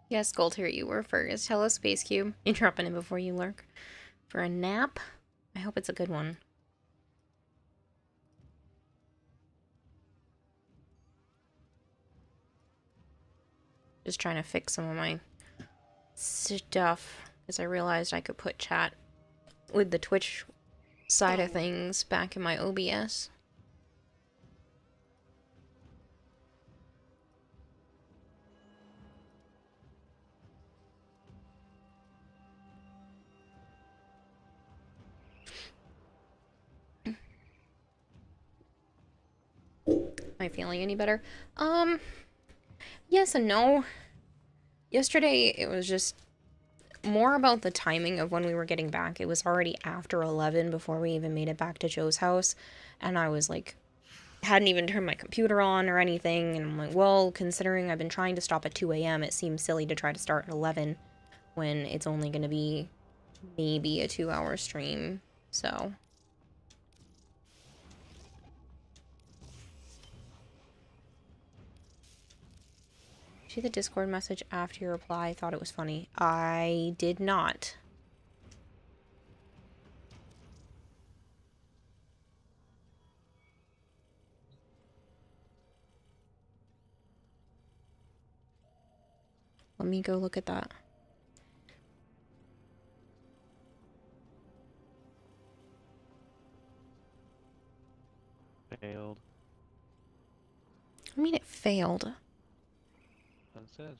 Yes, Gold, here you were first. Hello, Space Cube. You're dropping in before you lurk. For a nap? I hope it's a good one. Just trying to fix some of my stuff, because I realized I could put chat with the Twitch side of things back in my OBS. Am I feeling any better? Yes and no. Yesterday, it was just more about the timing of when we were getting back. It was already after 11 before we even made it back to Joe's house, and I was like, hadn't even turned my computer on or anything, and I'm like, well, considering I've been trying to stop at 2 a.m., it seems silly to try to start at 11 when it's only going to be maybe a 2-hour stream, so... See the Discord message after your reply? Thought it was funny. I did not. Let me go look at that. Failed. I mean, it failed. That says.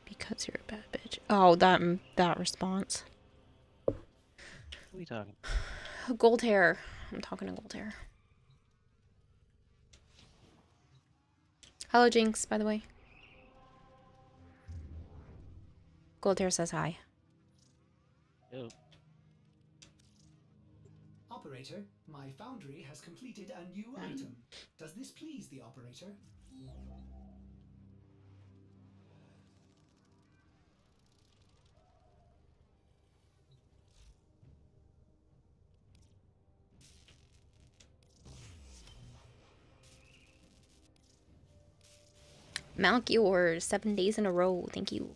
Because you're a bad bitch. Oh, that response. What are we talking? Gold hair. I'm talking to Gold hair. Hello, Jinx, by the way. Gold hair says hi. Ew. Operator, my foundry has completed a new item. Does this please the operator? Malchior, 7 days in a row. Thank you.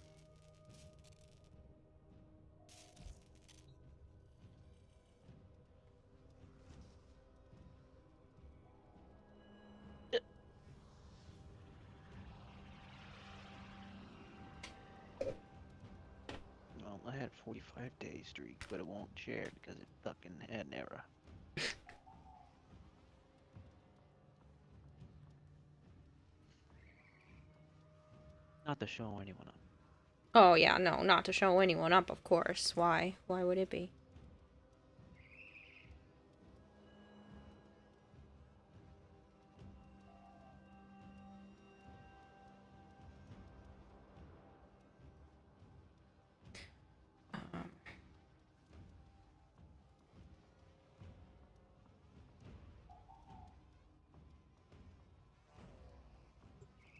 Well, I had 45-day streak, but it won't share because it fucking had an error. Not to show anyone up. Oh, yeah, no, not to show anyone up, of course. Why? Why would it be? Um,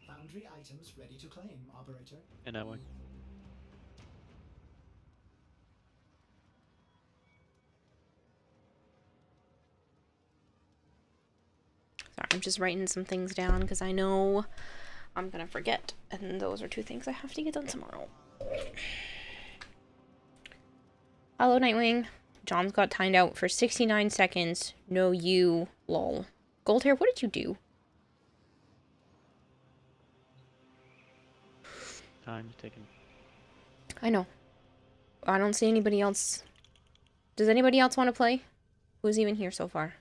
Foundry items ready to claim, operator. And that way. sorry, I'm just writing some things down because I know I'm gonna forget. And those are 2 things I have to get done tomorrow. Hello, Nightwing. John's got timed out for 69 seconds. No, you. Lol. Goldhair, what did you do? Time's ticking. I know. I don't see anybody else. Does anybody else want to play? Who's even here so far?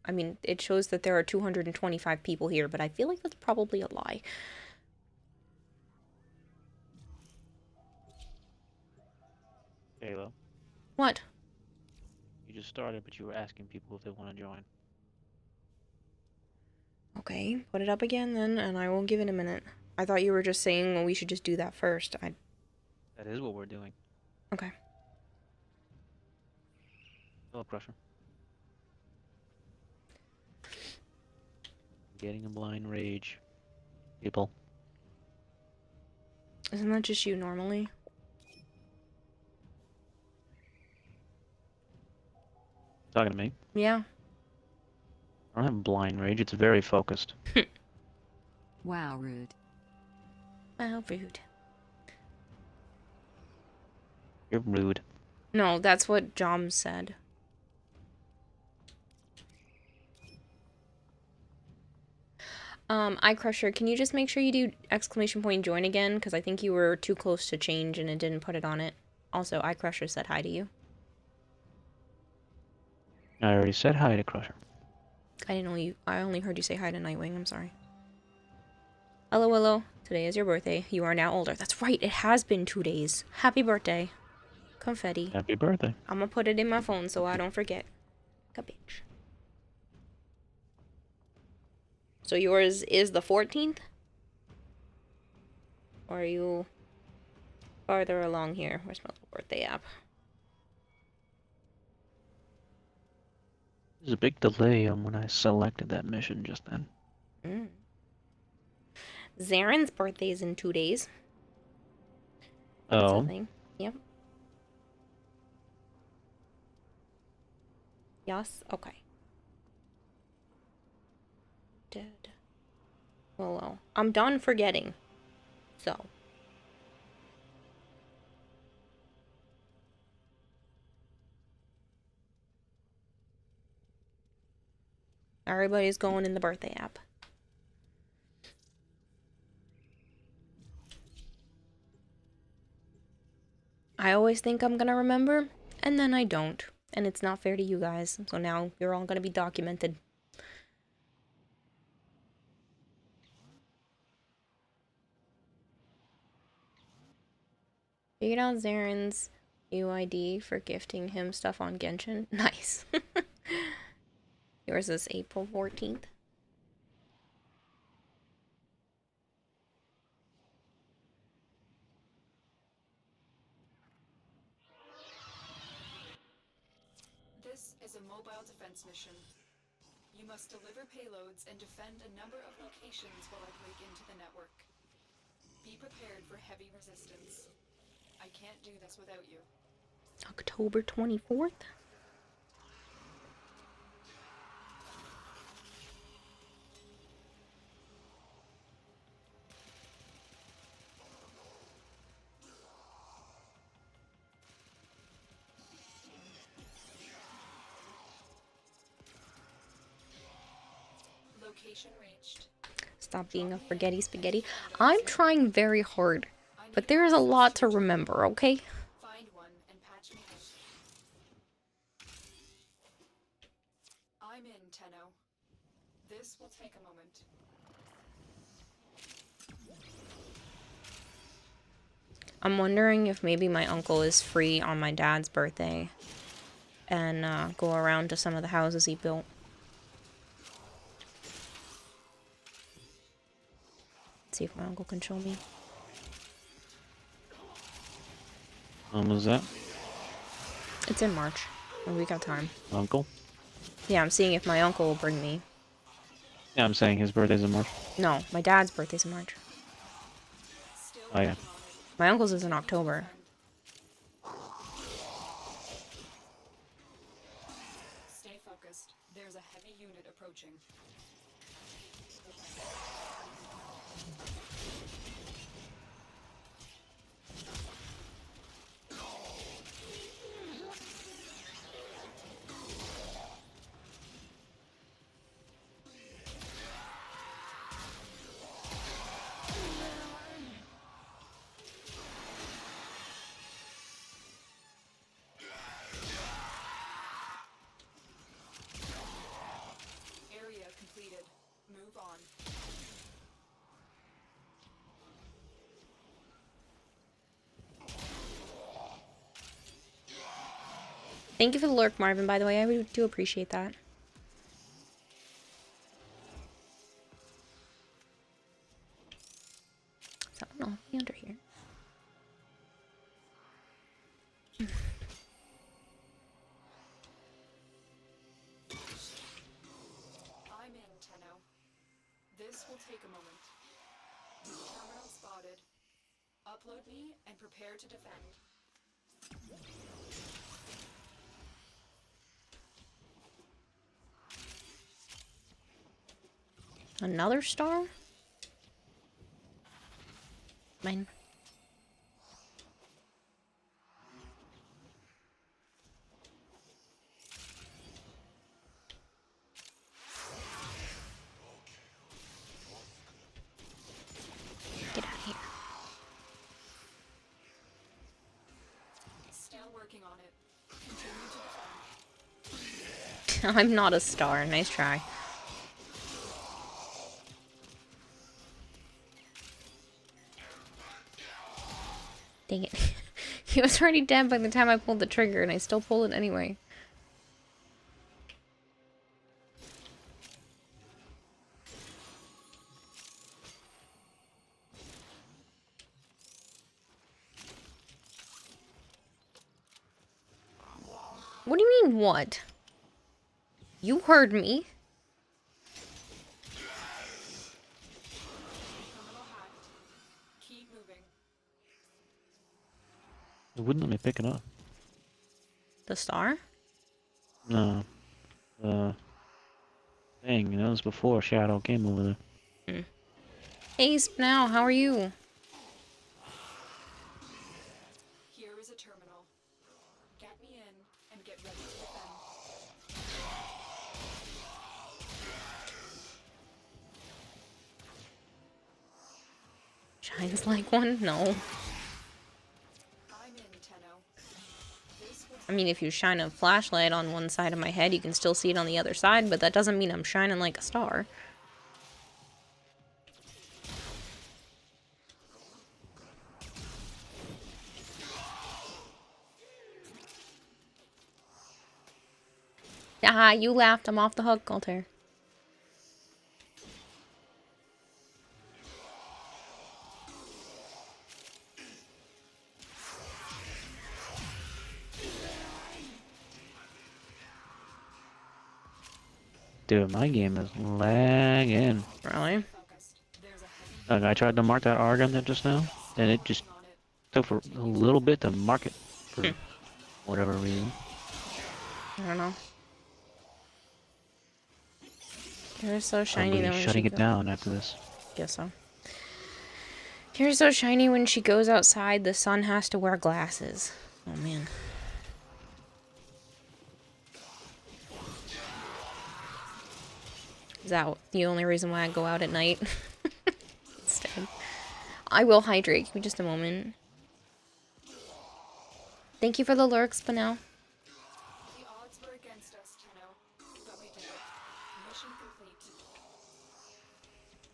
I mean, it shows that there are 225 people here, but I feel like that's probably a lie. Halo. What? You just started, but you were asking people if they want to join. Okay, put it up again then, and I will give it a minute. I thought you were just saying, well, we should just do that first. That is what we're doing. Okay. Hello, Crusher. Getting a blind rage. People. Isn't that just you normally? Talking to me. Yeah. I don't have blind rage, it's very focused. Wow, rude. Wow, rude. You're rude. No, that's what Jom said. iCrusher, can you just make sure you do exclamation point join again? Because I think you were too close to change and it didn't put it on it. Also, iCrusher said hi to you. I already said hi to Crusher. I didn't know you. I only heard you say hi to Nightwing. I'm sorry. Hello, hello. Today is your birthday. You are now older. That's right. It has been 2 days. Happy birthday. Confetti. Happy birthday. I'm gonna put it in my phone so I don't forget. Bitch. So yours is the 14th? Or are you farther along here? Where's my little birthday app? There's a big delay on when I selected that mission just then. Zaren's birthday is in 2 days. That's a Oh, thing. Yep. Yes? Okay. Dead. Well, I'm done forgetting. So. Everybody's going in the birthday app. I always think I'm gonna remember, and then I don't. And it's not fair to you guys. So now you're all gonna be documented. Figured out Zaren's UID for gifting him stuff on Genshin. Nice. Yours is April 14th. This is a mobile defense mission. You must deliver payloads and defend a number of locations while I break into the network. Be prepared for heavy resistance. I can't do this without you. October 24th? Location reached. Stop being a forgetty spaghetti. I'm trying very hard, but there is a lot to remember, okay? Find one and patch me in. I'm in, Tenno. This will take a moment. I'm wondering if maybe my uncle is free on my dad's birthday and go around to some of the houses he built. See if my uncle can show me. when was that? It's in March, and we got time. Uncle? Yeah, I'm seeing if my uncle will bring me. Yeah, I'm saying his birthday's in March. No, my dad's birthday's in March. Still Oh, yeah. working on it. My uncle's is in October. Stay focused. There's a heavy unit approaching. Area completed. Move on. Thank you for the lurk, Marvin, by the way. I really do appreciate that. So, no, be under here. I'm in, Tenno. This will take a moment. Terminal spotted. Upload me and prepare to defend. Another star? Mine. Get out of here. Still working on it. Continue to defend. I'm not a star. Nice try. Dang it. He was already dead by the time I pulled the trigger, and I still pulled it anyway. What do you mean, what? You heard me. Terminal hacked. Keep moving. It wouldn't let me pick it up. The star? No. Thing, that was before Shadow came over there. Hey, Spinel, how are you? Here is a terminal. Get me in and get ready to defend. Shines like one? No. I'm in, Tenno. This was I mean, if you shine a flashlight on one side of my head, you can still see it on the other side, but that doesn't mean I'm shining like a star. Ah, you laughed. I'm off the hook, Altair. Dude, my game is lagging. Really? focused. There's a heavy Like, I tried to mark that Argon there just now, and it just on it. took for a little bit to mark it for whatever reason. I don't know. You're so I'll shiny be that when shutting she it down after this. Guess so. You're so shiny when she goes outside, the sun has to wear glasses. Oh man. Is that the only reason why I go out at night? Instead. I will hydrate. Give me just a moment. Thank you for the lurks, Spinel. The odds were against us, Tenno, but we did it. Mission complete.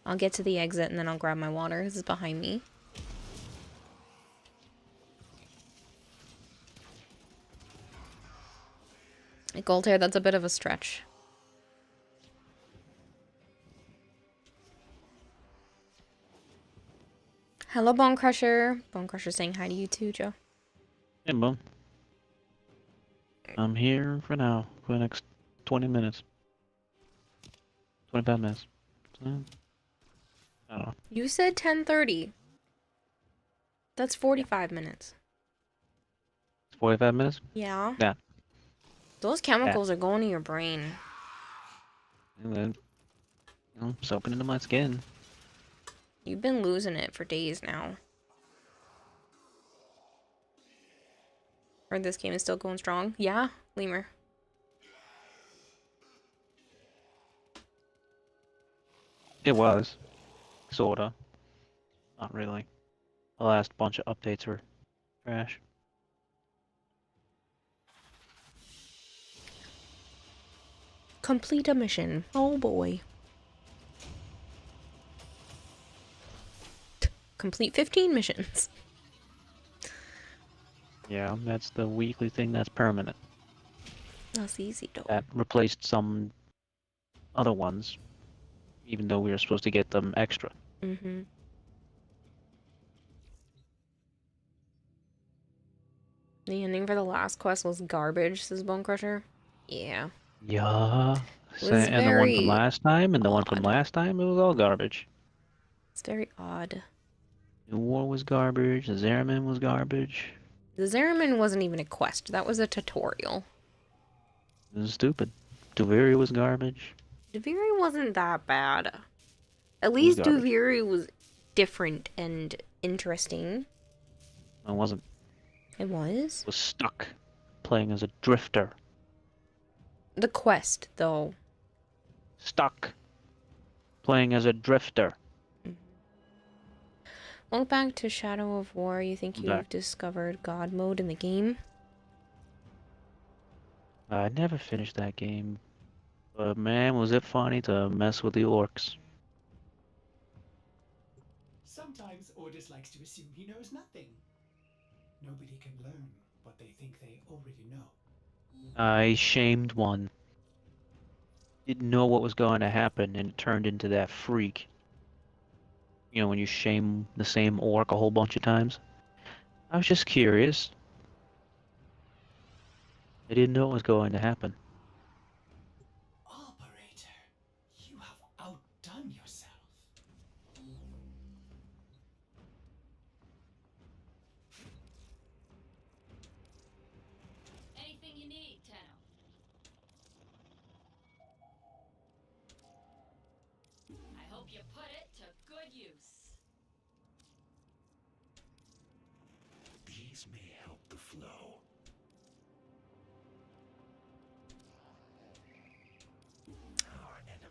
I'll get to the exit and then I'll grab my water. This is behind me. Goldhair, that's a bit of a stretch. Hello, Bone Crusher. Bone Crusher saying hi to you too, Joe. Hey, Boom. I'm here for now, for the next 20 minutes. 25 minutes. I don't know. You said 10:30. That's 45 minutes. 45 minutes? Yeah. Yeah. Those chemicals are going to your brain. And then, soaking into my skin. You've been losing it for days now. Heard this game is still going strong. Yeah, Lemur. It was. Sorta. Not really. The last bunch of updates were trash. Complete a mission. Oh boy. Complete 15 missions. Yeah, that's the weekly thing that's permanent. That's easy though. That replaced some other ones, even though we were supposed to get them extra. Mm-hmm. The ending for the last quest was garbage, says Bone Crusher. Yeah. Yeah. was And the one very from last time, and the one from odd. last time, it was all garbage. It's very odd. The War was garbage, the Zeramin was garbage. The Zeramin wasn't even a quest. That was a tutorial. It was stupid. Duviri was garbage. Duviri wasn't that bad. At was least garbage. Duviri was different and Interesting. I wasn't. It was. Was stuck playing as a drifter. The quest, though. Stuck playing as a drifter. Welcome back to Shadow of War. You think I'm you've back. discovered God mode in the game? I never finished that game. But man, was it funny to mess with the orcs. Sometimes Ordis likes to assume he knows nothing. Nobody can learn what they think they already know. I shamed one. Didn't know what was going to happen and it turned into that freak. You know, when you shame the same orc a whole bunch of times. I was just curious. I didn't know what was going to happen. Operator, you have outdone yourself. Anything you need, Tenno. I hope you put it to good use. These may help the flow.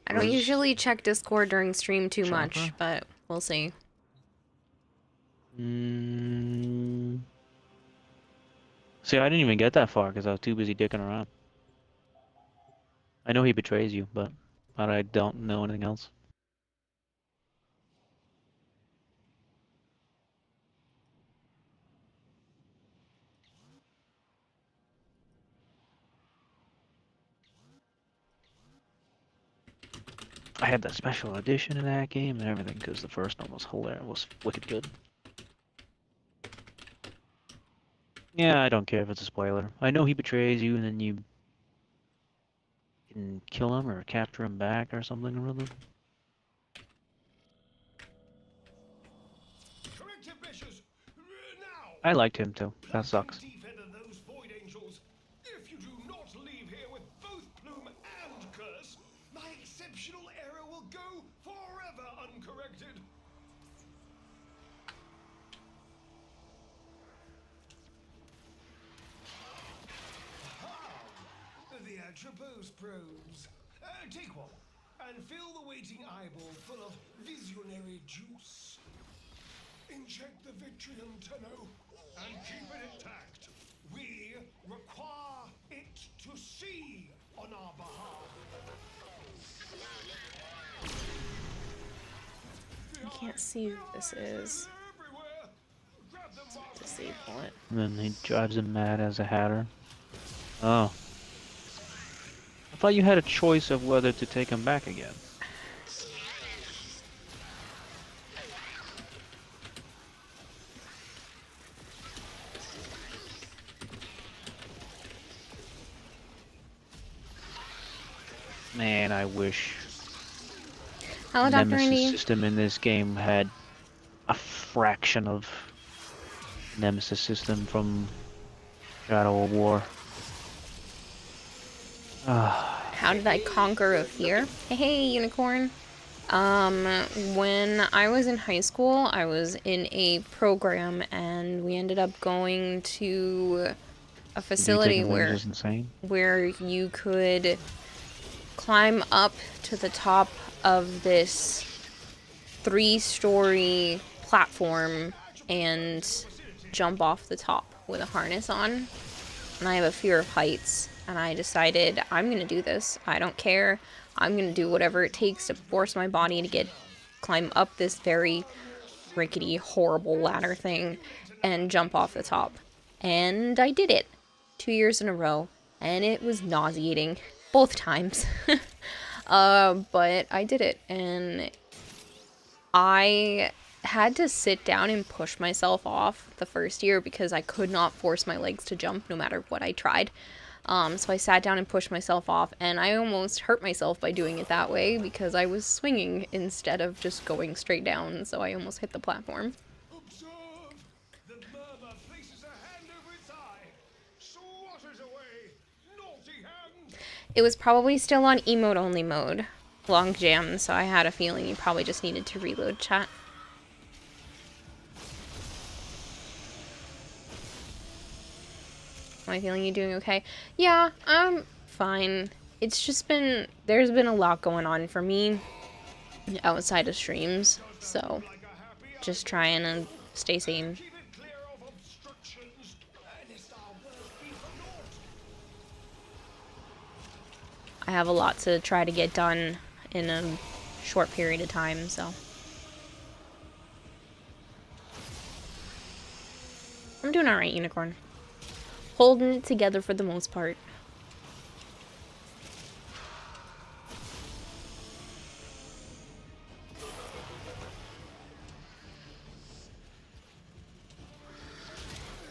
I don't Was- usually check Discord during stream too much, Chopper? but we'll see. See, I didn't even get that far because I was too busy dicking around. I know he betrays you, but I don't know anything else. I had the special edition of that game and everything because the first one was hilarious, was wicked good. Yeah, I don't care if it's a spoiler. I know he betrays you and then you can kill him or capture him back or something or other. Corrective measures! Now! I liked him too. That sucks. Defend those void angels. If you do not leave here with both Plume and Curse, my exceptional error will go forever uncorrected. The Atropos probes. Take one, and fill the waiting eyeball full of visionary juice. Inject the Vitrium, Tenno, and keep it intact. We require it to see on our behalf. I can't see who this is. Everywhere. Grab them, Mark. Disable it. And then he drives him mad as a hatter. Oh. I thought you had a choice of whether to take him back again. Man, I wish Hello, the Dr. Nemesis Indy. system in this game had a fraction of Nemesis system from Shadow of War. Ah, How did I conquer a fear? Hey, unicorn. When I was in high school, I was in a program and we ended up going to a facility taking things where is insane. you could climb up to the top of this 3-story platform and jump off the top with a harness on. And I have a fear of heights, and I decided I'm gonna do this. I don't care. I'm gonna do whatever it takes to force my body to climb up this very rickety, horrible ladder thing and jump off the top. And I did it 2 years in a row, and it was nauseating both times. But I did it, and I had to sit down and push myself off the first year because I could not force my legs to jump no matter what I tried. So I sat down and pushed myself off, and I almost hurt myself by doing it that way because I was swinging instead of just going straight down, so I almost hit the platform. Observe! The murmur places a hand over its eye. Swat it away! Naughty hand! It was probably still on emote only mode, long jam, so I had a feeling you probably just needed to reload chat. Am I feeling you doing okay? Yeah, I'm fine. It's just been, there's been a lot going on for me outside of streams, so just trying to stay sane. Keep it clear of obstructions, lest our work be for naught. I have a lot to try to get done in a short period of time, so. I'm doing alright, Unicorn. Holding it together for the most part.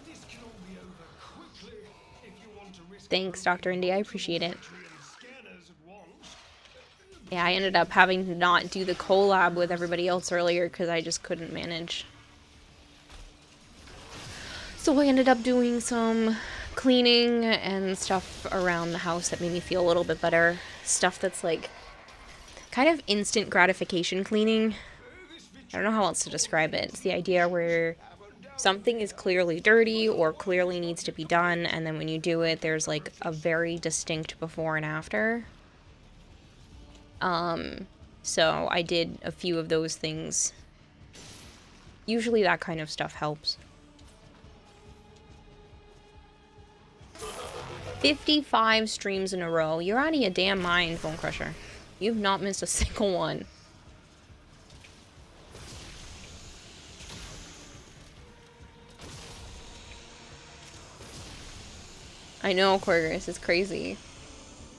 This can all be over quickly if you want to risk Thanks, Dr. Indy, I appreciate it. scanners at once. Yeah, I ended up having to not do the collab with everybody else earlier because I just couldn't manage. So I ended up doing some cleaning and stuff around the house that made me feel a little bit better. Stuff that's like kind of instant gratification cleaning. I don't know how else to describe it. It's the idea where something is clearly dirty or clearly needs to be done, and then when you do it, there's like a very distinct before and after. So I did a few of those things. Usually that kind of stuff helps. 55 streams in a row. You're out of your damn mind, Bone Crusher. You've not missed a single one. I know, Aquarius, it's crazy.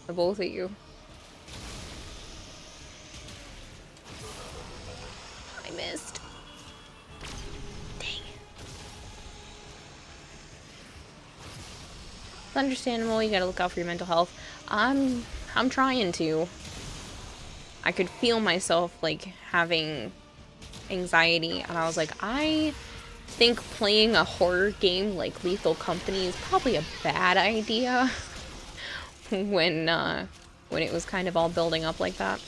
The both of you. I missed. Dang. It's understandable, you gotta look out for your mental health. I'm trying to. I could feel myself, like, having anxiety, and I was like, I think playing a horror game like Lethal Company is probably a bad idea when it was kind of all building up like that.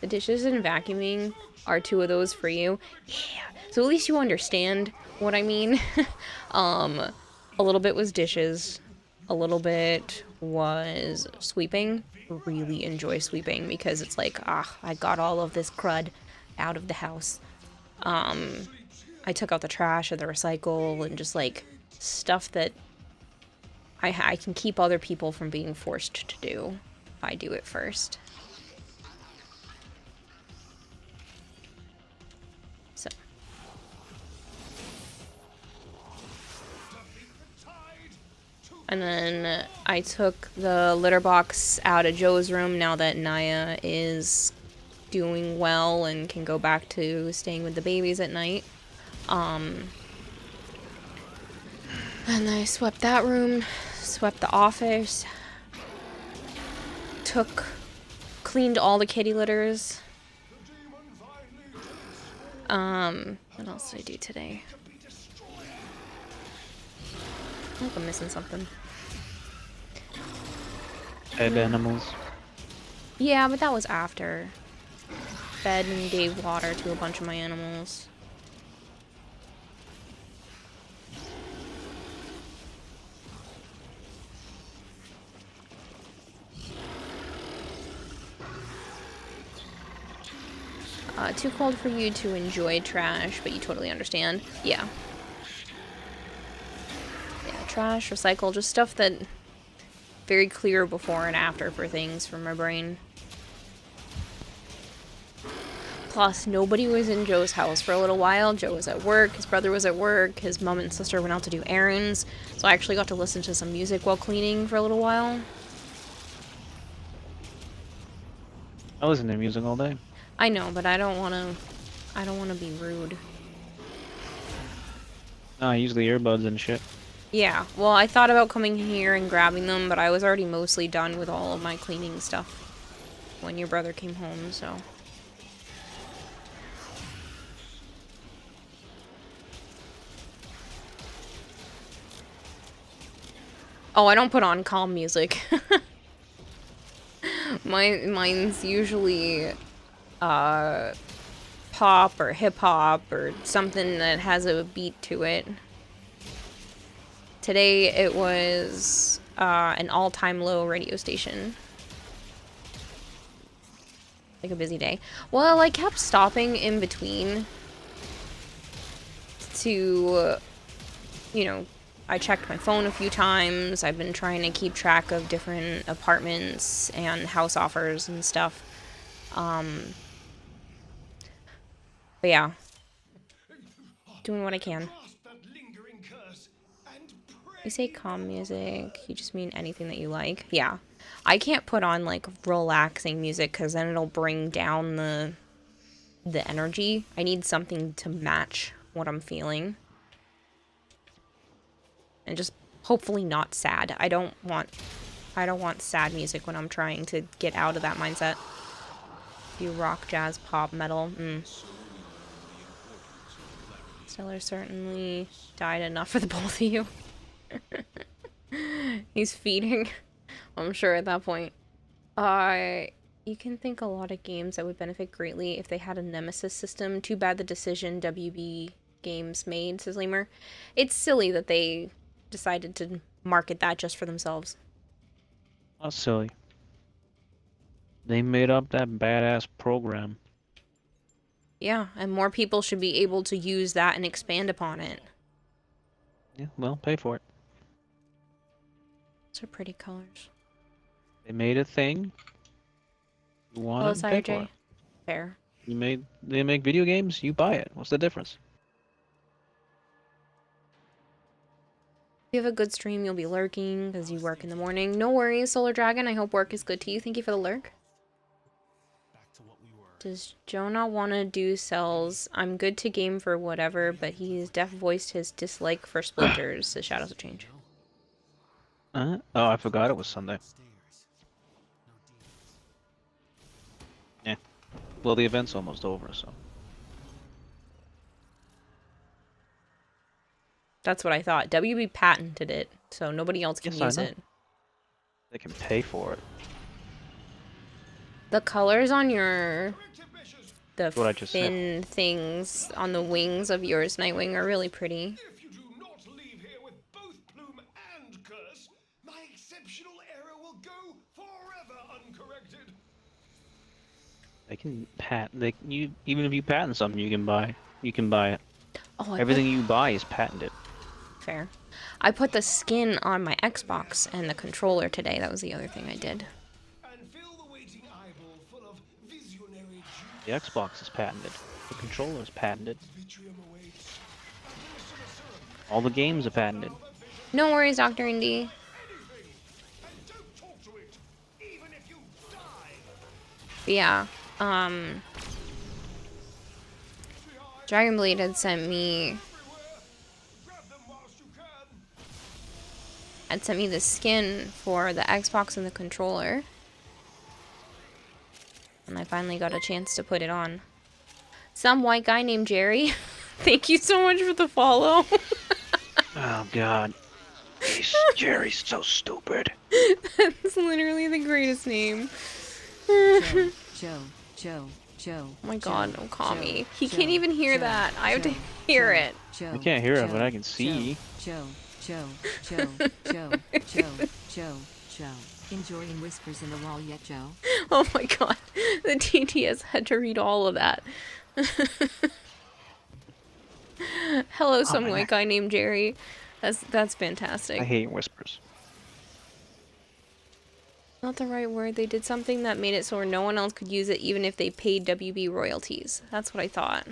The dishes and vacuuming are two of those for you. Yeah. So at least you understand what I mean. A little bit was dishes. A little bit was sweeping. Really enjoy sweeping because it's like, I got all of this crud out of the house. I took out the trash and the recycle and just like stuff that I can keep other people from being forced to do if I do it first. So. And then I took the litter box out of Joe's room now that Naya is doing well and can go back to staying with the babies at night. And I swept that room, swept the office, cleaned all the kitty litters. What else did I do today? I think I'm missing something. Fed animals. Yeah, but that was after. Fed and gave water to a bunch of my animals. Too cold for you to enjoy trash, but you totally understand. Yeah. Yeah, trash, recycle, just stuff that very clear before and after for things from my brain. Plus, nobody was in Joe's house for a little while. Joe was at work, his brother was at work, his mom and sister went out to do errands, so I actually got to listen to some music while cleaning for a little while. I listen to music all day. I know, but I don't wanna be rude. No, I use the earbuds and shit. Yeah, well, I thought about coming here and grabbing them, but I was already mostly done with all of my cleaning stuff when your brother came home, so. Oh, I don't put on calm music. Mine's usually, pop or hip hop or something that has a beat to it. Today it was an all-time low radio station. Like a busy day. Well, I kept stopping in between to, you know, I checked my phone a few times. I've been trying to keep track of different apartments and house offers and stuff. But yeah, doing what I can. Grasp that lingering curse and pray You say calm music, you just mean anything that you like? Yeah. I can't put on like relaxing music because then it'll bring down the energy. I need something to match what I'm feeling. And just hopefully not sad. I don't want sad music when I'm trying to get out of that mindset. You rock, jazz, pop, metal. Stellar certainly died enough for the both of you. He's feeding, I'm sure at that point. You can think a lot of games that would benefit greatly if they had a nemesis system. Too bad the decision WB Games made, says Lemur. It's silly that they decided to market that just for themselves. Not silly. They made up that badass program. Yeah, and more people should be able to use that and expand upon it. Yeah, well, pay for it. Those are pretty colors. They made a thing. You want Hello, it, pay for J. it. Fair. They make video games, you buy it. What's the difference? If you have a good stream, you'll be lurking because you work in the morning. No worries, Solar Dragon. I hope work is good to you. Thank you for the lurk. Does Joe not want to do cells? I'm good to game for whatever, but he's def voiced his dislike for splinters. The Shadows of Change. Oh, I forgot it was Sunday. Yeah. Well, the event's almost over, so. That's what I thought. WB patented it, so nobody else can Yes, I use know. it. They can pay for it. The colors on your the What I just said. fin things on the wings of yours, Nightwing, are really pretty. if you do not leave here with both plume and curse, my exceptional error will go forever uncorrected. They can even if you patent something, you can buy it. Oh, Everything you buy is patented. Fair. I put the skin on my Xbox and the controller today. That was the other thing I did. And fill the waiting eyeball full of visionary juice. The Xbox is patented. The controller is patented. Vitrium awaits. Administer the serum. All the games are patented. No worries, Dr. Indy. Anything. And don't talk to it, even if you die. But yeah, Dragon Blade had sent me Grab them whilst you can. the skin for the Xbox and the controller. And I finally got a chance to put it on. Some white guy named Jerry. Thank you so much for the follow. Oh God. Jerry's so stupid. That's literally the greatest name. Joe. Oh my god, don't call me. He can't even hear that. I have to hear it. I can't hear it, but I can see. Joe. Enjoying whispers in the wall yet, Joe? Oh my god. The TTS had to read all of that. Hello, some white guy named Jerry. That's fantastic. I hate whispers. Not the right word. They did something that made it so no one else could use it even if they paid WB royalties. That's what I thought.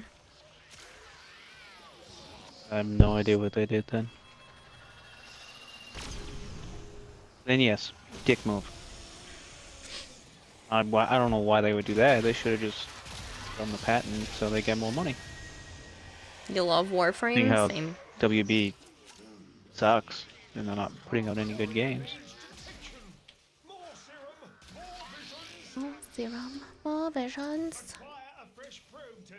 I have no idea what they did then. Then yes, dick move. I don't know why they would do that. They should have just done the patent so they get more money. You love Warframe? Seeing how Same. WB sucks and they're not putting out any good games. More serum, more visions. Serum, more visions. Require a fresh probe to do.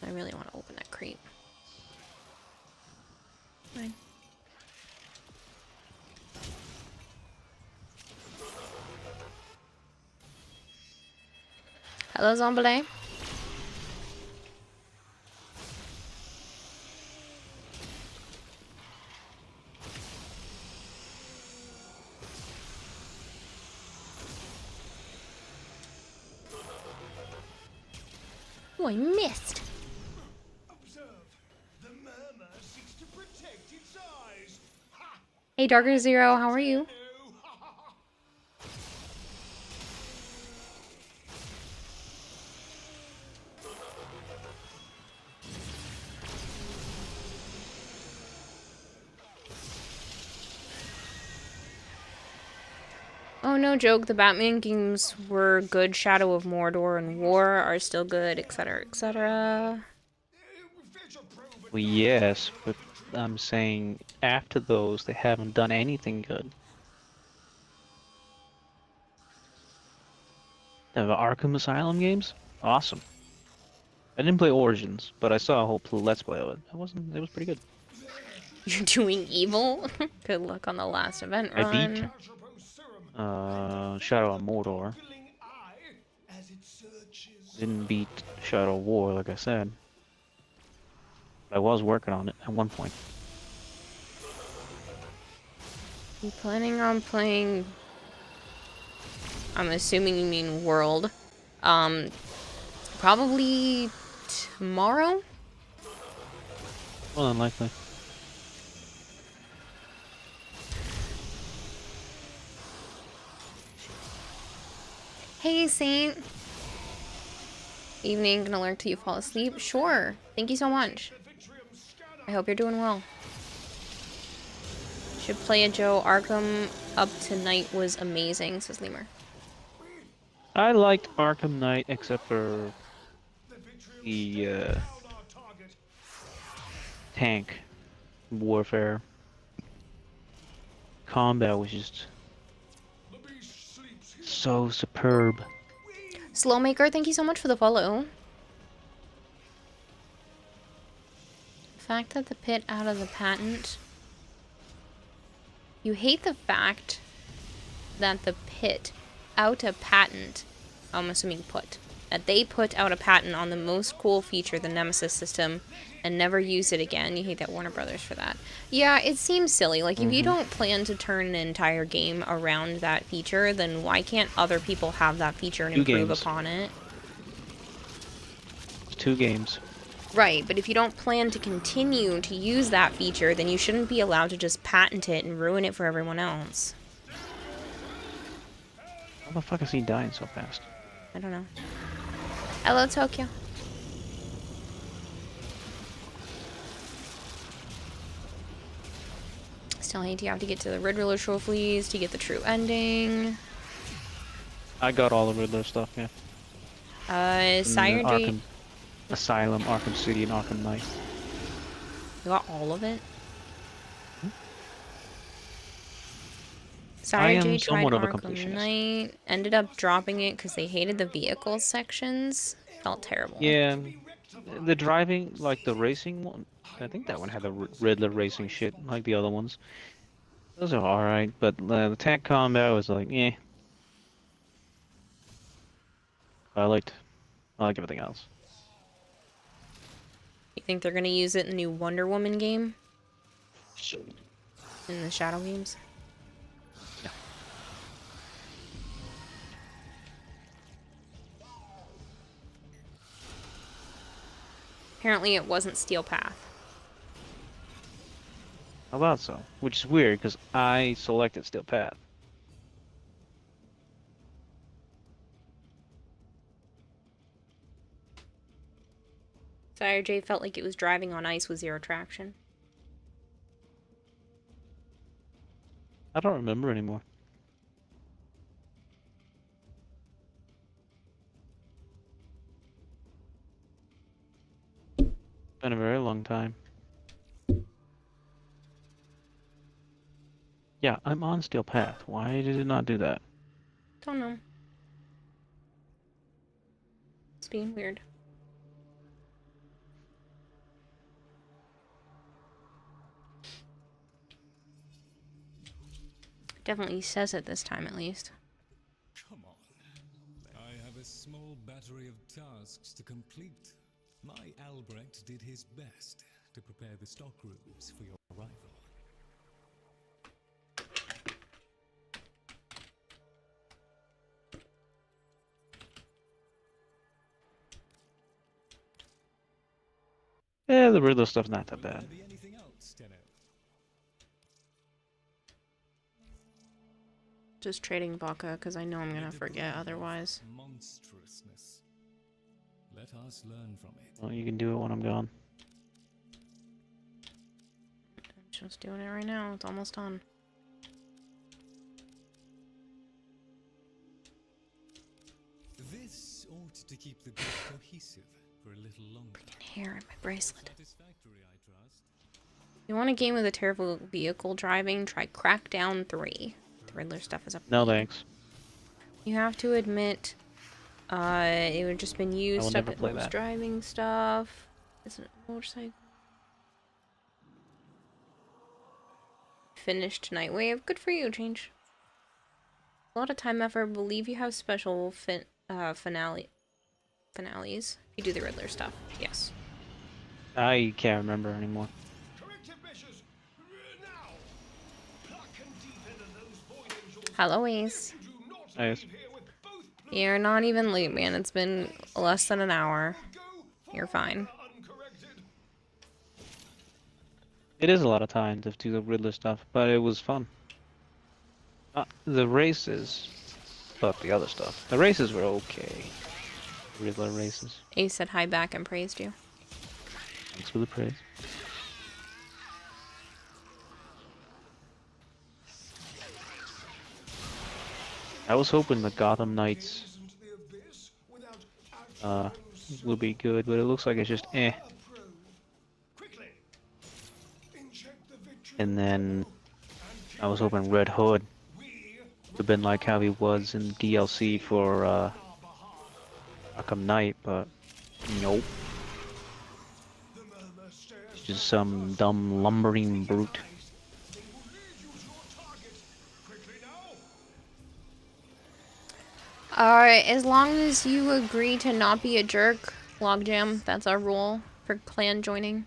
I really want to open that crate. Fine. Hello, Zombie. I missed. Observe. The murmur seeks to protect its eyes. Ha! Hey, Darker Zero, how are you? No. Ha ha ha. Oh, no joke. The Batman games were good. Shadow of Mordor and War are still good, etc., etc. Fetch a probe and Well, yes, but I'm saying after those, they haven't done anything good. The Arkham Asylum games? Awesome. I didn't play Origins, but I saw a whole Let's Play of it. It was pretty good. You're doing evil? Good luck on the last event I beat run. Shadow of Mordor. Willing eye as it searches. Didn't beat Shadow of War, like I said. But I was working on it at one point. You planning on playing... I'm assuming you mean World. Probably tomorrow? Well, unlikely. Hey, Saint. Evening, gonna lurk till you fall asleep? Sure. Thank you so much. I hope you're doing well. Should play a Joe. Arkham up tonight was amazing, says Lemur. I liked Arkham Knight, except for the tank warfare. Combat was just so superb. Slowmaker, thank you so much for the follow. The fact that the pit out of the patent. You hate the fact that the pit out a patent, I'm assuming that they put out a patent on the most cool feature, the Nemesis system, and never use it again. You hate that Warner Brothers for that. Yeah, it seems silly. Like, if you don't plan to turn an entire game around that feature, then why can't other people have that feature and improve upon it? 2 games. Right, but if you don't plan to continue to use that feature, then you shouldn't be allowed to just patent it and ruin it for everyone else. How the fuck is he dying so fast? I don't know. Hello, Tokyo. Still hate you have to get to the Riddler trophies to get the true ending. I got all the Riddler stuff, yeah. Sire J. Arkham Asylum, Arkham City, and Arkham Knight. You got all of it? I Sire am J tried somewhat of a Arkham completionist. Knight, ended up dropping it because they hated the vehicle sections. Felt terrible. Yeah, the driving, like the racing one, I think that one had the Riddler racing shit, like the other ones. Those are alright, but the tank combat was like, eh. I liked everything else. You think they're gonna use it in the new Wonder Woman game? In the Shadow games? Yeah. Apparently it wasn't Steel Path. How about so? Which is weird, because I selected Steel Path. Sire J felt like it was driving on ice with zero traction. I don't remember anymore. Been a very long time. Yeah, I'm on Steel Path. Why did it not do that? Don't know. It's being weird. Definitely says it this time, at least. Come on. I have a small battery of tasks to complete. My Albrecht did his best to prepare the stockrooms for your arrival. Yeah, the Riddler stuff's not that Will bad. there be anything else, Tenno? Just trading Baka because I know I'm gonna forget otherwise. Monstrousness. Let us learn from it. Well, you can do it when I'm gone. Just doing it right now. It's almost done. This ought to keep the group cohesive for a little longer. Hair in my bracelet. Satisfactory, I trust. You want a game with a terrible vehicle driving? Try Crackdown 3. The Riddler stuff is up. No thanks. You have to admit, it would just been used will up never at play most that. driving stuff. Isn't it motorcycle? Finished Nightwave. Good for you, Change. A lot of time effort. Believe you have special finales. If you do the Riddler stuff. Yes. I can't remember anymore. Corrective measures now. Pluck and defend those void angels. Hello, Ace. Do not Nice. leave here with both You're not even late, man. It's been less than an hour. go You're fine. uncorrected. It is a lot of time to do the Riddler stuff, but it was fun. The races, but the other stuff. The races were okay. Riddler races. Ace said hi back and praised you. Thanks for the praise. I was hoping the Gotham Knights Into the abyss without will be good, but it looks like it's just eh. approach. Quickly. Inject the victory. And then I was hoping Red Hood would have been like how he was in DLC for Arkham Knight, but nope. The murmur stares. It's just some dumb lumbering brute. They will lead you to your target. Quickly now. Alright, as long as you agree to not be a jerk, Logjam, that's our rule for clan joining.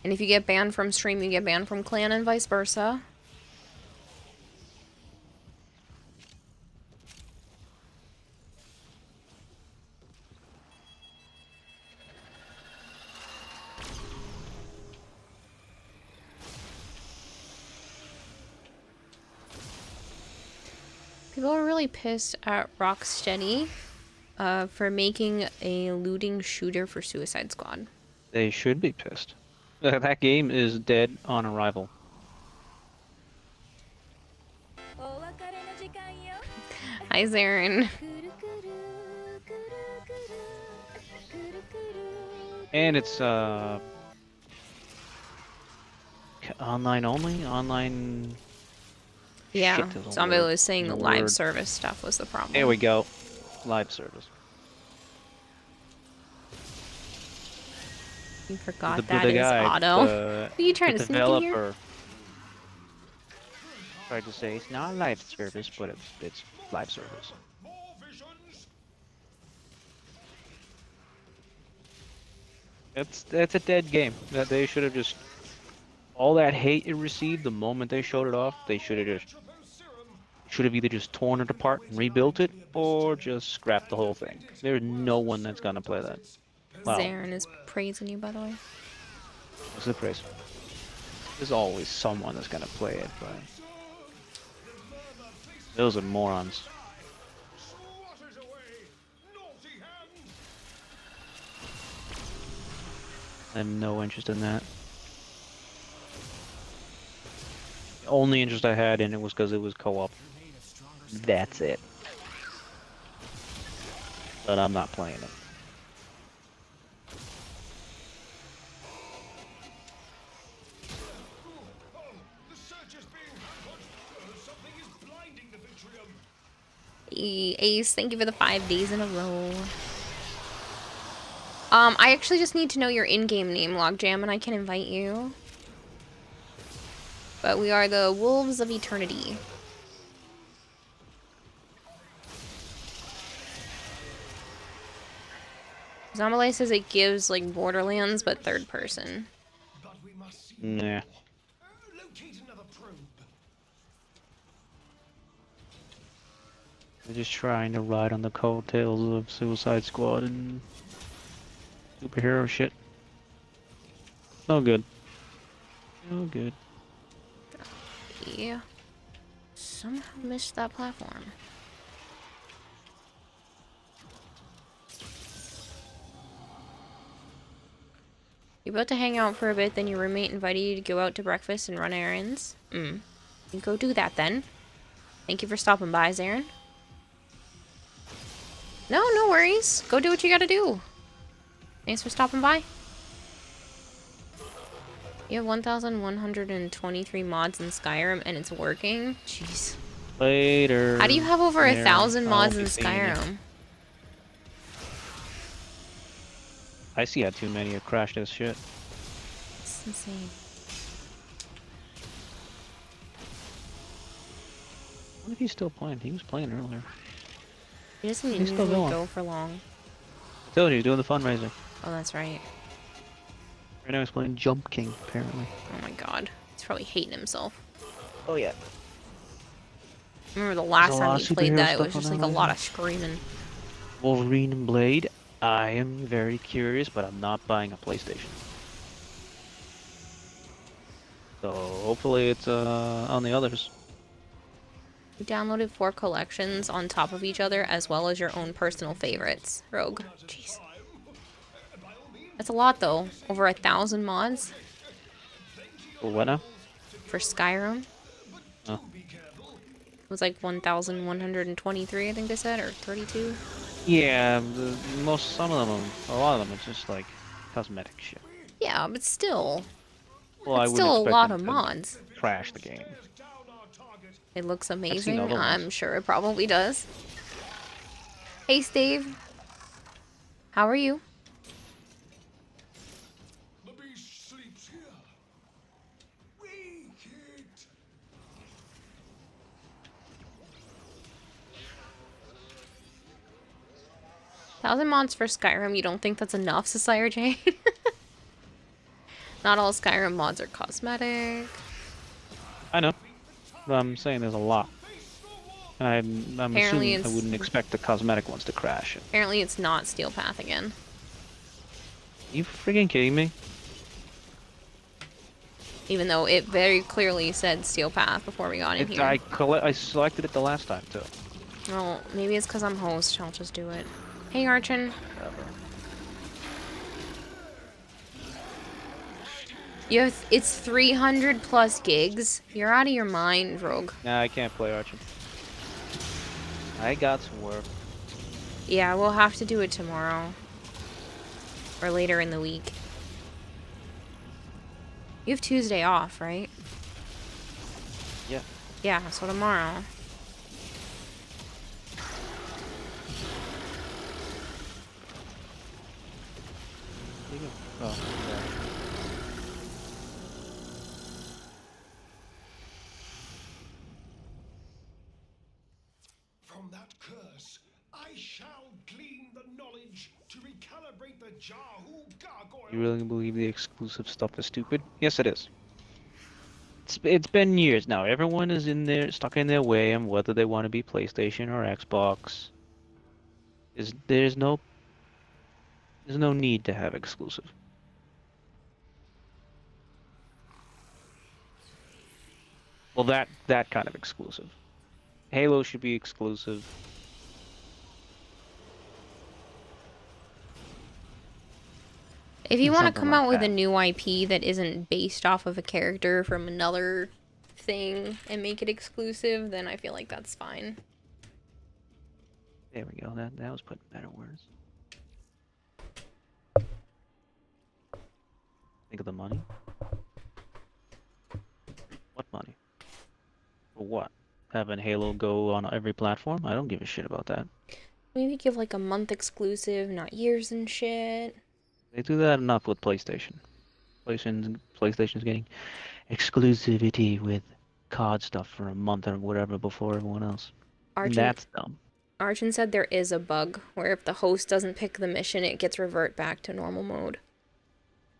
And if you get banned from stream, you get banned from clan and vice versa. People are really pissed at Rocksteady for making a looting shooter for Suicide Squad. They should be pissed. That game is dead on arrival. Hi, Zarin. And it's online only? Online. Yeah, Shit, there's a somebody word. was saying the There's a live word. service stuff was the problem. There we go. Live service. You forgot The that is guy, auto. the- Who are you trying the to sneak in here? developer tried to say it's not live service, but it's live service. More visions. It's a dead game. That they should have just all that hate it received the moment they showed it off. They should have either just torn it apart and rebuilt it, or just scrapped the whole thing. There's no one that's gonna play that. Wow, Zarin is praising you, by the way. what's the praise? There's always someone that's gonna play it, but those are morons. Swatters away. Naughty hand. I have no interest in that. The only interest I had in it was because it was co-op. That's it. But I'm not playing it. Oh, the search is being hampered. Something is blinding the Vitrium. Ace, thank you for the 5 days in a row. I actually just need to know your in-game name, Logjam, and I can invite you. But we are the Wolves of Eternity. Zombie says it gives like Borderlands, but third person. But we must see. Nah. Locate another probe. They're just trying to ride on the coattails of Suicide Squad and Superhero shit. No good. No good. Yeah. Somehow missed that platform. You're about to hang out for a bit, then your roommate invited you to go out to breakfast and run errands. You can go do that then. Thank you for stopping by, Zarin. No worries. Go do what you gotta do. Thanks for stopping by. You have 1,123 mods in Skyrim and it's working? Jeez. Later. How do you have over There. 1,000 mods I'll in be seeing you. Skyrim? I see how too many have crashed this shit. It's insane. What if he's still playing? He was playing earlier. He doesn't He's still usually going. go for long. I told you, he's doing the fundraiser. Oh, that's right. Right now he's playing Jump King, apparently. Oh my god. He's probably hating himself. Oh yeah. I remember the last a time lot he of played superhero that, it stuff was on just that like a one. lot of screaming. Wolverine and Blade. I am very curious, but I'm not buying a PlayStation. So hopefully it's on the others. You downloaded 4 collections on top of each other, as well as your own personal favorites. Rogue. Jeez. That's a lot, though. Over 1,000 mods For what now? for Skyrim. Oh. It was like 1,123, I think they said, or 32. Yeah, some of them, a lot of them, it's just like cosmetic shit. Yeah, but still. Well, I It's wouldn't still a expect lot them of to mods. crash the game. It looks amazing. other ones. I'm sure it probably does. Hey, Steve. How are you? The beast sleeps here. Wake it. 1,000 mods for Skyrim. You don't think that's enough, Society J? Not all Skyrim mods are cosmetic. I know. But I'm saying there's a lot. And I'm Apparently assuming I it's- wouldn't expect the cosmetic ones to crash. Apparently it's not Steel Path again. You freaking kidding me? Even though it very clearly said Steel Path before we got in here. I selected it the last time too. Well, maybe it's because I'm host. I'll just do it. Hey, Archon. It's 300 plus gigs. You're out of your mind, Rogue. Nah, I can't play Archon. I got some work. Yeah, we'll have to do it tomorrow. Or later in the week. You have Tuesday off, right? Yeah. Yeah, so tomorrow. There you go. Oh, yeah. From that curse, I shall glean the knowledge to recalibrate the Jahu gargoyle. You really believe the exclusive stuff is stupid? Yes, it is. It's been years now. Everyone is stuck in their way on whether they want to be PlayStation or Xbox. There's no need to have exclusive. Well, that kind of exclusive. Halo should be exclusive. If you want to Something come like out with that. a new IP that isn't based off of a character from another thing and make it exclusive, then I feel like that's fine. There we go. That was put in better words. Think of the money. What money? For what? Having Halo go on every platform? I don't give a shit about that. Maybe give like a month exclusive, not years and shit. They do that enough with PlayStation. PlayStation's getting exclusivity with COD stuff for a month or whatever before everyone else. Archon, That's dumb. Archon said there is a bug where if the host doesn't pick the mission, it gets revert back to normal mode.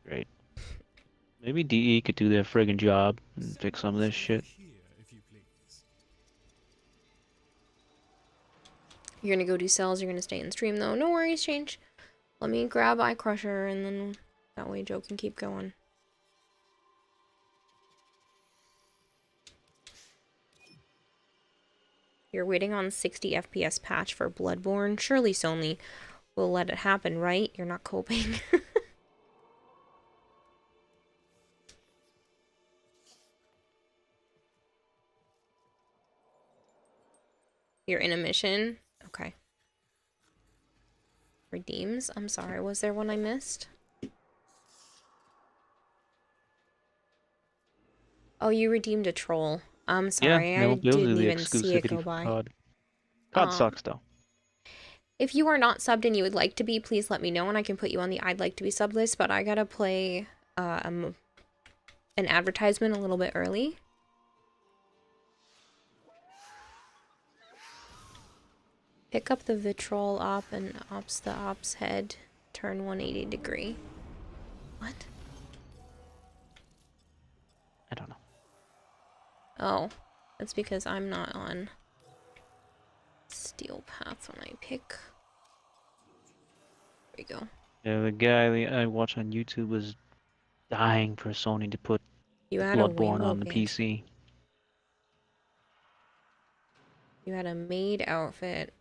Great. Maybe DE could do their friggin' job and fix some of this shit. Here, if you please. You're gonna go do cells, you're gonna stay in stream though. No worries, Change. Let me grab Eye Crusher and then that way Joe can keep going. You're waiting on 60 FPS patch for Bloodborne. Surely Sony will let it happen, right? You're not coping. You're in a mission? Okay. Redeems? I'm sorry, was there one I missed? Oh, you redeemed a troll. I'm sorry, Yeah, I those are didn't the even see it exclusivity go for by. COD. COD sucks though. If you are not subbed and you would like to be, please let me know and I can put you on the I'd like to be sub list, but I gotta play an advertisement a little bit early. Pick up the vitriol op and ops the ops head. Turn 180 degree. What? I don't know. Oh, that's because I'm not on Steel Path when I pick. There we go. Yeah, the guy I watched on YouTube was dying for Sony to put You had a Bloodborne rainbow on the band. PC. You had a maid outfit.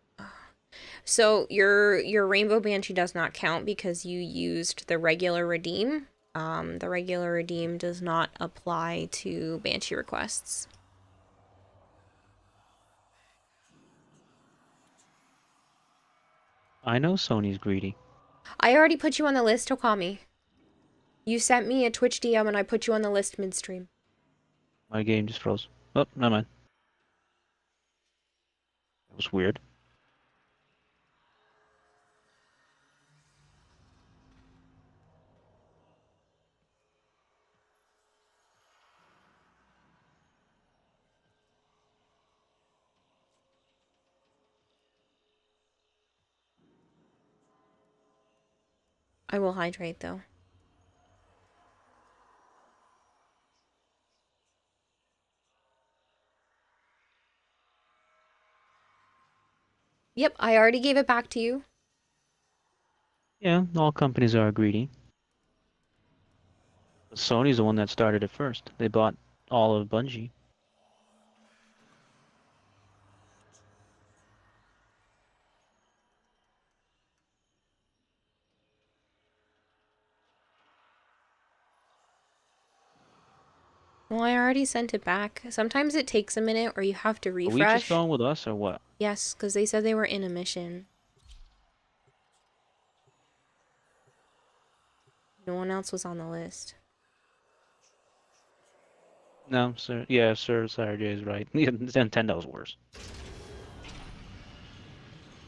So your rainbow banshee does not count because you used the regular redeem. The regular redeem does not apply to banshee requests. I know Sony's greedy. I already put you on the list, Okami. You sent me a Twitch DM and I put you on the list midstream. My game just froze. Oh, never mind. That was weird. I will hydrate though. Yep, I already gave it back to you. Yeah, all companies are greedy. But Sony's the one that started it first. They bought all of Bungie. Well, I already sent it back. Sometimes it takes a minute or you have to Are we just refresh. going with us or what? Yes, because they said they were in a mission. No one else was on the list. No, sir. Yeah, Sir Saturday is right. Nintendo's worse.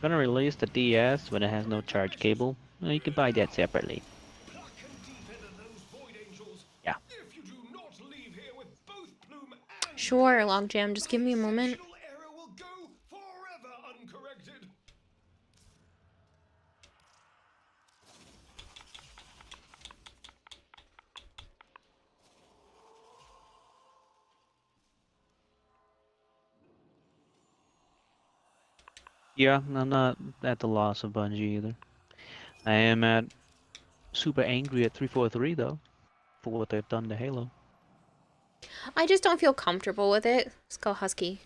Gonna release the DS when it has no charge cable. Well, you can buy that separately. Pluck and defend those void angels. Yeah. If you do not leave here with both Plume and Sure, Logjam, just give me a moment. exceptional error will go forever uncorrected. Yeah, I'm not at the loss of Bungie either. I am at super angry at 343 though, for what they've done to Halo. I just don't feel comfortable with it. Skull Husky.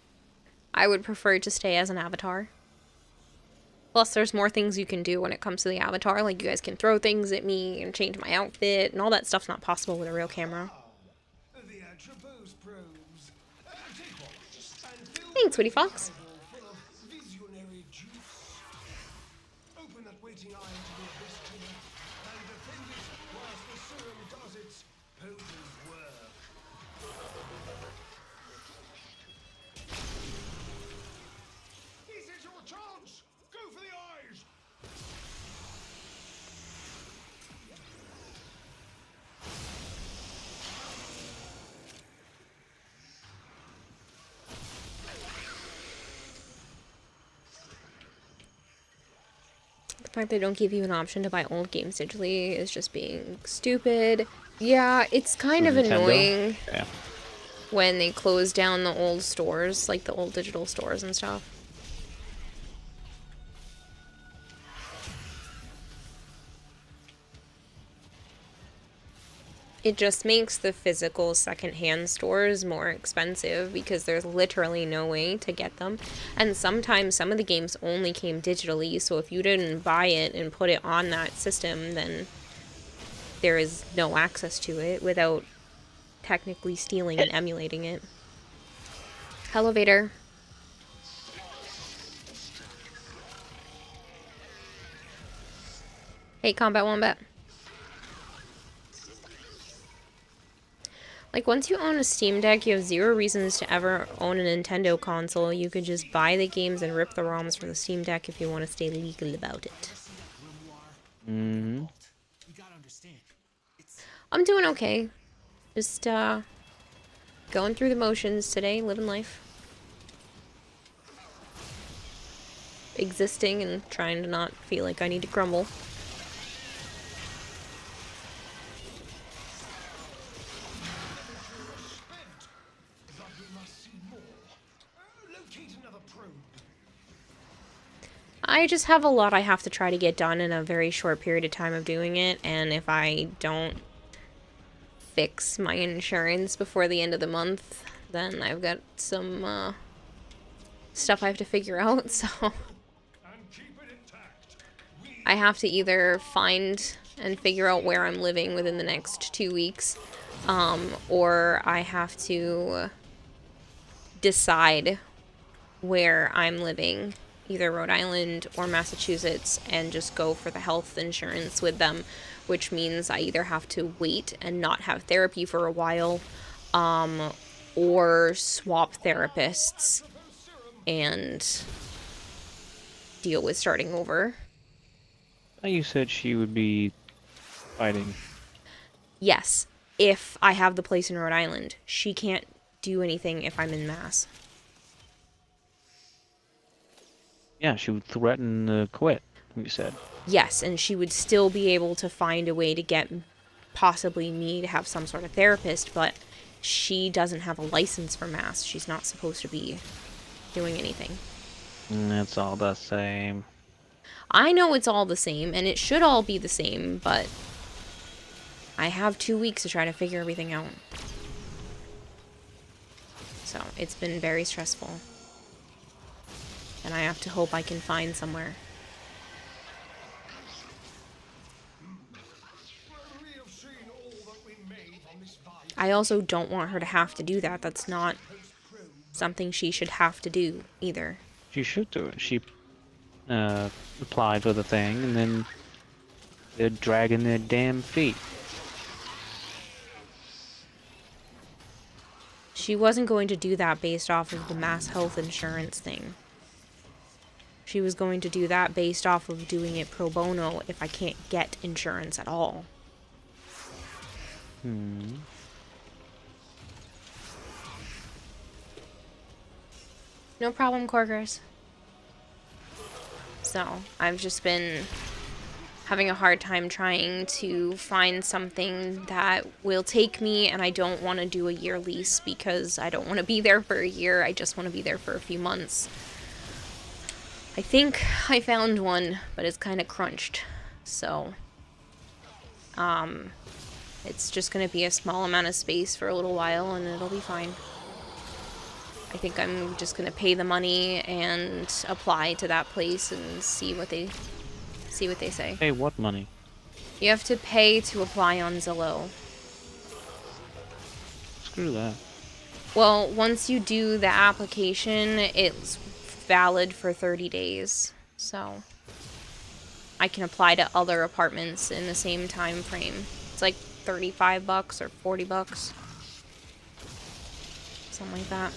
I would prefer to stay as an avatar. Plus, there's more things you can do when it comes to the avatar. Like, you guys can throw things at me and change my outfit, and all that stuff's not possible with a real camera. The Atropos probes. Take one and fill Thanks, the Woody Fox. eyeball full of visionary juice. Open that waiting eye into the abyss chamber and defend it whilst the serum does its potent work. This is your chance! Go for the eyes! The fact they don't give you an option to buy old games digitally is just being stupid. Yeah, it's kind of Nintendo? annoying Yeah. when they close down the old stores, like the old digital stores and stuff. It just makes the physical secondhand stores more expensive because there's literally no way to get them. And sometimes some of the games only came digitally, so if you didn't buy it and put it on that system, then there is no access to it without technically stealing and emulating it. Elevator. Hey, Combat Wombat. Like, once you own a Steam Deck, you have zero reasons to ever own a Nintendo console. You could just buy the games and rip the ROMs for the Steam Deck if you want to stay legal about it. Mm-hmm. I'm doing okay. Just, going through the motions today, living life. Existing and trying to not feel like I need to crumble. I just have a lot I have to try to get done in a very short period of time of doing it, and if I don't fix my insurance before the end of the month, then I've got some stuff I have to figure out, so I have to either find and figure out where I'm living within the next 2 weeks, or I have to decide where I'm living, either Rhode Island or Massachusetts, and just go for the health insurance with them, which means I either have to wait and not have therapy for a while, or swap therapists and deal with starting over. You said she would be fighting. Yes, if I have the place in Rhode Island. She can't do anything if I'm in Mass. Yeah, she would threaten to quit, you said. Yes, and she would still be able to find a way to get possibly me to have some sort of therapist, but she doesn't have a license for Mass. She's not supposed to be doing anything. It's all the same. I know it's all the same, and it should all be the same, but I have 2 weeks to try to figure everything out. So, it's been very stressful. And I have to hope I can find somewhere. I also don't want her to have to do that. That's not something she should have to do, either. She should do it. She applied for the thing, and then they're dragging their damn feet. She wasn't going to do that based off of the Mass health insurance thing. She was going to do that based off of doing it pro bono if I can't get insurance at all. No problem, Corgers. So, I've just been having a hard time trying to find something that will take me, and I don't want to do a year lease because I don't want to be there for a year. I just want to be there for a few months. I think I found one, but it's kind of crunched. So, it's just going to be a small amount of space for a little while, and it'll be fine. I think I'm just going to pay the money and apply to that place and see what they say. Hey, what money? You have to pay to apply on Zillow. Screw that. Well, once you do the application, it's valid for 30 days. So I can apply to other apartments in the same time frame. It's like $35 or $40. Something like that.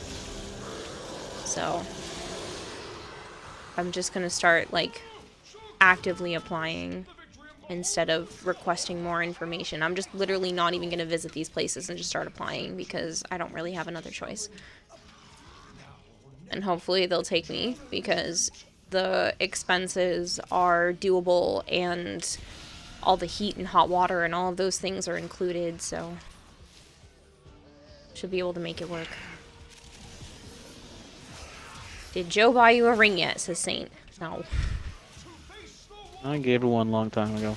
So I'm just gonna start like actively applying instead of requesting more information. I'm just literally not even gonna visit these places and just start applying because I don't really have another choice. And hopefully they'll take me because the expenses are doable and all the heat and hot water and all of those things are included, so should be able to make it work. Did Joe buy you a ring yet? Says Saint. No. I gave her one a long time ago.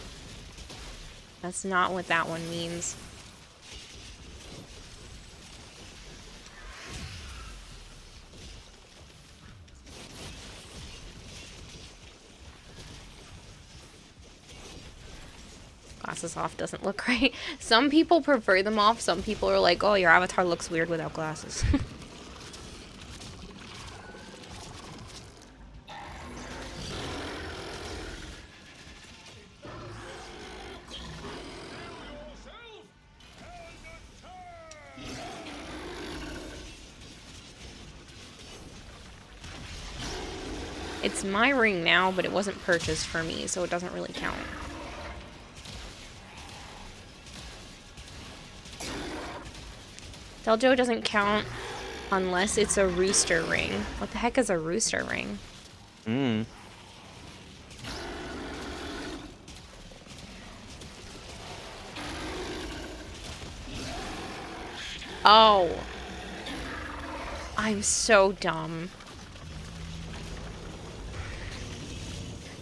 That's not what that one means. glasses off doesn't look right. Some people prefer them off. Some people are like, oh, your avatar looks weird without glasses. It's my ring now, but it wasn't purchased for me, so it doesn't really count. Deljo doesn't count unless it's a rooster ring. What the heck is a rooster ring? Hmm. Oh. I'm so dumb.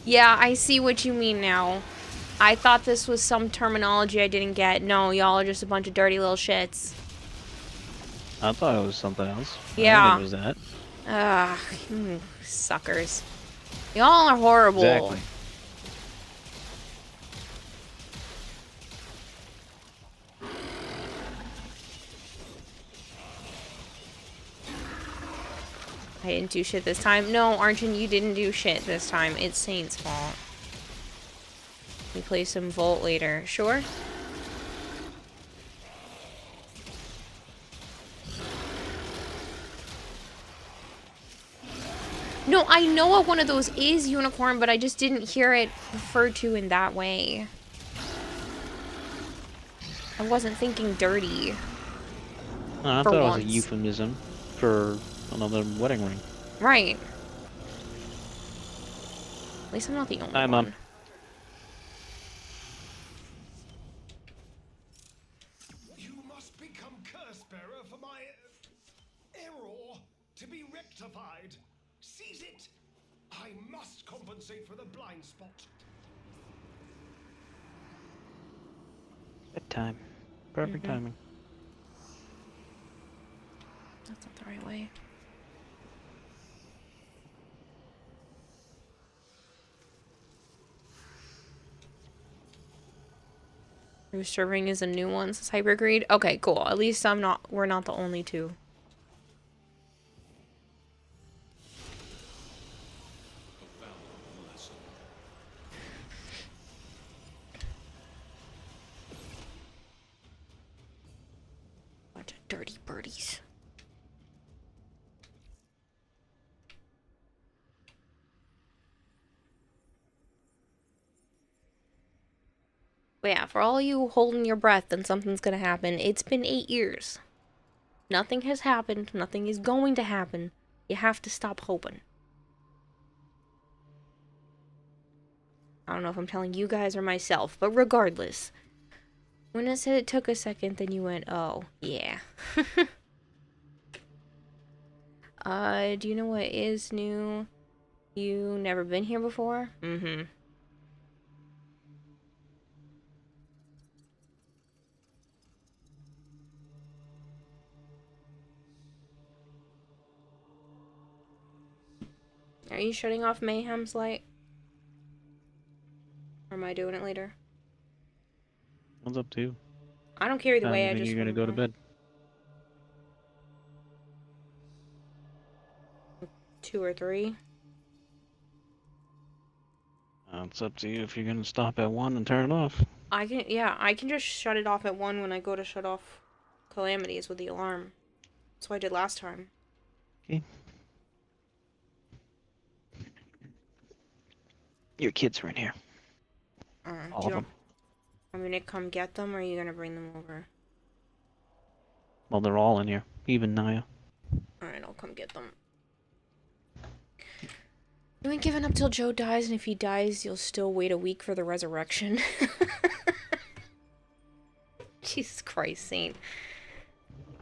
Yeah, I see what you mean now. I thought this was some terminology I didn't get. No, y'all are just a bunch of dirty little shits. I thought it was something else. Yeah. I didn't think it was that. Ugh, suckers. Y'all are horrible. Exactly. I didn't do shit this time. No, Arjun, you didn't do shit this time. It's Saint's fault. We play some Volt later. Sure? No, I know what one of those is unicorn, but I just didn't hear it referred to in that way. I wasn't thinking dirty. No, I For thought it was once. a euphemism for another wedding ring. Right. At least I'm not the only Hi, one. Mom. You must become curse bearer for my error to be rectified. Seize it. I must compensate for the blind spot. Good time. Perfect timing. That's not the right way. Rooster Ring is a new one, says Hypergreed. Okay, cool. At least we're not the only two. Bunch of dirty birdies. But yeah, for all you holding your breath and something's gonna happen, it's been 8 years. Nothing has happened. Nothing is going to happen. You have to stop hoping. I don't know if I'm telling you guys or myself, but regardless. When I said it took a second, then you went, oh, yeah. Do you know what is new? You never been here before? Mm-hmm. Are you shutting off Mayhem's light? Or am I doing it later? What's up to you? I don't care either Time way, you I think just you're gonna wanna go to know. bed. 2 or 3. It's up to you if you're gonna stop at 1 and turn it off. I can just shut it off at 1 when I go to shut off Calamities with the alarm. That's what I did last time. Okay. Your kids are in here. All Do of you them. want me to come get them, or are you gonna bring them over? Well, they're all in here. Even Naya. Alright, I'll come get them. You ain't giving up till Joe dies, and if he dies, you'll still wait a week for the resurrection. Jesus Christ, Saint.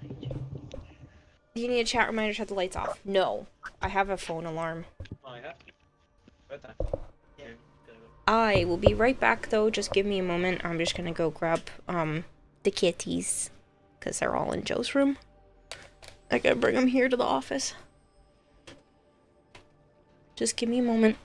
Do you need a chat reminder to shut the lights off? No. I have a phone alarm. Oh, yeah? Bedtime. Yeah. I will be right back, though. Just give me a moment. I'm just gonna go grab, the kitties. Because they're all in Joe's room. I gotta bring them here to the office. Just give me a moment.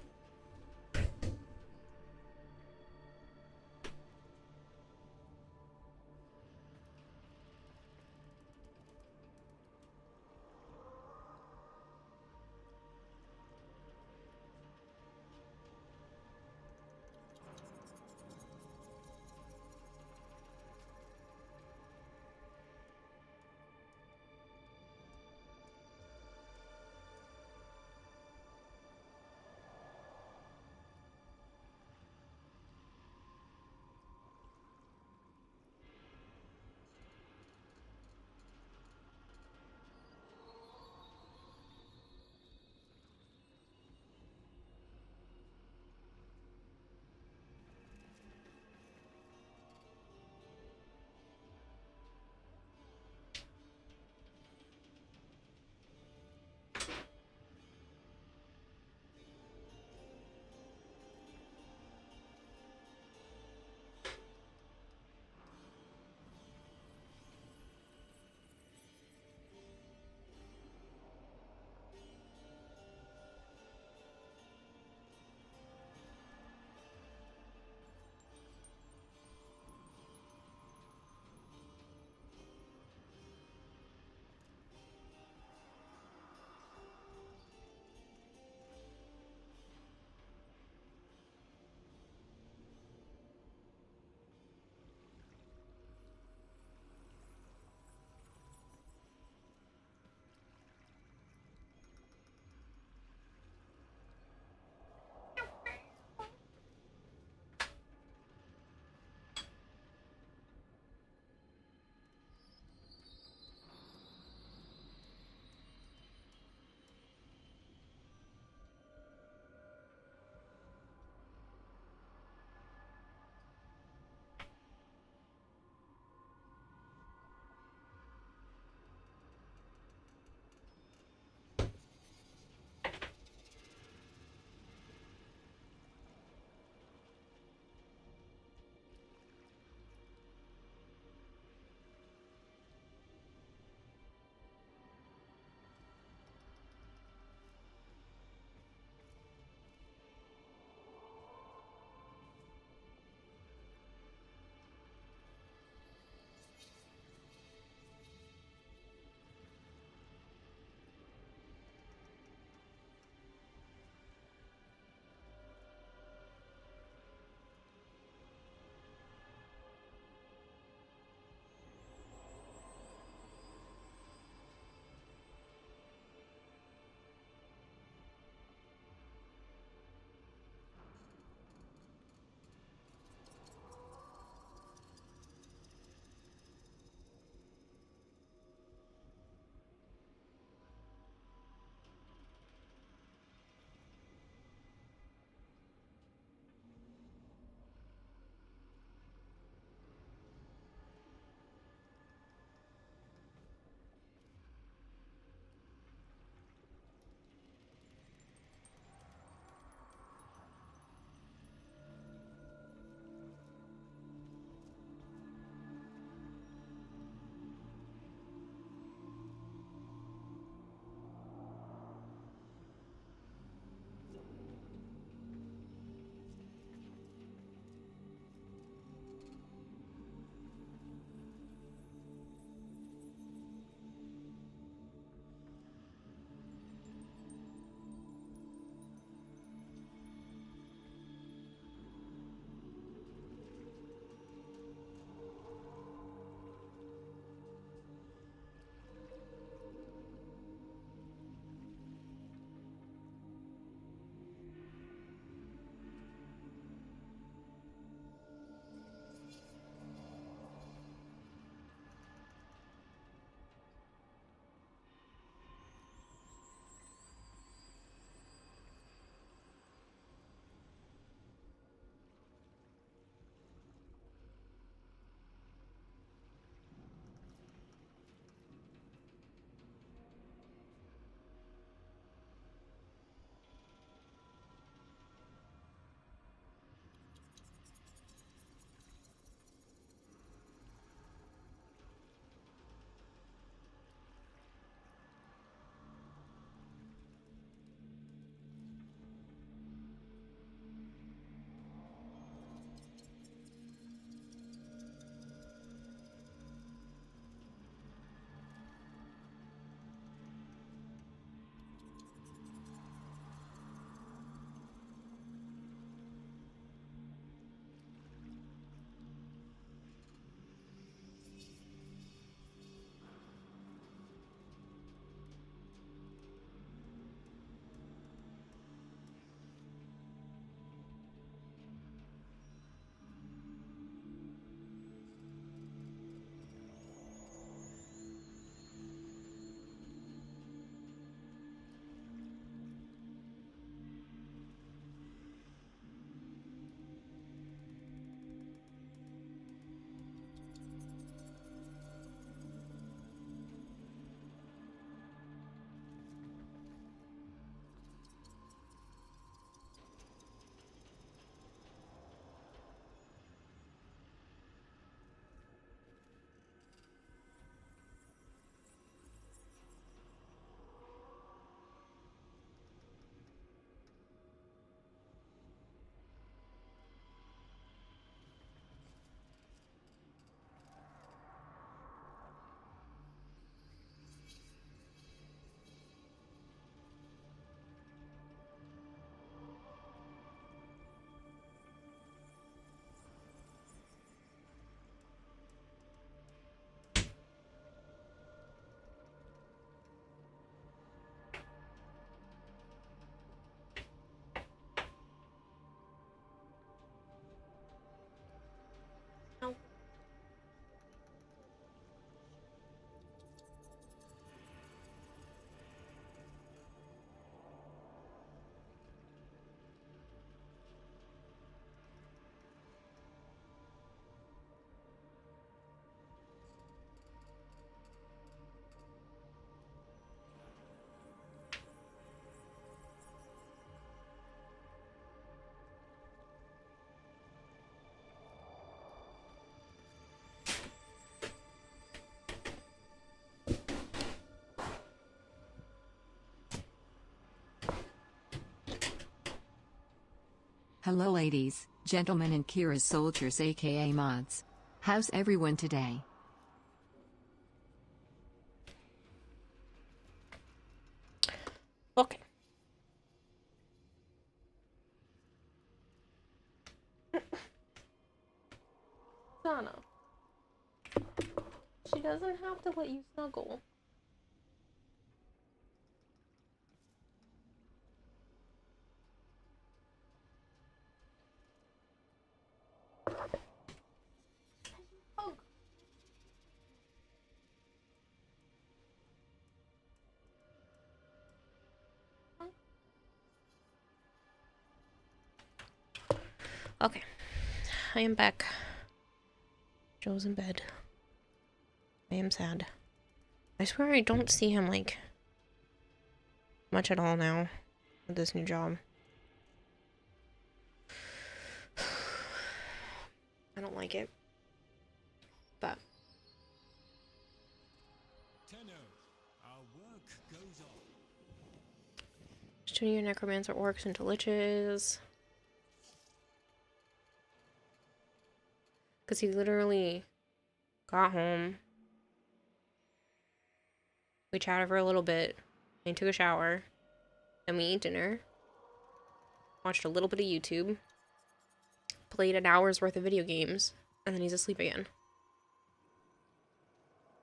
Hello ladies, gentlemen and Kira's soldiers aka mods. How's everyone today? Okay. Sana. She doesn't have to let you snuggle. Oh. Okay. I am back. Joe's in bed. I am sad. I swear I don't see him, like, much at all now with this new job. I don't like it. But Tenno, our work goes on. turning your necromancer orcs into liches. Because he literally got home. We chatted for a little bit. And he took a shower. And we ate dinner. Watched a little bit of YouTube. Played an hour's worth of video games. And then he's asleep again.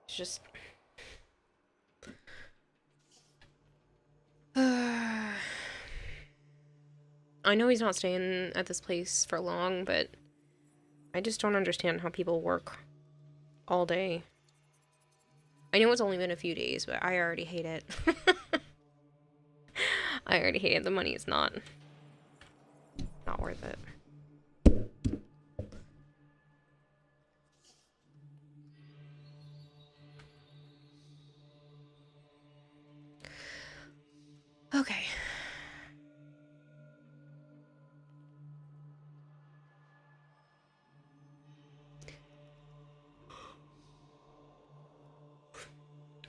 It's just... I know he's not staying at this place for long, but I just don't understand how people work all day. I know it's only been a few days, but I already hate it. I already hate it. The money is not worth it. Okay.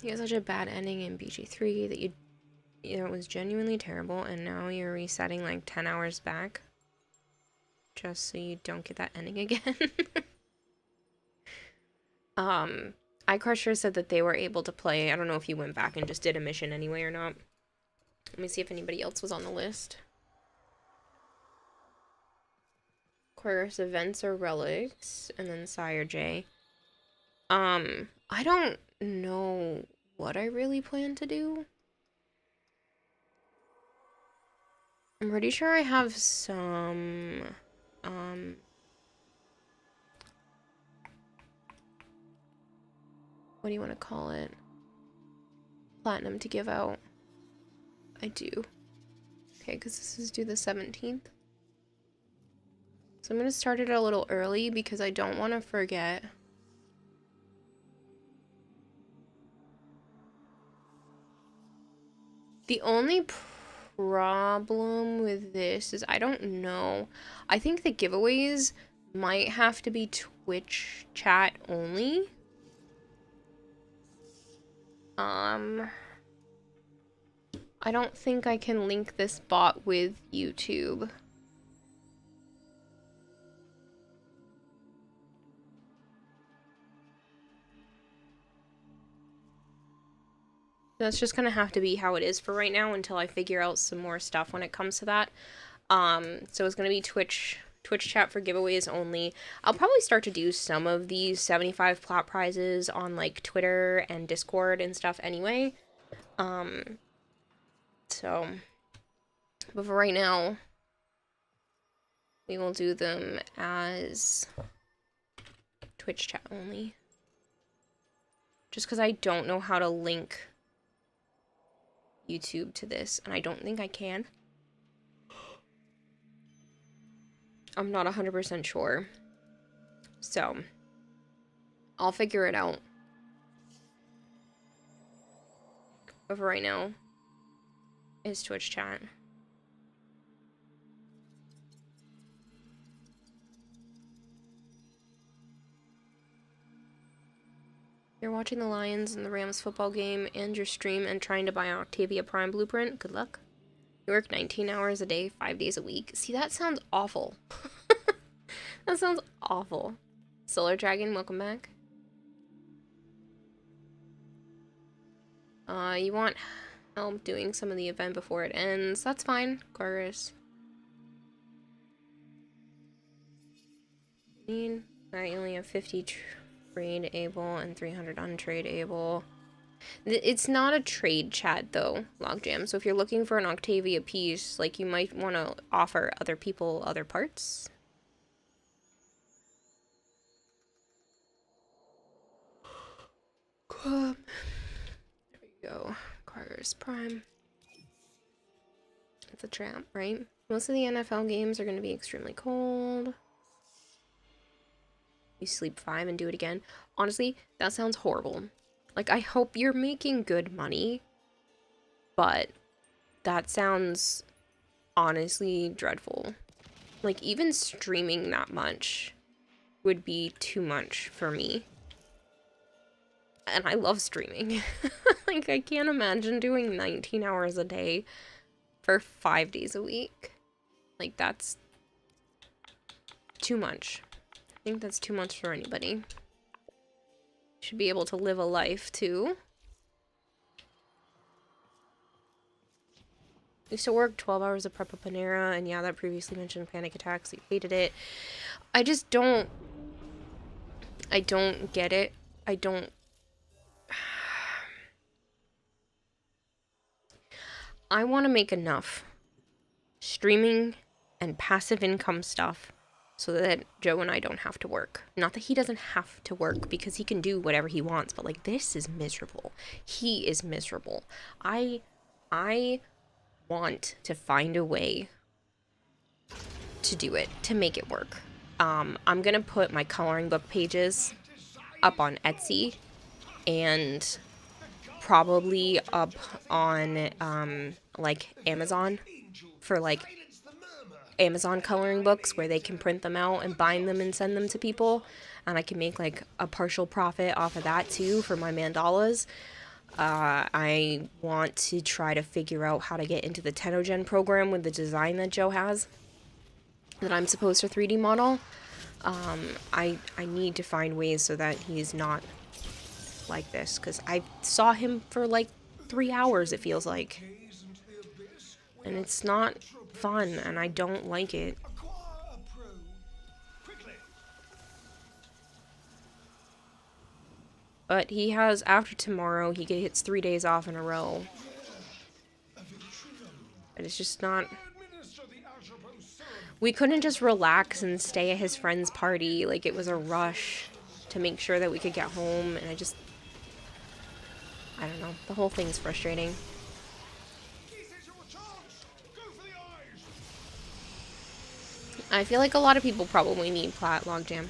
You had such a bad ending in BG3 that it was genuinely terrible, and now you're resetting like 10 hours back just so you don't get that ending again. iCrusher said that they were able to play. I don't know if you went back and just did a mission anyway or not. Let me see if anybody else was on the list. Chorus events or relics, and then Sire J. I don't know what I really plan to do. I'm pretty sure I have some, what do you want to call it? Platinum to give out. I do. Okay, because this is due the 17th. So I'm going to start it a little early because I don't want to forget. The only problem with this is I don't know. I think the giveaways might have to be Twitch chat only. I don't think I can link this bot with YouTube. That's just gonna have to be how it is for right now until I figure out some more stuff when it comes to that. So it's gonna be Twitch chat for giveaways only. I'll probably start to do some of these 75 plot prizes on like Twitter and Discord and stuff anyway. So, but for right now, we will do them as Twitch chat only. Just because I don't know how to link YouTube to this, and I don't think I can. I'm not 100% sure. So, I'll figure it out. But for right now, is Twitch chat. You're watching the Lions and the Rams football game and your stream and trying to buy an Octavia Prime blueprint. Good luck. You work 19 hours a day, 5 days a week. See, that sounds awful. That sounds awful. Solar Dragon, welcome back. You want help doing some of the event before it ends. That's fine, Chorus. Alright, you only have 50 trade able and 300 untrade able. It's not a trade chat though, Logjam. So if you're looking for an Octavia piece, like, you might want to offer other people other parts. There we go. Carter's Prime. It's a trap, right? Most of the NFL games are going to be extremely cold. You sleep 5 and do it again. Honestly, that sounds horrible. Like, I hope you're making good money, but that sounds honestly dreadful. Like, even streaming that much would be too much for me. And I love streaming. Like, I can't imagine doing 19 hours a day for 5 days a week. Like, that's too much. I think that's too much for anybody. Should be able to live a life too. I used to work 12 hours of prep at Panera, and yeah, that previously mentioned panic attacks. You hated it. I just don't get it. I want to make enough streaming and passive income stuff so that Joe and I don't have to work. Not that he doesn't have to work, because he can do whatever he wants, but like, this is miserable. He is miserable. I want to find a way to do it, to make it work. I'm gonna put my coloring book pages up on Etsy and probably up on like Amazon, for like Amazon coloring books where they can print them out and bind them and send them to people, and I can make like a partial profit off of that too for my mandalas. I want to try to figure out how to get into the Tenogen program with the design that Joe has that I'm supposed to 3D model. I need to find ways so that he's not like this, because I saw him for like 3 hours, it feels like, and it's not fun, and I don't like it. But he has, after tomorrow, he gets 3 days off in a row. But it's just not... We couldn't just relax and stay at his friend's party. Like, it was a rush to make sure that we could get home, and I don't know. The whole thing's frustrating. I feel like a lot of people probably need Plat Logjam.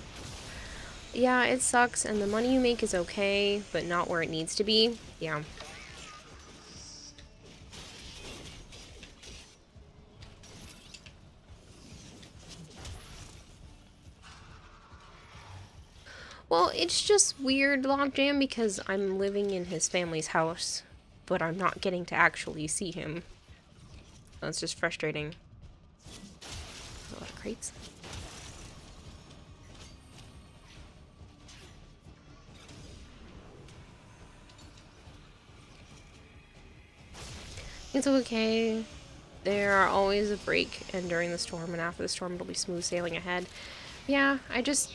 Yeah, it sucks, and the money you make is okay, but not where it needs to be. Yeah. Well, it's just weird, Logjam, because I'm living in his family's house, but I'm not getting to actually see him. That's just frustrating. A lot of crates. It's okay. There are always a break, and during the storm and after the storm it'll be smooth sailing ahead. Yeah, I don't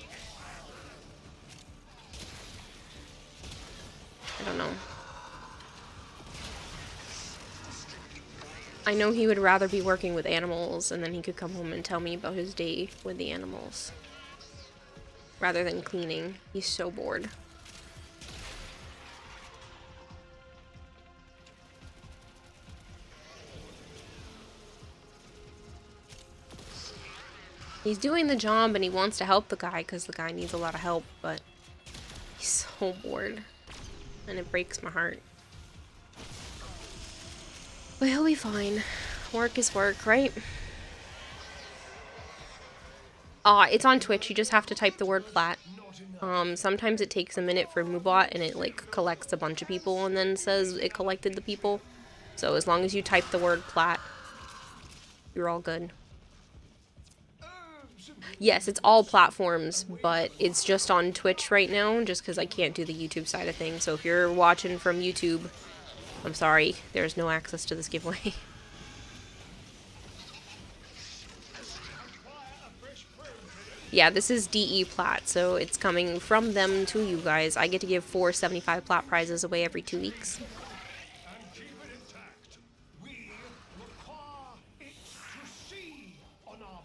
know. I know he would rather be working with animals, and then he could come home and tell me about his day with the animals, rather than cleaning. He's so bored. He's doing the job and he wants to help the guy because the guy needs a lot of help, but he's so bored. And it breaks my heart. But he'll be fine. Work is work, right? It's on Twitch. You just have to type the word plat. Sometimes it takes a minute for Moobot and it like collects a bunch of people and then says it collected the people. So as long as you type the word plat, You're all good. Simply Yes, it's all platforms, but it's just on Twitch right now, just because I can't do the YouTube side of things. So if you're watching from YouTube, I'm sorry, there's no access to this giveaway. Yeah, this is DE Plat, so it's coming from them to you guys. I get to give 4 75 Plat prizes away every 2 weeks. and keep it intact. We require it to see on our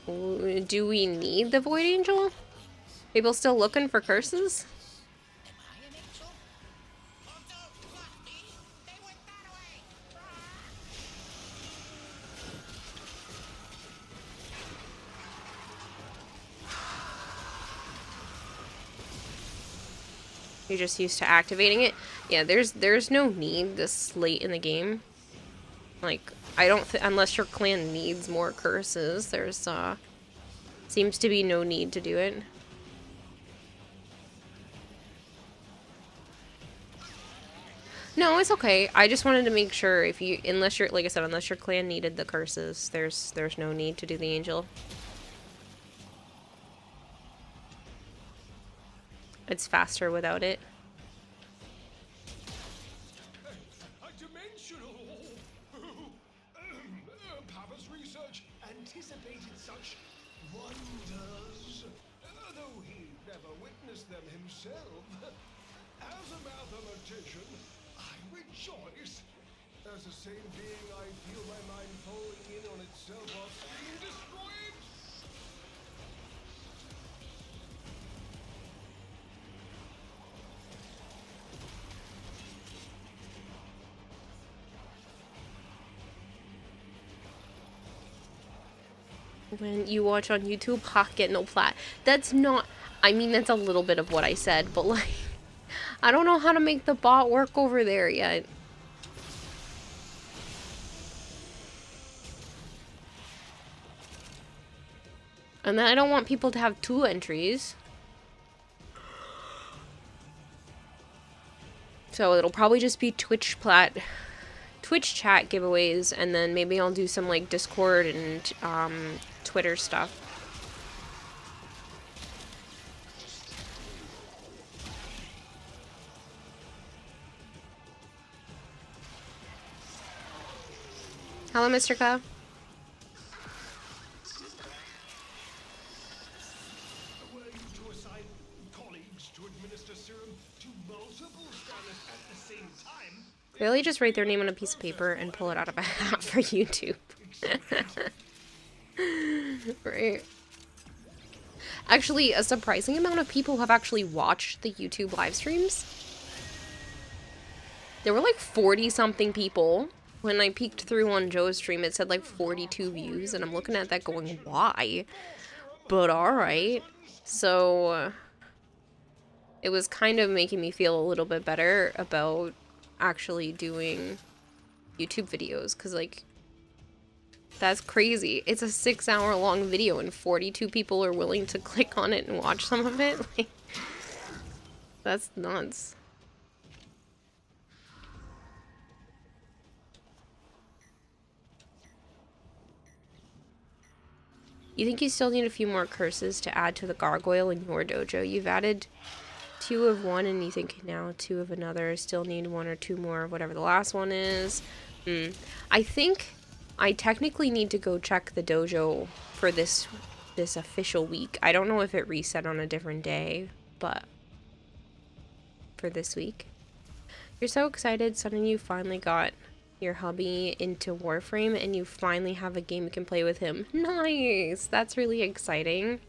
behalf. Do we need the Void Angel? People still looking for curses? You're just used to activating it. Yeah, there's no need this late in the game. Like, I don't unless your clan needs more curses, there's seems to be no need to do it. No, it's okay. I just wanted to make sure if you, unless you're, like I said, unless your clan needed the curses, there's no need to do the angel. It's faster without it. A dimensional. Papa's research anticipated such wonders, though he never witnessed them himself. As a mathematician, I rejoice. As a sane being, I feel my mind falling in on itself while being destroyed. When you watch on YouTube, ha, get no plat. That's not, I mean, that's a little bit of what I said, but like, I don't know how to make the bot work over there yet. And then I don't want people to have 2 entries. So it'll probably just be Twitch chat giveaways, and then maybe I'll do some like Discord and Twitter stuff. Hello, Mr. Ka. Were you to assign colleagues to administer serum to multiple scanners at the same time? Really, just write their name on a piece of paper and pull it out of a hat for YouTube. Right. Actually, a surprising amount of people have actually watched the YouTube live streams. There were like 40-something people. When I peeked through on Joe's stream, it said like 42 views, and I'm looking at that going, why? But alright. So, it was kind of making me feel a little bit better about actually doing YouTube videos, because like, that's crazy. It's a 6-hour-long video and 42 people are willing to click on it and watch some of it. Like, that's nuts. You think you still need a few more curses to add to the gargoyle in your dojo? You've added 2 of one and you think now 2 of another. Still need 1 or 2 more of whatever the last one is. I think I technically need to go check the dojo for this official week. I don't know if it reset on a different day, but for this week. You're so excited, son, and you finally got your hubby into Warframe and you finally have a game you can play with him. Nice! That's really exciting.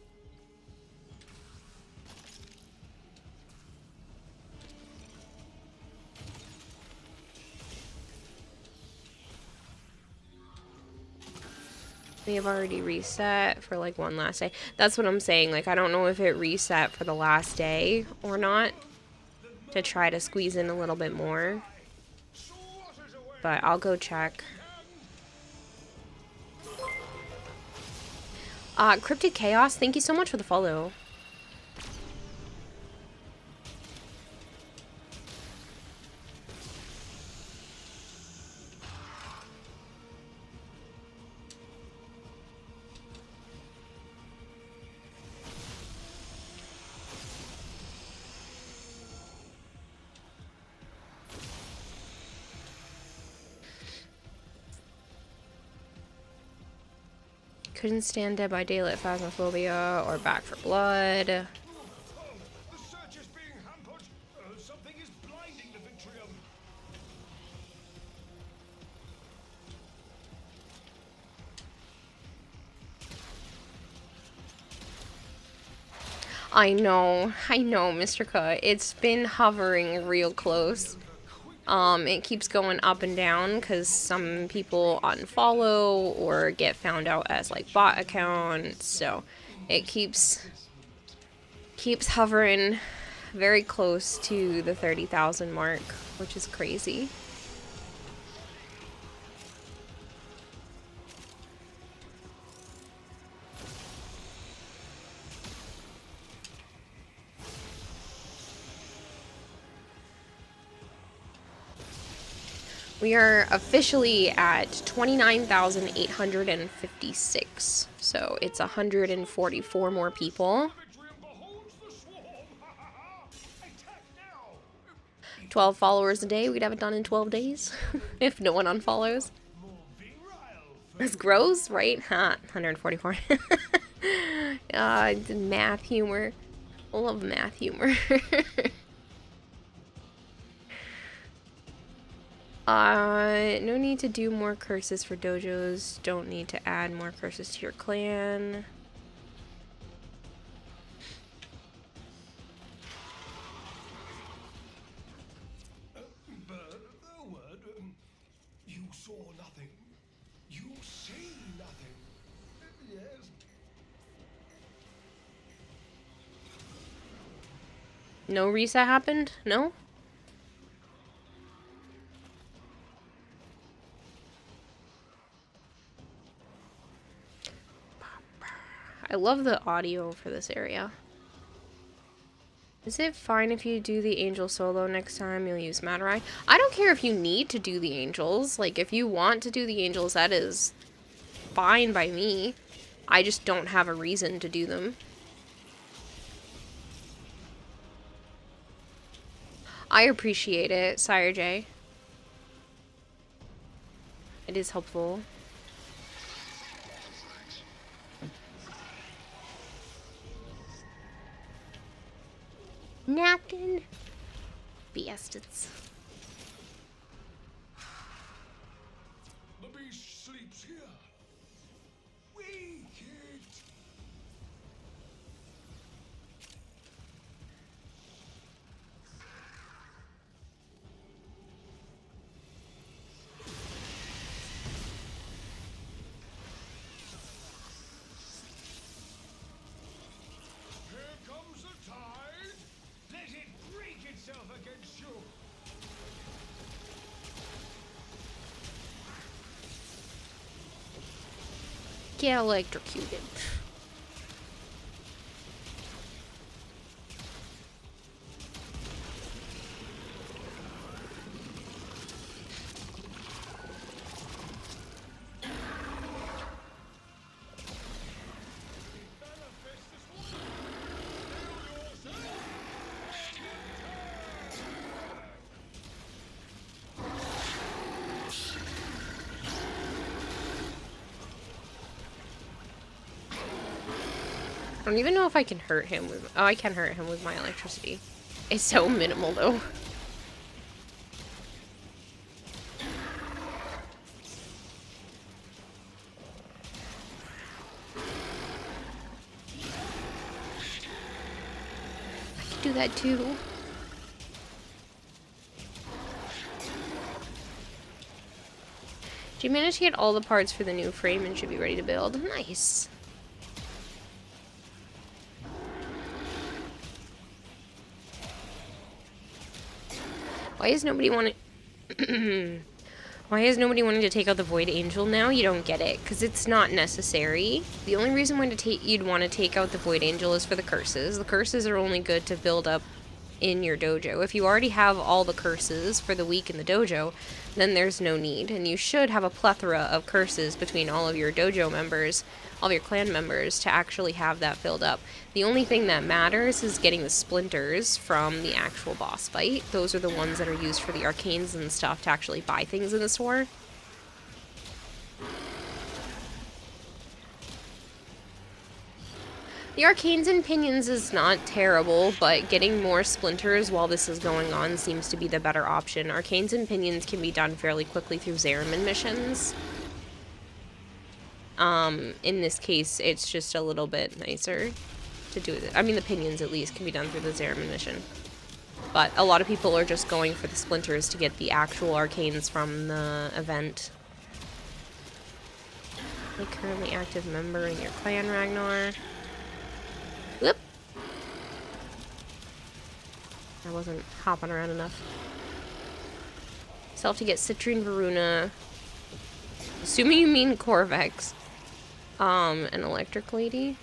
We have already reset for like one last day. That's what I'm saying. Like, I don't know if it reset for the last day or not to try to squeeze in a little bit more. But I'll go check. Cryptid Chaos, thank you so much for the follow. Couldn't stand Dead by Daylight Phasmophobia or Back for Blood. The search is being hampered. Something is blinding the Vitrium. I know, Mr. Cut. It's been hovering real close. It keeps going up and down because some people unfollow or get found out as like bot accounts. So it keeps hovering very close to the 30,000 mark, which is crazy. We are officially at 29,856, so it's 144 more people. Vitrium beholds the swarm. Attack now. 12 followers a day, we'd have it done in 12 days, if no one unfollows. More virile. This grows, right? Ha, 144. Math humor. I love math humor. No need to do more curses for dojos. Don't need to add more curses to your clan. Bird, a word. You saw nothing. You see nothing. Yes. No reset happened? No? I love the audio for this area. Is it fine if you do the angel solo next time? You'll use Matarai? I don't care if you need to do the angels. Like, if you want to do the angels, that is fine by me. I just don't have a reason to do them. I appreciate it, Sire J. It is helpful. Napkin. Bastards. The beast sleeps here. We kid. Here comes the tide. Let it break itself against you. Get electrocuted. I don't even know if I can hurt him with... Oh, I can hurt him with my electricity. It's so minimal, though. I can do that, too. Did you manage to get all the parts for the new frame and should be ready to build? Nice. Why is nobody wanting... Why is nobody wanting to take out the Void Angel now? You don't get it, because it's not necessary. The only reason you'd want to take out the Void Angel is for the curses. The curses are only good to build up in your dojo. If you already have all the curses for the week in the dojo, then there's no need. And you should have a plethora of curses between all of your dojo members, all of your clan members, to actually have that filled up. The only thing that matters is getting the splinters from the actual boss fight. Those are the ones that are used for the arcanes and stuff to actually buy things in the store. The Arcanes and Pinions is not terrible, but getting more Splinters while this is going on seems to be the better option. Arcanes and Pinions can be done fairly quickly through Zariman missions. In this case, it's just a little bit nicer to do it. I mean, the Pinions at least can be done through the Zariman mission. But a lot of people are just going for the Splinters to get the actual Arcanes from the event. A currently active member in your clan, Ragnar. Whoop! I wasn't hopping around enough. Still have to get Citrine Varuna. Assuming you mean Corvex. An Electric Lady.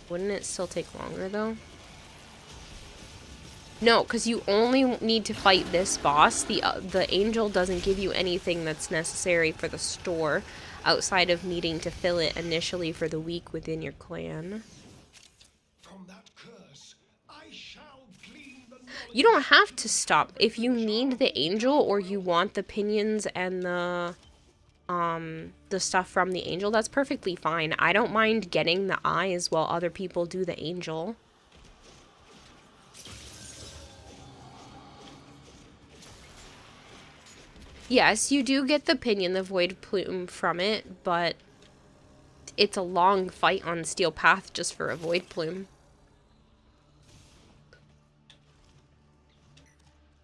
Wouldn't it still take longer, though? No, because you only need to fight this boss. The Angel doesn't give you anything that's necessary for the store, outside of needing to fill it initially for the week within your clan. From that curse, I shall glean the You don't have to stop. If you need the Angel or you want the Pinions and the stuff from the Angel, that's perfectly fine. I don't mind getting the eyes while other people do the Angel. Yes, you do get the Pinion, the Void Plume from it, but it's a long fight on Steel Path just for a Void Plume.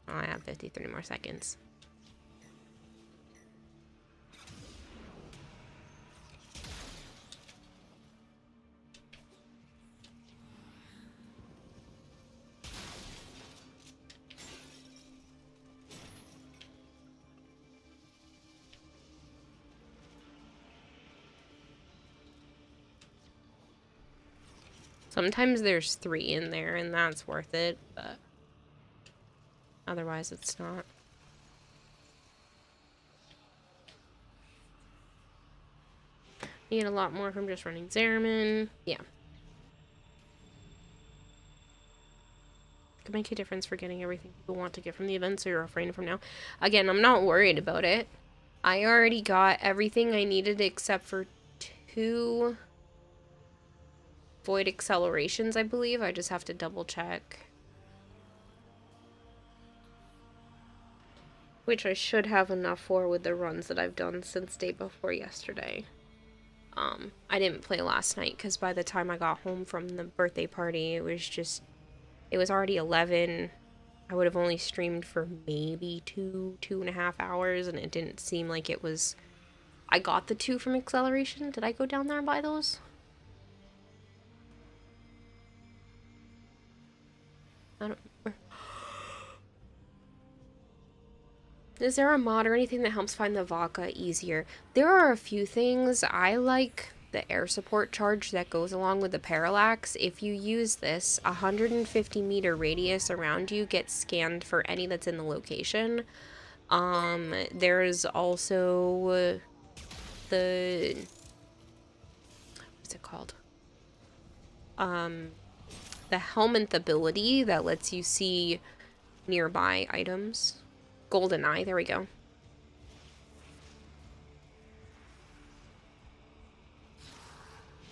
Oh, I have 53 more seconds. Sometimes there's 3 in there, and that's worth it, but otherwise it's not. You get a lot more from just running Zariman. Yeah. Could make a difference for getting everything people want to get from the event, so you're refraining from now. Again, I'm not worried about it. I already got everything I needed except for 2... Void Accelerations, I believe. I just have to double check. Which I should have enough for with the runs that I've done since day before yesterday. I didn't play last night because by the time I got home from the birthday party, it was already 11. I would have only streamed for maybe 2.5 hours, and it didn't seem like it was... I got the 2 from Acceleration. Did I go down there and buy those? I don't remember. Is there a mod or anything that helps find the Vaka easier? There are a few things. I like the air support charge that goes along with the parallax. If you use this, 150 meter radius around you gets scanned for any that's in the location. There's also the... what's it called? The Helminth ability that lets you see nearby items. Golden Eye, there we go.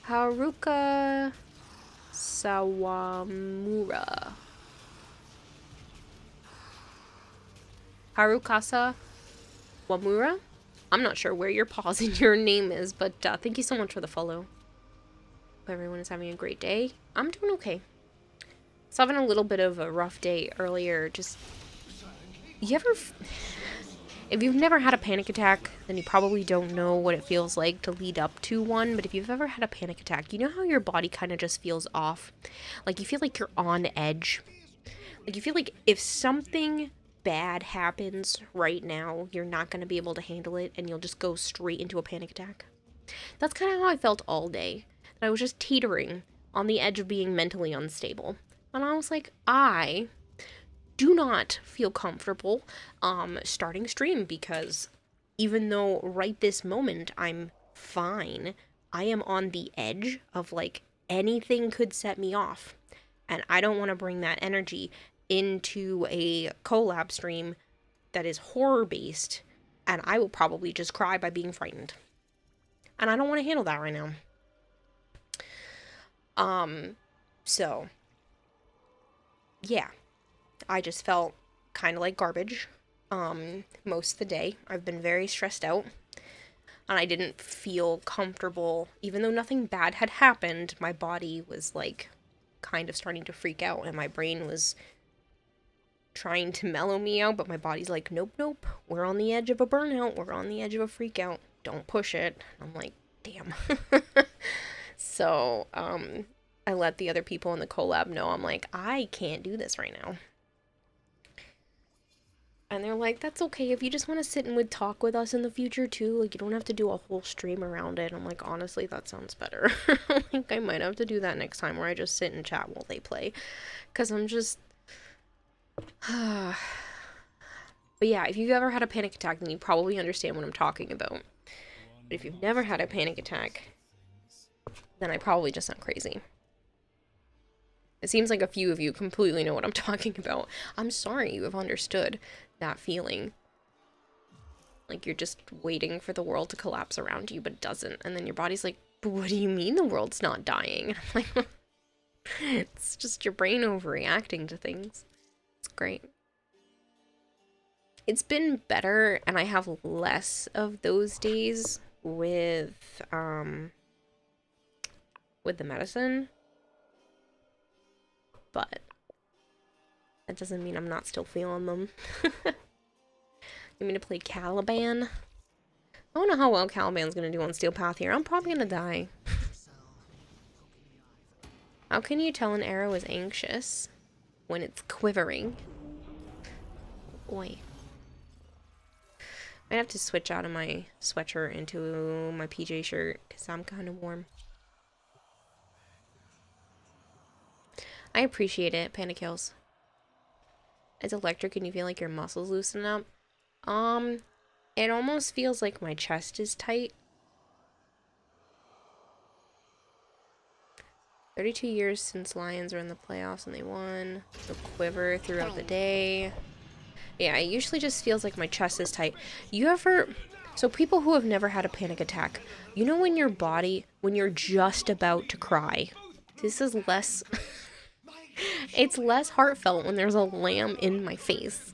Haruka Sawamura. Harukasa Wamura? I'm not sure where your pause in your name is, but thank you so much for the follow. Hope everyone is having a great day. I'm doing okay. I was having a little bit of a rough day earlier. Just, you ever, if you've never had a panic attack, then you probably don't know what it feels like to lead up to one. But if you've ever had a panic attack, you know how your body kind of just feels off? Like you feel like you're on edge. Like you feel like if something bad happens right now, you're not going to be able to handle it and you'll just go straight into a panic attack. That's kind of how I felt all day. That I was just teetering on the edge of being mentally unstable. And I was like, I do not feel comfortable starting stream because even though right this moment I'm fine, I am on the edge of like anything could set me off. And I don't want to bring that energy into a collab stream that is horror based, and I will probably just cry by being frightened. And I don't want to handle that right now. So, yeah, I just felt kind of like garbage most of the day. I've been very stressed out, and I didn't feel comfortable. Even though nothing bad had happened, my body was like kind of starting to freak out, and my brain was trying to mellow me out, but my body's like, nope, nope, we're on the edge of a burnout, we're on the edge of a freak out, don't push it. I'm like, damn. So, I let the other people in the collab know, I'm like, I can't do this right now. And they're like, that's okay, if you just want to sit and would talk with us in the future too, like, you don't have to do a whole stream around it. I'm like, honestly, that sounds better. Like, I might have to do that next time, where I just sit and chat while they play, because I'm just... But yeah, if you've ever had a panic attack, then you probably understand what I'm talking about. But if you've never had a panic attack, then I probably just sound crazy. It seems like a few of you completely know what I'm talking about. I'm sorry you have understood that feeling. Like, you're just waiting for the world to collapse around you, but it doesn't. And then your body's like, but what do you mean the world's not dying? And I'm like, it's just your brain overreacting to things. It's great. It's been better, and I have less of those days with the medicine. But that doesn't mean I'm not still feeling them. You mean to play Caliban? I don't know how well Caliban's gonna do on Steel Path here. I'm probably gonna die. How can you tell an arrow is anxious when it's quivering? Boy. I'd have to switch out of my sweatshirt into my PJ shirt because I'm kind of warm. I appreciate it, Panic Hills. It's electric and you feel like your muscles loosen up. It almost feels like my chest is tight. 32 years since Lions were in the playoffs and they won. The quiver throughout the day. Yeah, it usually just feels like my chest is tight. So people who have never had a panic attack, you know when your body, when you're just about to cry, this is less, it's less heartfelt when there's a lamb in my face.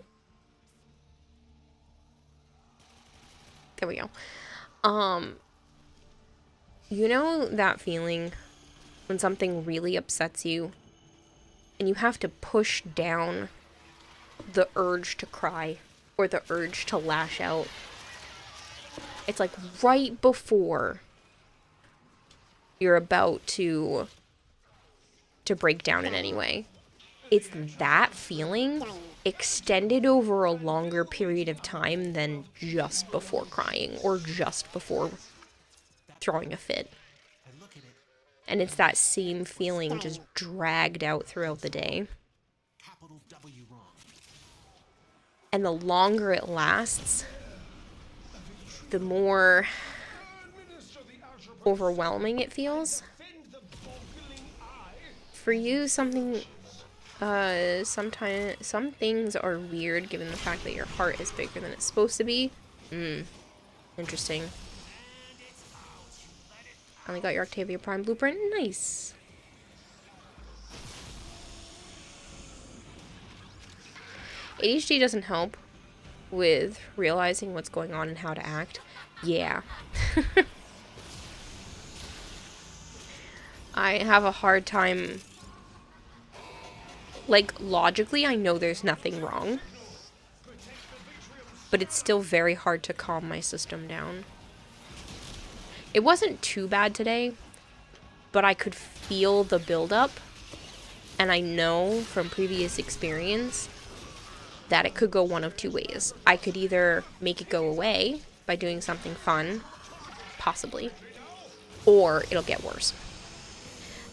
There we go. You know that feeling when something really upsets you and you have to push down the urge to cry or the urge to lash out? It's like right before you're about to break down in any way. It's that feeling extended over a longer period of time than just before crying or just before throwing a fit. And it's that same feeling just dragged out throughout the day. And the longer it lasts, the more overwhelming it feels. For you, some things are weird given the fact that your heart is bigger than it's supposed to be. Interesting. Only got your Octavia Prime blueprint. Nice. ADHD doesn't help with realizing what's going on and how to act. Yeah. I have a hard time. Like, logically, I know there's nothing wrong. But it's still very hard to calm my system down. It wasn't too bad today, but I could feel the buildup. And I know from previous experience that it could go one of two ways. I could either make it go away by doing something fun, possibly, or it'll get worse.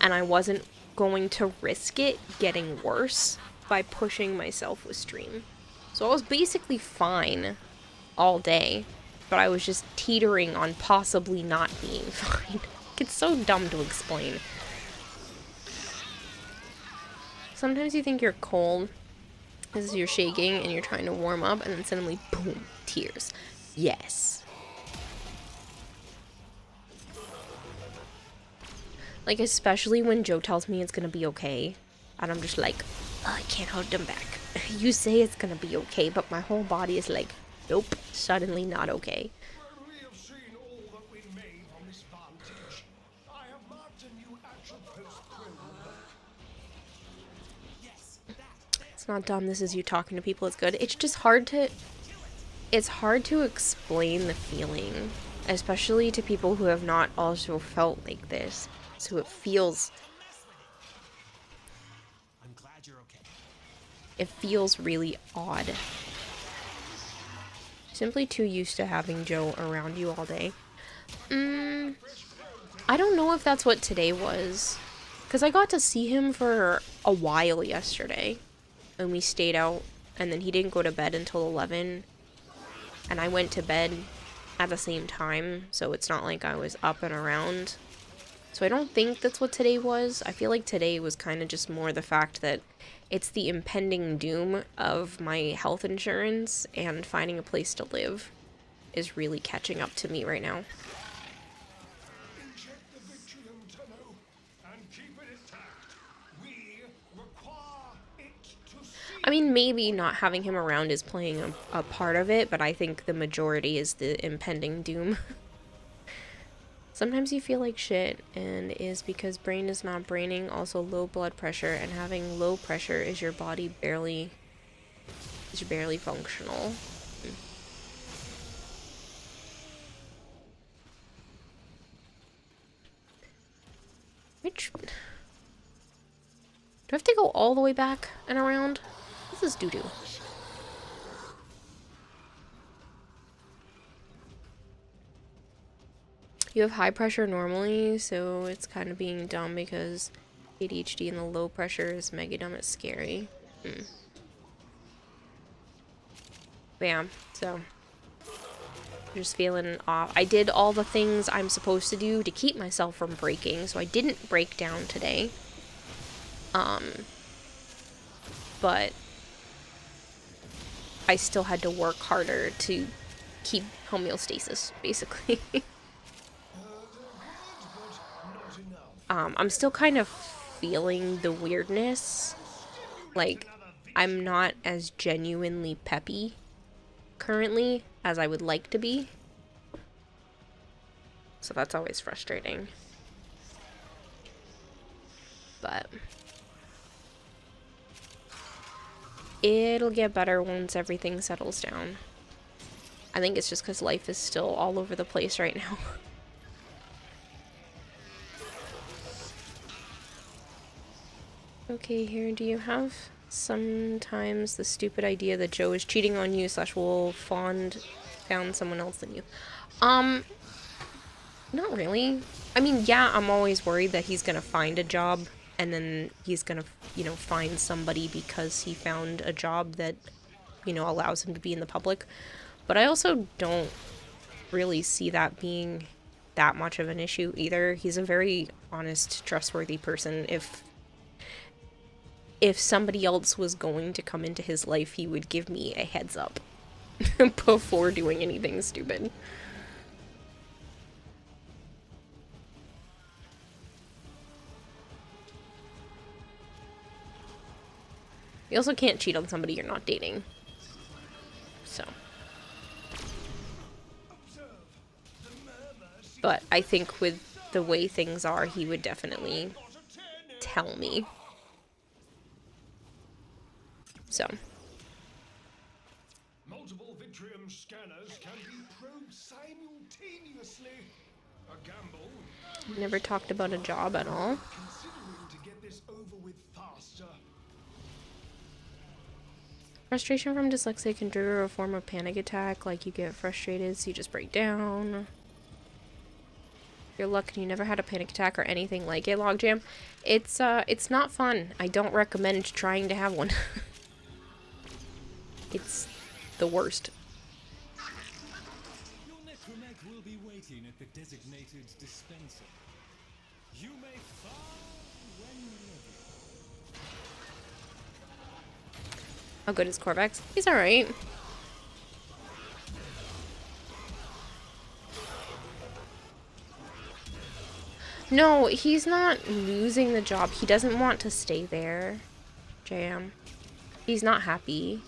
And I wasn't going to risk it getting worse by pushing myself with stream. So I was basically fine all day, but I was just teetering on possibly not being fine. It's so dumb to explain. Sometimes you think you're cold because you're shaking and you're trying to warm up, and then suddenly, boom, tears. Yes. Like, especially when Joe tells me it's gonna be okay. And I'm just like, oh, I can't hold them back. You say it's gonna be okay, but my whole body is like, nope, suddenly not okay. When we have seen all that we may from this vantage, I have marked a new Atropos prologue. It's not dumb, this is you talking to people, it's good. It's just hard to... It's hard to explain the feeling, especially to people who have not also felt like this. So it feels... I'm glad you're okay. It feels really odd. Simply too used to having Joe around you all day. I don't know if that's what today was. Because I got to see him for a while yesterday. And we stayed out. And then he didn't go to bed until 11. And I went to bed at the same time. So it's not like I was up and around. So I don't think that's what today was. I feel like today was kind of just more the fact that it's the impending doom of my health insurance and finding a place to live is really catching up to me right now. Inject the Vitrium Tenno and keep it intact. We require it to see. I mean, maybe not having him around is playing a part of it, but I think the majority is the impending doom. Sometimes you feel like shit, and it is because brain is not braining, also low blood pressure, and having low pressure is your body barely functional. Which... Do I have to go all the way back and around? This is doo-doo. You have high pressure normally, so it's kind of being dumb because ADHD and the low pressure is mega dumb. It's scary. But yeah, so just feeling off. I did all the things I'm supposed to do to keep myself from breaking, so I didn't break down today. But I still had to work harder to keep homeostasis, basically. I'm still kind of feeling the weirdness. Like, I'm not as genuinely peppy currently as I would like to be. So that's always frustrating. But it'll get better once everything settles down. I think it's just because life is still all over the place right now. Okay, here, do you have sometimes the stupid idea that Joe is cheating on you / will found someone else than you? Not really. I mean, yeah, I'm always worried that he's gonna find a job and then he's gonna, you know, find somebody because he found a job that, you know, allows him to be in the public. But I also don't really see that being that much of an issue either. He's a very honest, trustworthy person. If somebody else was going to come into his life, he would give me a heads up before doing anything stupid. You also can't cheat on somebody you're not dating. So. But I think with the way things are, he would definitely tell me. So. Multiple Vitrium scanners can be probed simultaneously. A gamble. Never talked about a job at all. Considering to get this over with faster. Frustration from dyslexia can trigger a form of panic attack, like you get frustrated, so you just break down. You're lucky you never had a panic attack or anything like it, Logjam. It's not fun. I don't recommend trying to have one. It's the worst. Your necromech will be waiting at the designated dispenser. You may fire when ready. How good is Corvax? He's alright. No, he's not losing the job. He doesn't want to stay there, JM. He's not happy.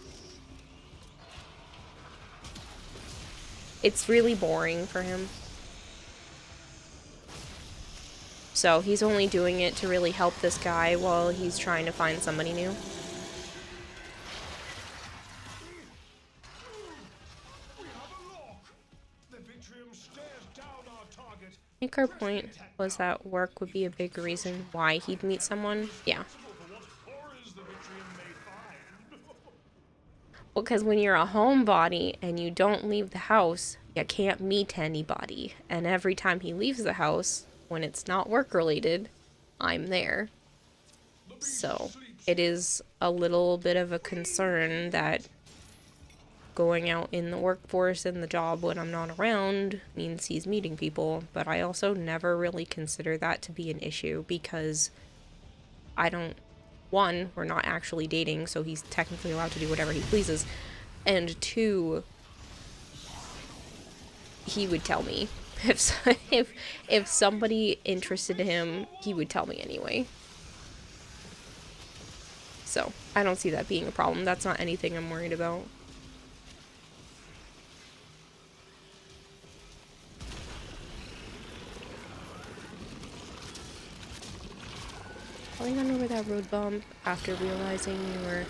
It's really boring for him. So he's only doing it to really help this guy while he's trying to find somebody new. We have a lock. The Vitrium stares down our target. I think our point was that work would be a big reason why he'd meet someone. Yeah. For what horrors the Vitrium may find. Well, because when you're a homebody and you don't leave the house, you can't meet anybody. And every time he leaves the house, when it's not work-related, I'm there. So it is a little bit of a concern that going out in the workforce and the job when I'm not around means he's meeting people. But I also never really consider that to be an issue because I don't... One, we're not actually dating, so he's technically allowed to do whatever he pleases. And two, he would tell me. If somebody interested him, he would tell me anyway. So, I don't see that being a problem. That's not anything I'm worried about. Falling on over that road bump after realizing you were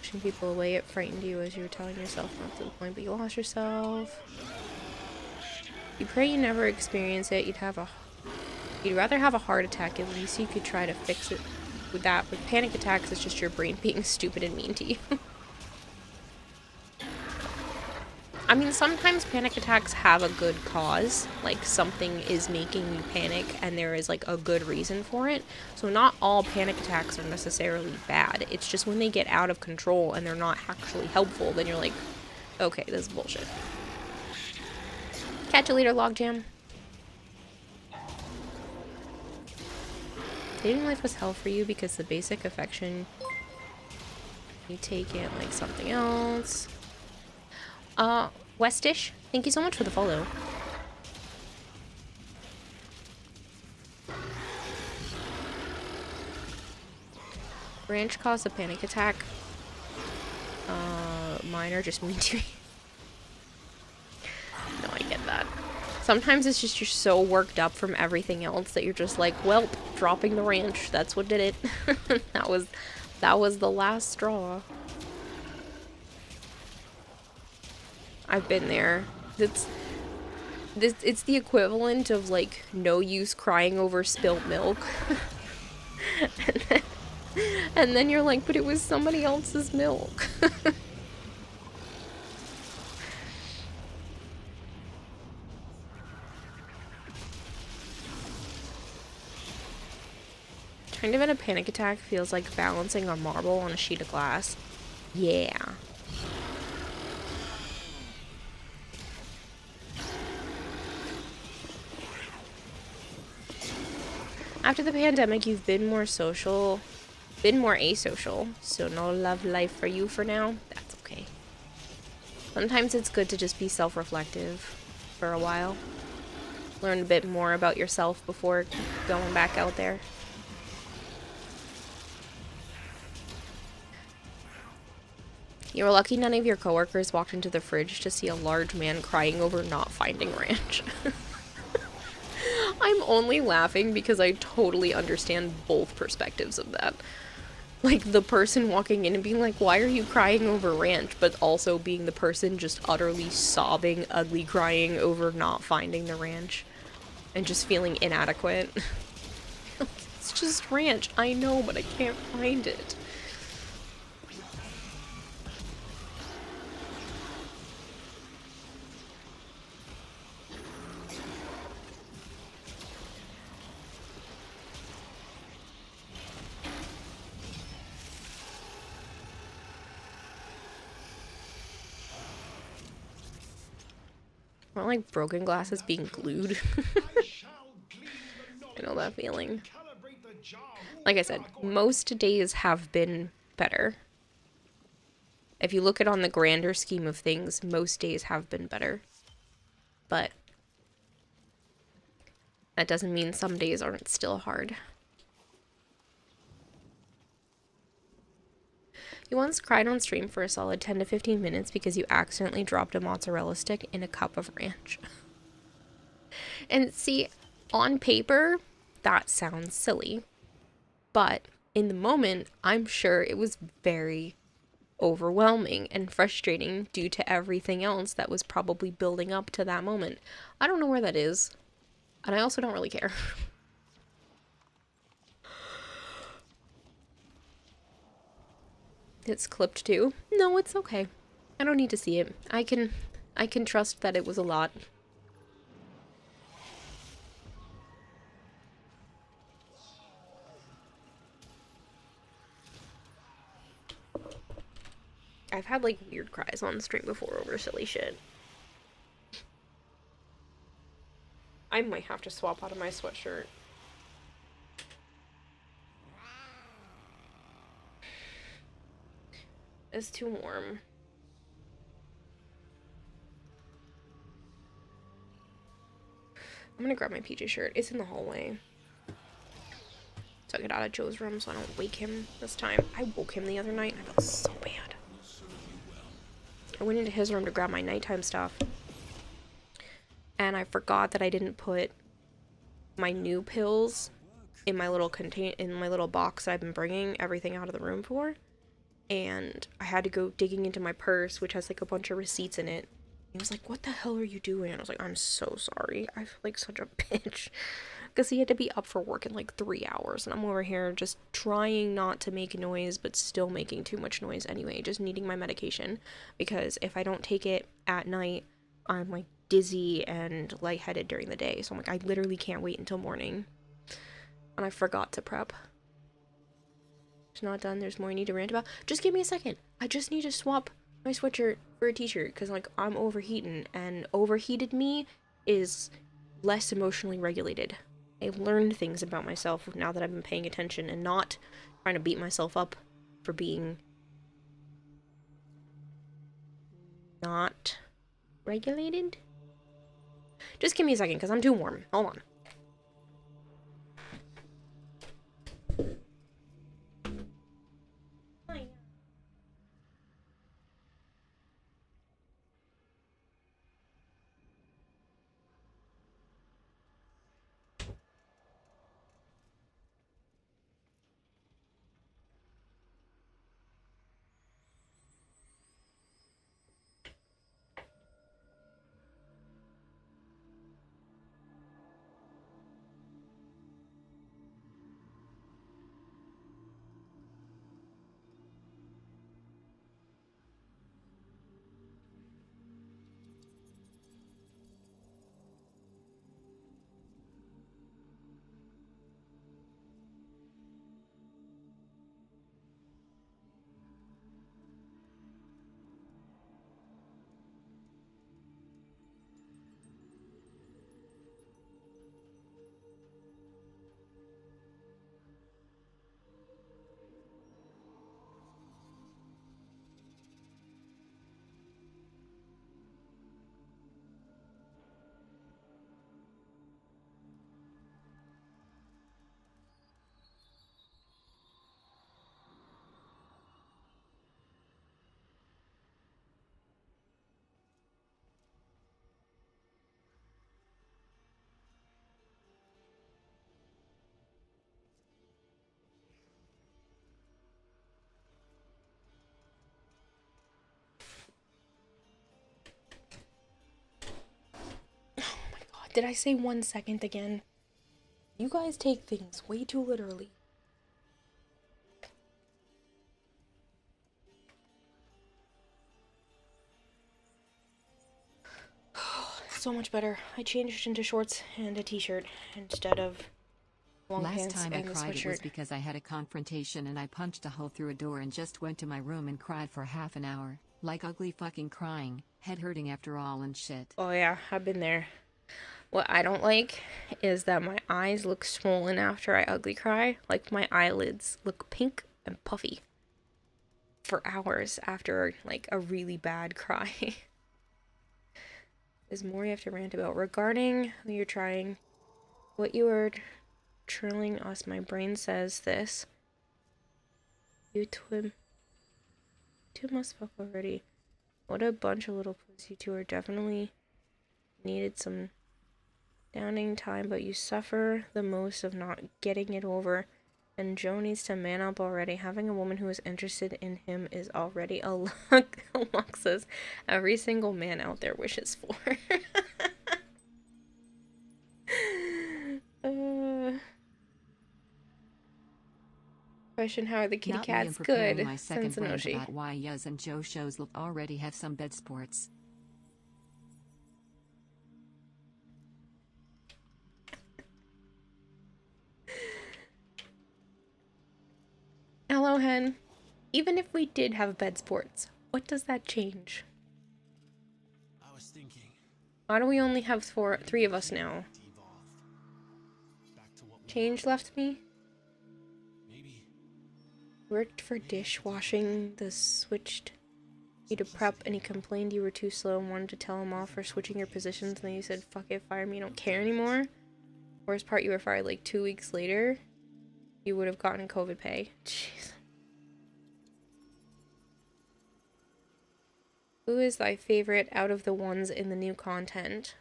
pushing people away, it frightened you as you were telling yourself not to the point, but you lost yourself. You pray you never experience it. You'd rather have a heart attack. At least you could try to fix it with that. With panic attacks, it's just your brain being stupid and mean to you. I mean, sometimes panic attacks have a good cause. Like, something is making you panic and there is, like, a good reason for it. So not all panic attacks are necessarily bad. It's just when they get out of control and they're not actually helpful, then you're like, okay, this is bullshit. Catch you later, Logjam. Dating life was hell for you because the basic affection you take it like something else. Westish, thank you so much for the follow. Ranch caused a panic attack. Mine are just mean to me. No, I get that. Sometimes it's just you're so worked up from everything else that you're just like, welp, dropping the ranch. That's what did it. That was the last straw. I've been there. It's the equivalent of like no use crying over spilt milk. and then you're like, but it was somebody else's milk. Kind of in a panic attack feels like balancing a marble on a sheet of glass. Yeah. After the pandemic, you've been more asocial, so no love life for you for now. That's okay. Sometimes it's good to just be self-reflective for a while. Learn a bit more about yourself before going back out there. You were lucky none of your coworkers walked into the fridge to see a large man crying over not finding ranch. I'm only laughing because I totally understand both perspectives of that. Like, the person walking in and being like, why are you crying over ranch? But also being the person just utterly sobbing, ugly crying over not finding the ranch. And just feeling inadequate. It's just ranch, I know, but I can't find it. Not like broken glasses being glued. I know that feeling. Like I said, most days have been better. If you look at it on the grander scheme of things, most days have been better. But That doesn't mean some days aren't still hard. You once cried on stream for a solid 10 to 15 minutes because you accidentally dropped a mozzarella stick in a cup of ranch. And see, on paper, that sounds silly. But in the moment, I'm sure it was very overwhelming and frustrating due to everything else that was probably building up to that moment. I don't know where that is, and I also don't really care. It's clipped too. No, it's okay. I don't need to see it. I can trust that it was a lot. I've had like weird cries on stream before over silly shit. I might have to swap out of my sweatshirt. It's too warm. I'm gonna grab my PJ shirt. It's in the hallway. Took it out of Joe's room so I don't wake him this time. I woke him the other night and I felt so bad. I went into his room to grab my nighttime stuff. And I forgot that I didn't put my new pills in my little box that I've been bringing everything out of the room for. And I had to go digging into my purse, which has like a bunch of receipts in it. He was like, "What the hell are you doing?" And I was like, "I'm so sorry. I feel like such a bitch." Because he had to be up for work in like 3 hours. And I'm over here just trying not to make noise, but still making too much noise anyway. Just needing my medication. Because if I don't take it at night, I'm like dizzy and lightheaded during the day. So I'm like, I literally can't wait until morning. And I forgot to prep. It's not done. There's more I need to rant about. Just give me a second. I just need to swap my sweatshirt for a t-shirt because like I'm overheating, and overheated me is less emotionally regulated. I've learned things about myself now that I've been paying attention and not trying to beat myself up for being not regulated. Just give me a second because I'm too warm. Hold on. Did I say 1 second again? You guys take things way too literally. So much better. I changed into shorts and a t-shirt instead of long Last pants time I and the cried it was sweatshirt. because I had a confrontation and I punched a hole through a door and just went to my room and cried for half an hour. Like ugly fucking crying, head hurting after all and shit. Oh yeah, I've been there. What I don't like is that my eyes look swollen after I ugly cry. Like my eyelids look pink and puffy for hours after like a really bad cry. There's more you have to rant about regarding who you're trying What you are trilling us, my brain says this. You two must fuck already. What a bunch of little pussies. You two are definitely needed some downing time, but you suffer the most of not getting it over. And Joe needs to man up already. Having a woman who is interested in him is already a luxus every single man out there wishes for. Question, how are the kitty Not me, I'm cats? preparing Good. my second rant Sensinoshi. about why Yuz and Joe shows will already have some bed sports. Hello, Hen. Even if we did have bed sports, what does that change? I was thinking. Why do we only have three of us now? Back to what we Change left me? maybe Worked for dishwashing, the switched you to prep, and he complained you were too slow and wanted to tell him off for switching your positions, and then you said, fuck it, fire me, I don't care anymore. Worst part, you were fired like 2 weeks later. You would have gotten COVID pay. Jeez. Who is thy favorite out of the ones in the new content?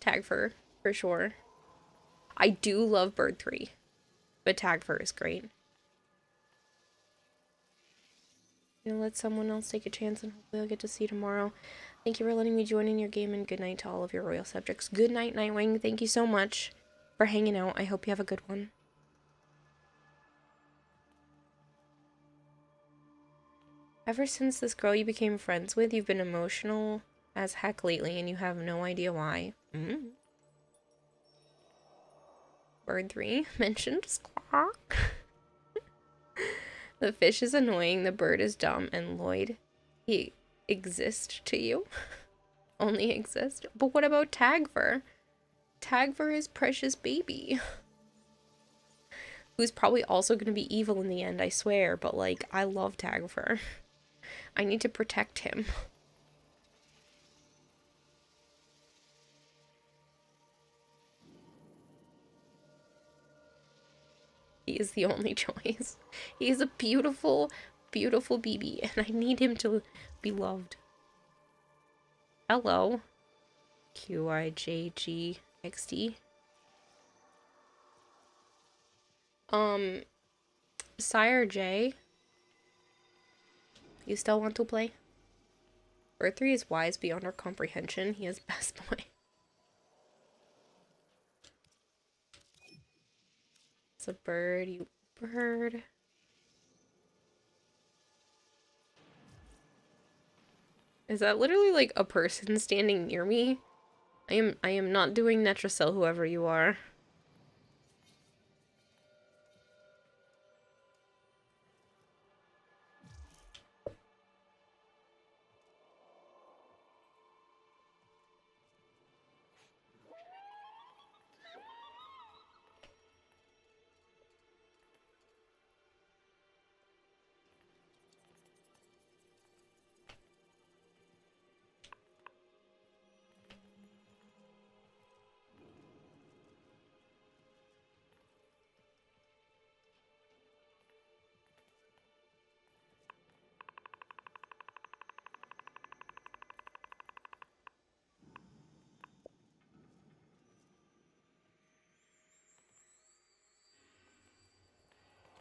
Tagfer, for sure. I do love Bird 3, but Tagfer is great. You know, let someone else take a chance and hopefully I'll get to see you tomorrow. Thank you for letting me join in your game, and good night to all of your royal subjects. Good night, Nightwing. Thank you so much for hanging out. I hope you have a good one. Ever since this girl you became friends with, you've been emotional as heck lately, and you have no idea why. Bird 3 mentioned Squawk. The fish is annoying, the bird is dumb, and Lloyd, he exists to you. Only exist. But what about Tagfer? Tagfer is precious baby. Who's probably also going to be evil in the end, I swear. But, like, I love Tagfer. I need to protect him. He is the only choice. He is a beautiful, beautiful BB, and I need him to be loved. Hello. QIJGXD. Sire J. You still want to play? Bird 3 is wise beyond our comprehension. He is best boy. It's a bird, you bird. Is that literally like a person standing near me? I am not doing Netracel, whoever you are.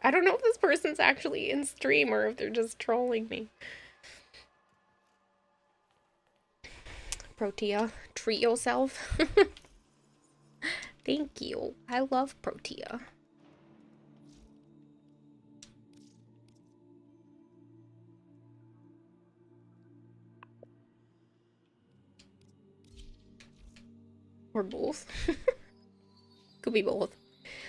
I don't know if this person's actually in stream or if they're just trolling me. Protea, treat yourself. Thank you. I love Protea. Or both. Could be both.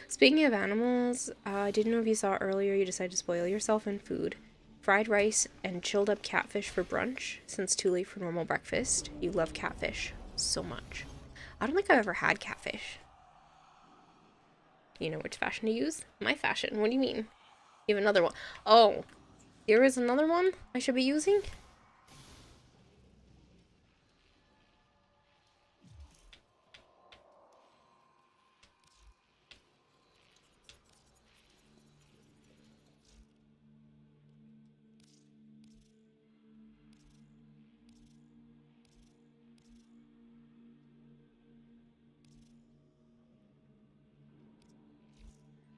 Speaking of animals, I didn't know if you saw earlier you decided to spoil yourself in food. Fried rice and chilled up catfish for brunch, since too late for normal breakfast. You love catfish so much. I don't think I've ever had catfish. You know which fashion to use? My fashion. What do you mean? You have another one. Oh, there is another one I should be using?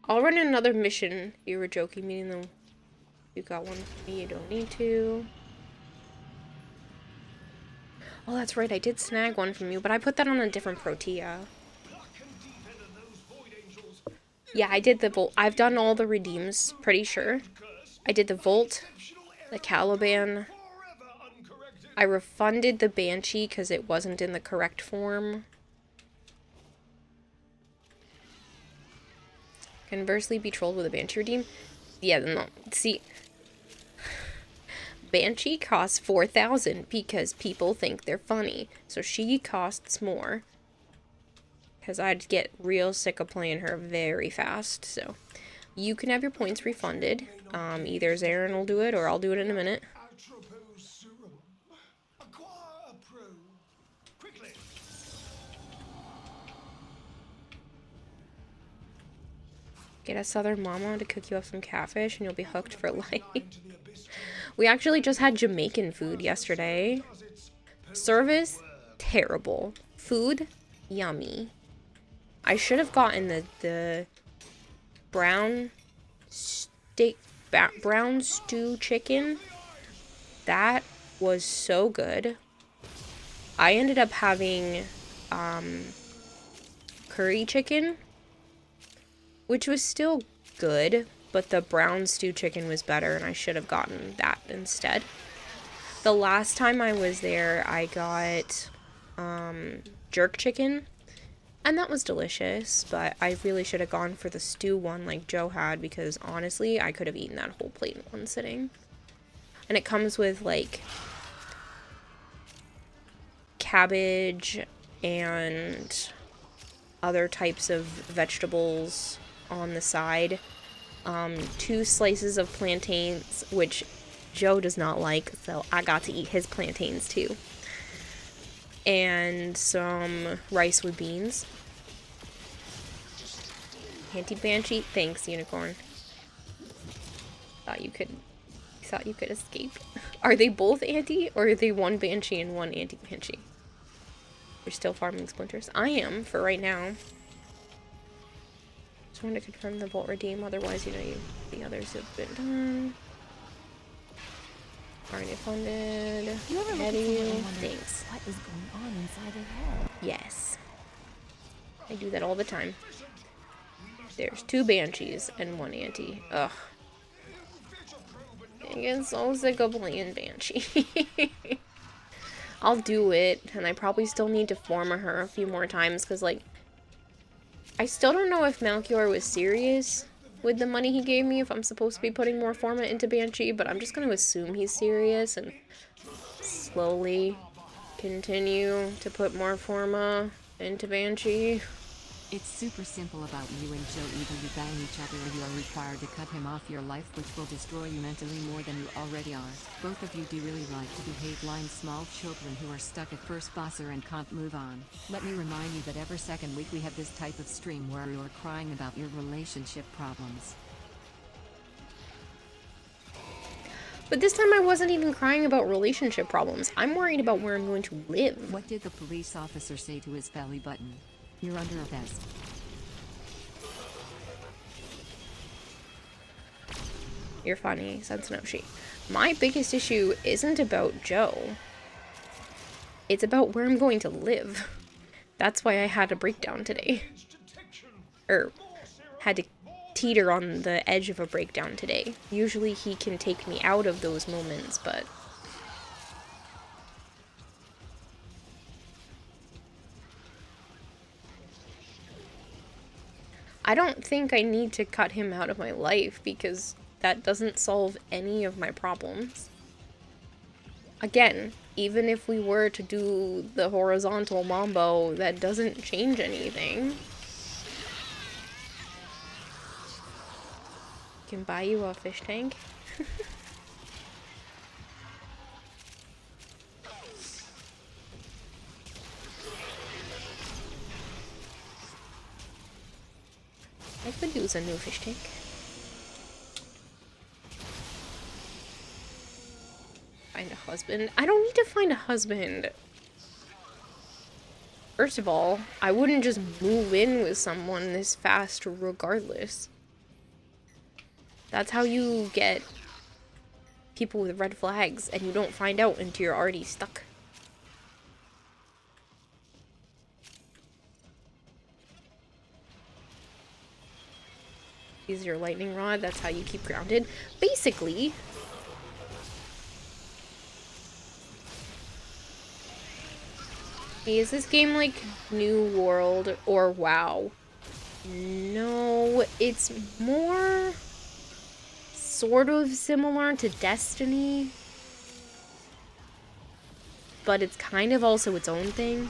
I'll run another mission. You were joking, meaning though you got one for me, you don't need to. Oh, that's right, I did snag one from you, but I put that on a different Protea. Yeah, I did the Volt. I've done all the redeems, pretty sure. I did the Volt, the Caliban. I refunded the Banshee because it wasn't in the correct form. Conversely, be trolled with a Banshee redeem? Yeah, no. See, Banshee costs 4,000 because people think they're funny. So she costs more. Because I'd get real sick of playing her very fast. So you can have your points refunded. Either Zarin will do it or I'll do it in a minute. Atropos serum. Acquire a pro. Quickly. Get a southern mama to cook you up some catfish and you'll be hooked for life. We actually just had Jamaican food yesterday. Service, terrible. Food, yummy. I should have gotten the brown stew chicken. That was so good. I ended up having curry chicken, which was still good, but the brown stew chicken was better and I should have gotten that instead. The last time I was there, I got jerk chicken. And that was delicious, but I really should have gone for the stew one like Joe had because honestly, I could have eaten that whole plate in one sitting. And it comes with like cabbage and other types of vegetables on the side. 2 slices of plantains, which Joe does not like, so I got to eat his plantains too. And some rice with beans. Anti-Banshee? Thanks, Unicorn. Thought you could escape. Are they both anti, or are they one Banshee and one anti-Banshee? You're still farming splinters? I am, for right now. Just wanted to confirm the Volt redeem, otherwise, the others have been done. Already funded. You ever look Ahead at of someone you. and wonder Thanks. what is going on inside their head? Yes. I do that all the time. There's 2 Banshees and 1 Anti. Ugh. I get so sick of playing Banshee. I'll do it, and I probably still need to forma her a few more times, because, like, I still don't know if Malchior was serious with the money he gave me, if I'm supposed to be putting more forma into Banshee, but I'm just going to assume he's serious and slowly continue to put more forma into Banshee. It's super simple about you and Joe. Either you bang each other or you are required to cut him off your life, which will destroy you mentally more than you already are. Both of you do really like to behave like small children who are stuck at first bosser and can't move on. Let me remind you that every second week we have this type of stream where you are crying about your relationship problems. But this time I wasn't even crying about relationship problems. I'm worried about where I'm going to live. What did the police officer say to his belly button? You're under arrest. You're funny, said Snowsheet. My biggest issue isn't about Joe. It's about where I'm going to live. That's why I had a breakdown today. Or had to teeter on the edge of a breakdown today. Usually he can take me out of those moments, but... I don't think I need to cut him out of my life because that doesn't solve any of my problems. Again, even if we were to do the horizontal mambo, that doesn't change anything. Can buy you a fish tank. I could use a new fish tank. Find a husband. I don't need to find a husband. First of all, I wouldn't just move in with someone this fast regardless. That's how you get people with red flags, and you don't find out until you're already stuck. Use your lightning rod, that's how you keep grounded. Basically, hey, is this game like New World or WoW? No, it's more sort of similar to Destiny, but it's kind of also its own thing.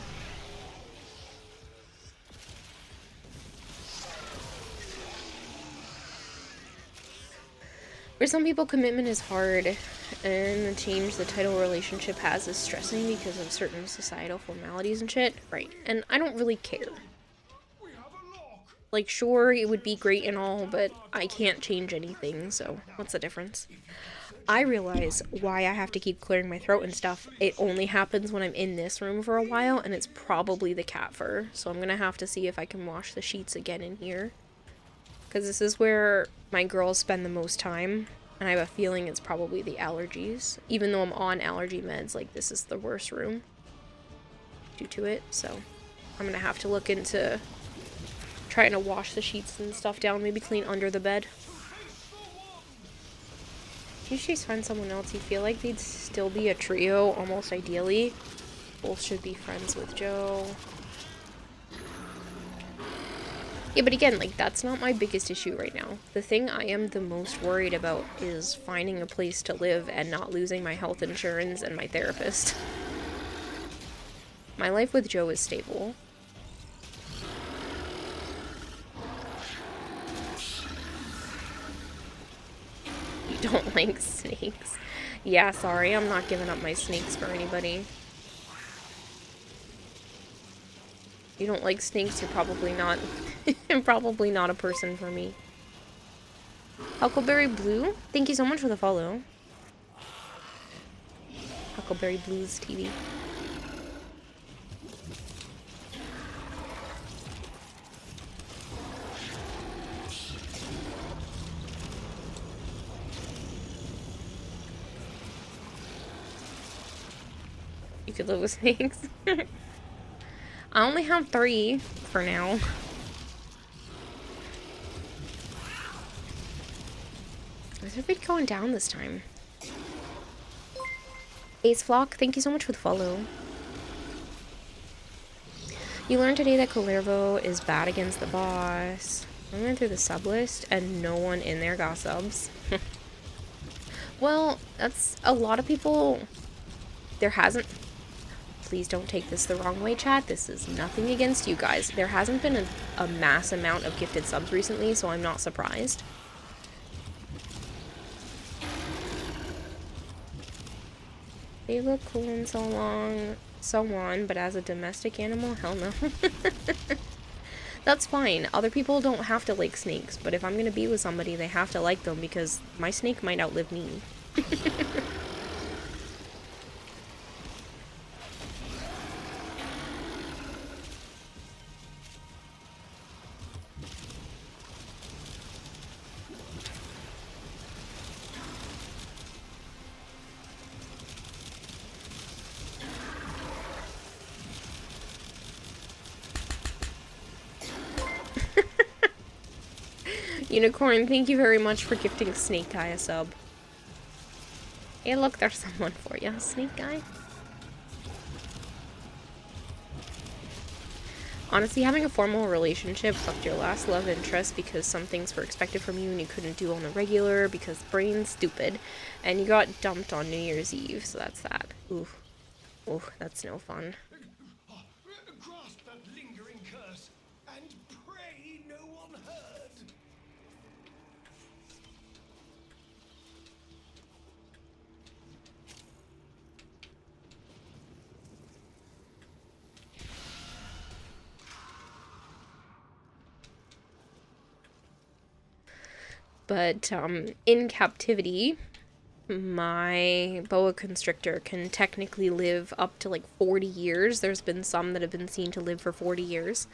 For some people, commitment is hard, and the change the title relationship has is stressing because of certain societal formalities and shit. Right, and I don't really care. Like, sure, it would be great and all, but I can't change anything, so what's the difference? I realize why I have to keep clearing my throat and stuff. It only happens when I'm in this room for a while, and it's probably the cat fur, so I'm gonna have to see if I can wash the sheets again in here. Because this is where my girls spend the most time, and I have a feeling it's probably the allergies. Even though I'm on allergy meds, like, this is the worst room due to it, so I'm gonna have to look into trying to wash the sheets and stuff down, maybe clean under the bed. You should find someone else. You feel like they'd still be a trio, almost ideally. Both should be friends with Joe. Yeah, but again, like, that's not my biggest issue right now. The thing I am the most worried about is finding a place to live and not losing my health insurance and my therapist. My life with Joe is stable. You don't like snakes. Yeah, sorry, I'm not giving up my snakes for anybody. You don't like snakes, you're probably not probably not a person for me. Huckleberry Blue, thank you so much for the follow. Huckleberry Blues TV. You could live with snakes. I only have 3 for now. Is everybody going down this time? Ace Flock, thank you so much for the follow. You learned today that Colervo is bad against the boss. I went through the sub list and no one in there got subs. Well, that's a lot of people. There hasn't. Please don't take this the wrong way, chat. This is nothing against you guys. There hasn't been a mass amount of gifted subs recently, so I'm not surprised. They look cool and so on, but as a domestic animal, hell no. That's fine. Other people don't have to like snakes, but if I'm gonna be with somebody, they have to like them because my snake might outlive me. Unicorn, thank you very much for gifting Snake Guy a sub. Hey, look, there's someone for you, Snake Guy. Honestly, having a formal relationship fucked your last love interest because some things were expected from you and you couldn't do on the regular because brain's stupid, and you got dumped on New Year's Eve, so that's that. Ooh. Ooh, that's no fun. Grasp that lingering curse and pray no one heard. But, in captivity, my boa constrictor can technically live up to like 40 years. There's been some that have been seen to live for 40 years.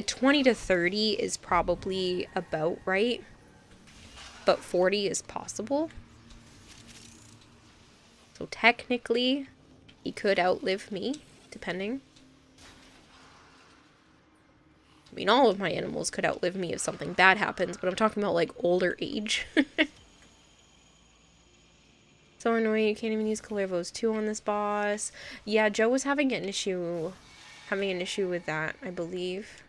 20 to 30 is probably about right. but 40 is possible. So technically, he could outlive me, depending. I mean, all of my animals could outlive me if something bad happens, but I'm talking about, like, older age. So annoying, you can't even use Calervos 2 on this boss. Yeah, Joe was having an issue with that, I believe.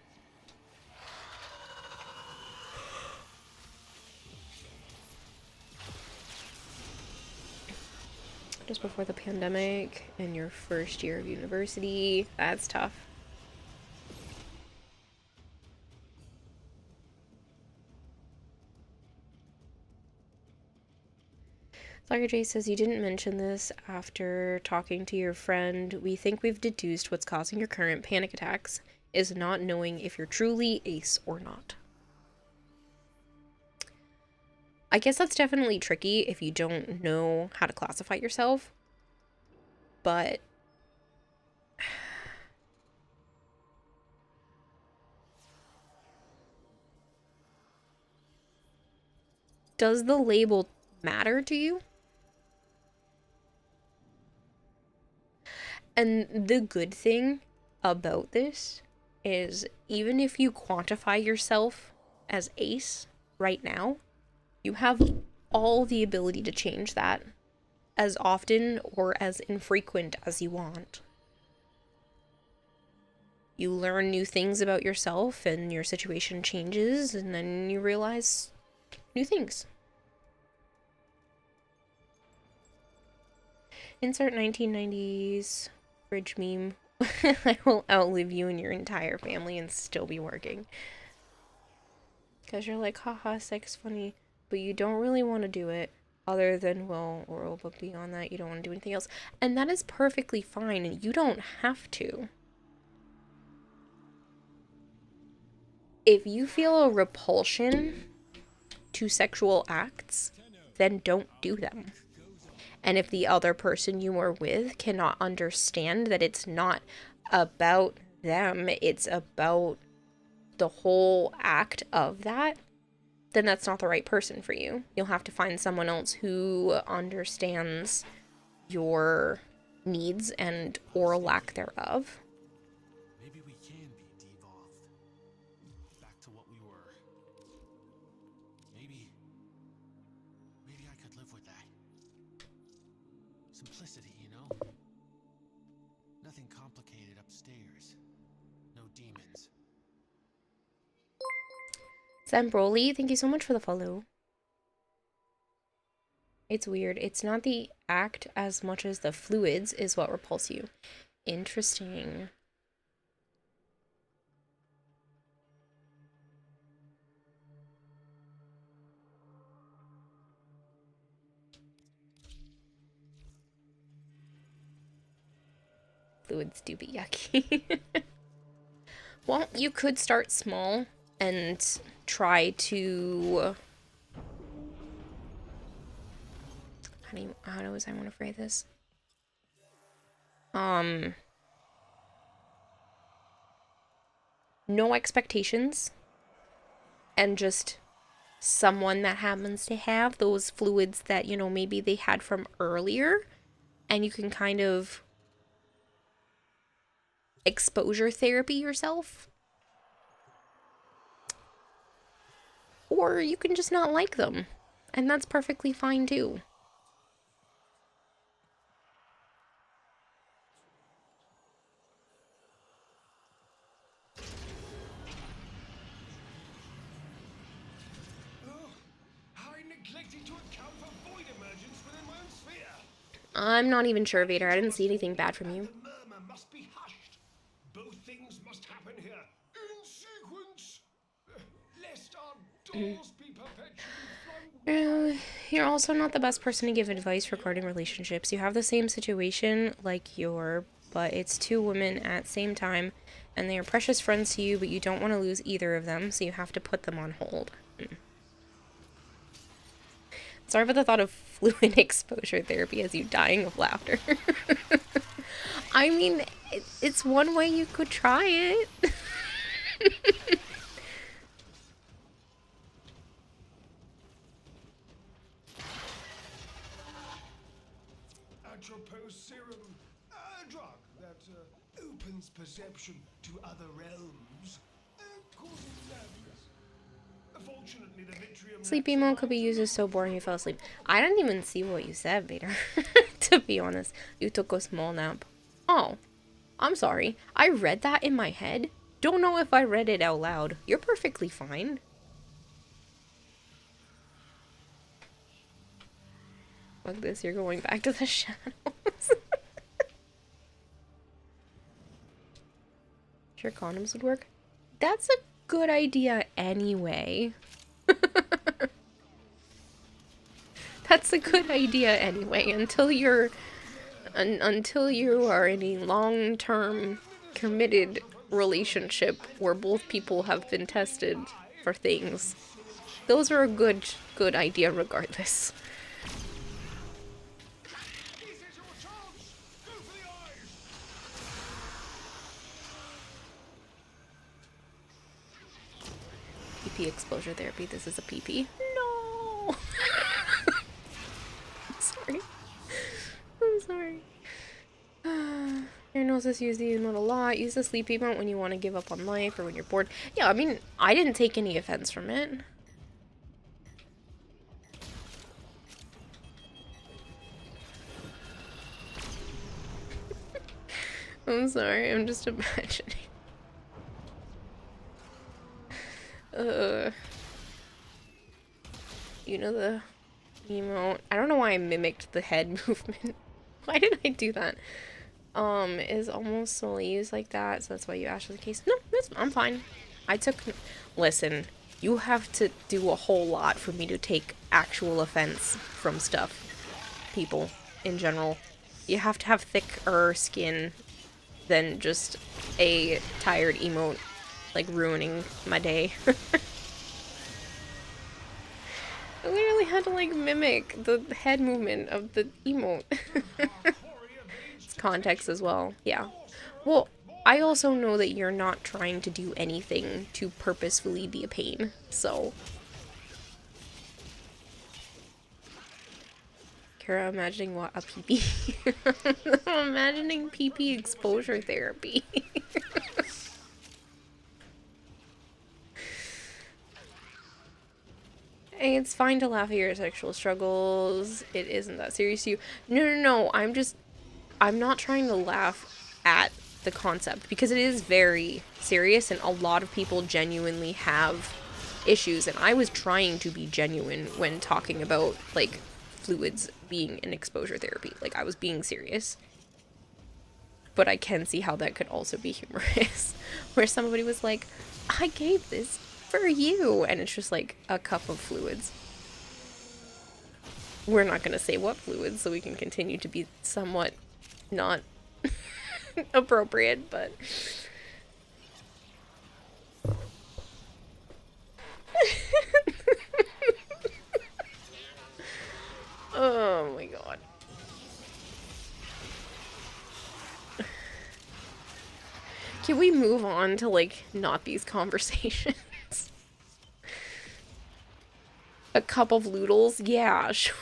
Just before the pandemic and your first year of university. That's tough. Soccer J says, you didn't mention this after talking to your friend. We think we've deduced what's causing your current panic attacks is not knowing if you're truly ace or not. I guess that's definitely tricky if you don't know how to classify yourself. But does the label matter to you? And the good thing about this is even if you quantify yourself as ace right now, you have all the ability to change that as often or as infrequent as you want. You learn new things about yourself and your situation changes, and then you realize new things. Insert 1990s fridge meme. I will outlive you and your entire family and still be working. Because you're like, haha, sex funny, but you don't really want to do it other than, well, oral, but beyond that, you don't want to do anything else. And that is perfectly fine, and you don't have to. If you feel a repulsion to sexual acts, then don't do them. And if the other person you are with cannot understand that it's not about them, it's about the whole act of that, then that's not the right person for you. You'll have to find someone else who understands your needs and or lack thereof. Maybe we can be devolved. Back to what we were. Maybe I could live with that. Simplicity, you know? Nothing complicated upstairs. No demons. Sam Broly, thank you so much for the follow. It's weird. It's not the act as much as the fluids is what repulse you. Interesting. Fluids do be yucky. Well, you could start small and try to... How do I want to phrase this? No expectations. And just someone that happens to have those fluids that, you know, maybe they had from earlier. And you can kind of exposure therapy yourself. Or you can just not like them. And that's perfectly fine too. I'm not even sure, Vader. I didn't see anything bad from you. The murmur must be hushed. Both things must happen here in sequence, lest our doors be perpetually flung. You're also not the best person to give advice regarding relationships. You have the same situation like but it's two women at same time, and they are precious friends to you, but you don't want to lose either of them, so you have to put them on hold. Sorry about the thought of fluid exposure therapy as you dying of laughter. I mean, it's one way you could try it. Atropos serum, a drug that opens perception to other realms, causing madness. Fortunately, the Vitrium Sleepy mode could be used as so boring you fell asleep. I didn't even see what you said, Vader. To be honest, you took a small nap. Oh, I'm sorry. I read that in my head. Don't know if I read it out loud. You're perfectly fine. Fuck this, you're going back to the shadows. Sure condoms would work? That's a good idea anyway. That's a good idea anyway, until you're until you are in a long-term committed relationship where both people have been tested for things. Those are a good idea regardless. PP exposure therapy. This is a PP. No. I'm sorry. I'm sorry. Your noses use the emote a lot. Use the sleep emote when you want to give up on life or when you're bored. Yeah, I mean, I didn't take any offense from it. I'm sorry, I'm just imagining. You know the emote. I don't know why I mimicked the head movement. Why did I do that? Is almost solely used like that, so that's why you asked for the case. No, I'm fine. Listen, you have to do a whole lot for me to take actual offense from stuff. People, in general. You have to have thicker skin than just a tired emote, like, ruining my day. I literally had to, like, mimic the head movement of the emote. It's context as well. Yeah. Well, I also know that you're not trying to do anything to purposefully be a pain, so. Kara, imagining what? A PP? I'm imagining PP exposure therapy. Hey, it's fine to laugh at your sexual struggles. It isn't that serious to you. No. I'm not trying to laugh at the concept because it is very serious and a lot of people genuinely have issues. And I was trying to be genuine when talking about, like, fluids being an exposure therapy. Like, I was being serious. But I can see how that could also be humorous. Where somebody was like, I gave this for you. And it's just like a cup of fluids. We're not going to say what fluids so we can continue to be somewhat not appropriate, but... Oh my god. Can we move on to, like, not these conversations? A cup of noodles? Yeah, sure.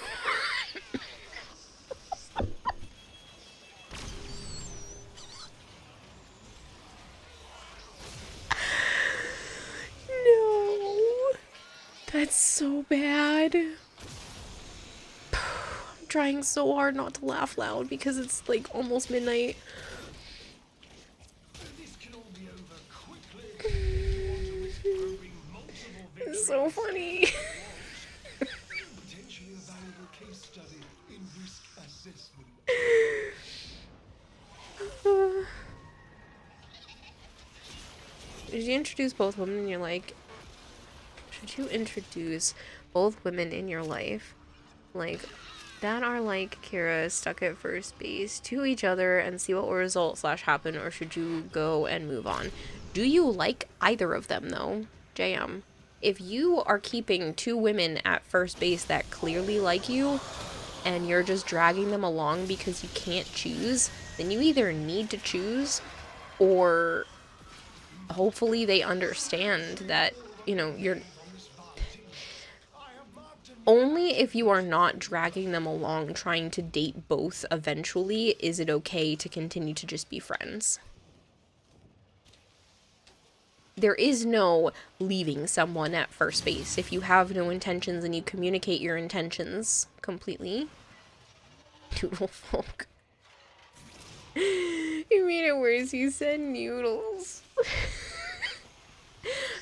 No. That's so bad. I'm trying so hard not to laugh loud because it's, like, almost midnight. It's so funny. Potentially a valuable case study in risk assessment. Should you introduce both women in your life? Should you introduce both women in your life, like, that are like Kira stuck at first base, to each other and see what will result / happen, or should you go and move on? Do you like either of them though, JM? If you are keeping two women at first base that clearly like you, and you're just dragging them along because you can't choose, then you either need to choose, or hopefully they understand that, you know, you're... Only if you are not dragging them along trying to date both eventually is it okay to continue to just be friends. There is no leaving someone at first base if you have no intentions and you communicate your intentions completely. Noodle folk. You made it worse. You said noodles.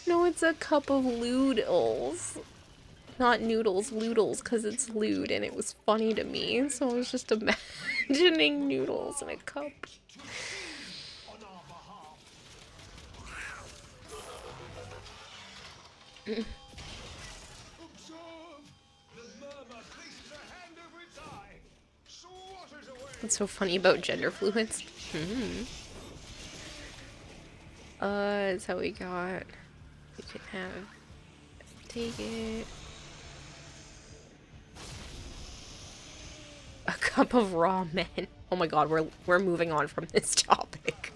No, it's a cup of loodles. Not noodles, loodles, because it's lewd and it was funny to me. So I was just imagining noodles in a cup. Observe! The murmur places a hand over its eye. Swatters away. What's so funny about gender fluids? That's how we got. We can have. Take it. A cup of ramen. Oh my god, we're moving on from this topic.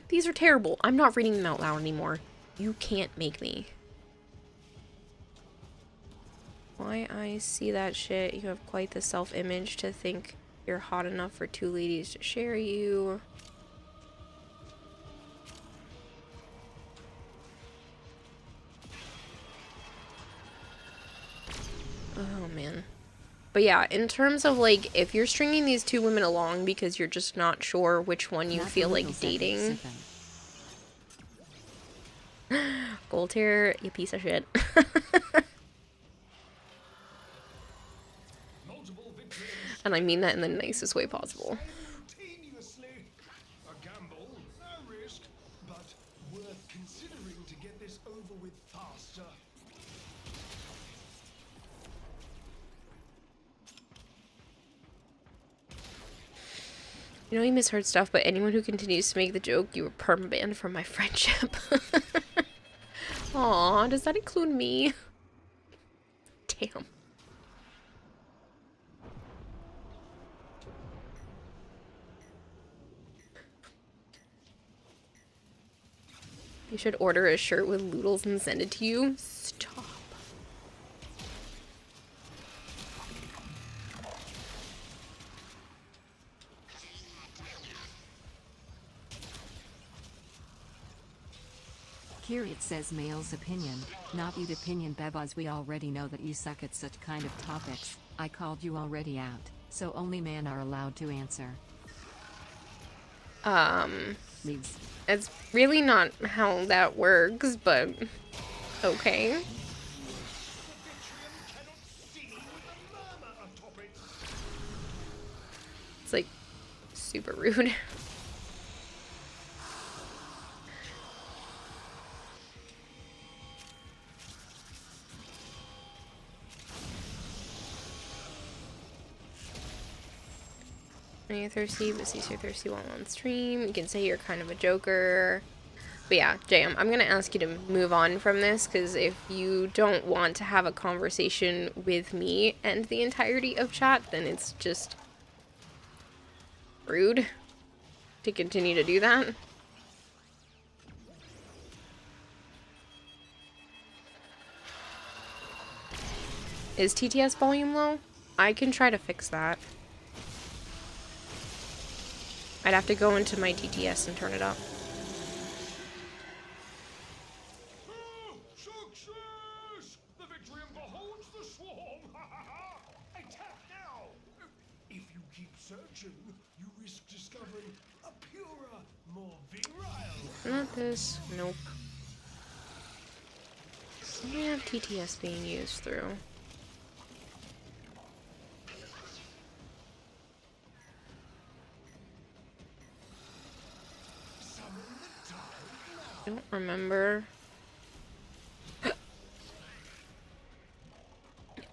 These are terrible. I'm not reading them out loud anymore. You can't make me. Why I see that shit? You have quite the self-image to think you're hot enough for two ladies to share you. Oh man. But yeah, in terms of like, if you're stringing these two women along because you're just not sure which one you feel like dating. Gold tier, you piece of shit. And I mean that in the nicest way possible. Simultaneously. A gamble, a risk, but worth considering to get this over with faster. You know you misheard stuff, but anyone who continues to make the joke, you were permabanned from my friendship. Aw, does that include me? Damn. You should order a shirt with loodles and send it to you. Stop. Kyriot says male's opinion, not you'd opinion Bebas. We already know that you suck at such kind of topics. I called you already out, so only men are allowed to answer. Leaves. It's really not how that works, but okay. It's like super rude. You're thirsty, but see you're thirsty while on stream. You can say you're kind of a joker. But yeah, JM, I'm gonna ask you to move on from this, because if you don't want to have a conversation with me and the entirety of chat, then it's just rude to continue to do that. Is TTS volume low? I can try to fix that. I'd have to go into my TTS and turn it up. Success! The Victorium beholds the swarm! Attack now! If you keep searching, you risk discovering a purer, more virile. Not this. Nope. What do we have TTS being used through? I don't remember.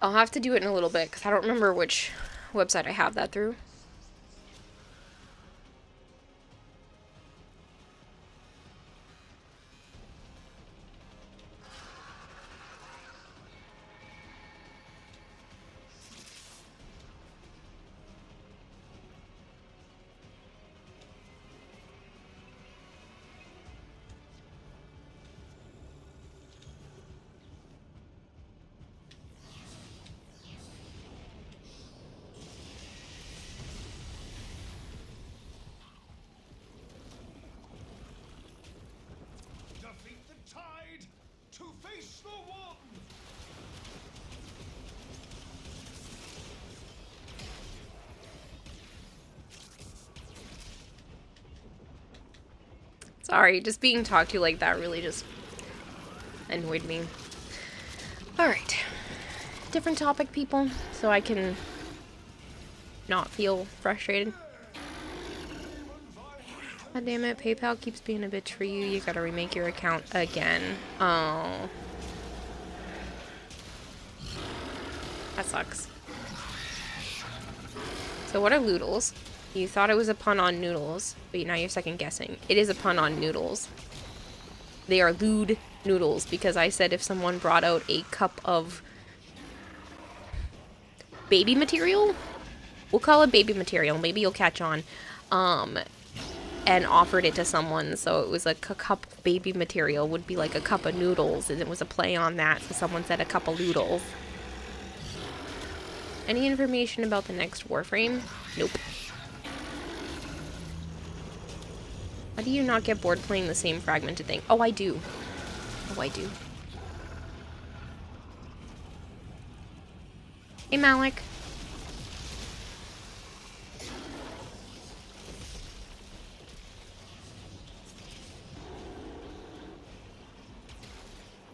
I'll have to do it in a little bit because I don't remember which website I have that through. Sorry, just being talked to like that really just annoyed me. Alright. Different topic, people, so I can not feel frustrated. God damn it, PayPal keeps being a bitch for you. You gotta remake your account again. Oh. That sucks. So what are Loodles? You thought it was a pun on noodles, but now you're second guessing. It is a pun on noodles. They are lewd noodles because I said if someone brought out a cup of baby material, we'll call it baby material, maybe you'll catch on, and offered it to someone, so it was like a cup of baby material would be like a cup of noodles, and it was a play on that, so someone said a cup of noodles. Any information about the next Warframe? Nope. How do you not get bored playing the same fragmented thing? Oh, I do. Oh, I do. Hey, Malik.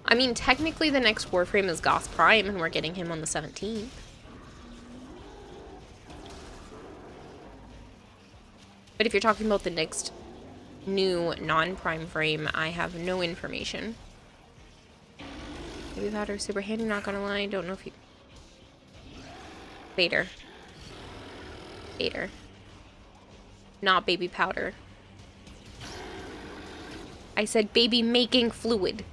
I mean, technically the next Warframe is Goth Prime, and we're getting him on the 17th. But if you're talking about the next new non-prime frame, I have no information. Baby powder, super handy, not gonna lie. Don't know if you... Vader. Vader. Not baby powder. I said baby making fluid.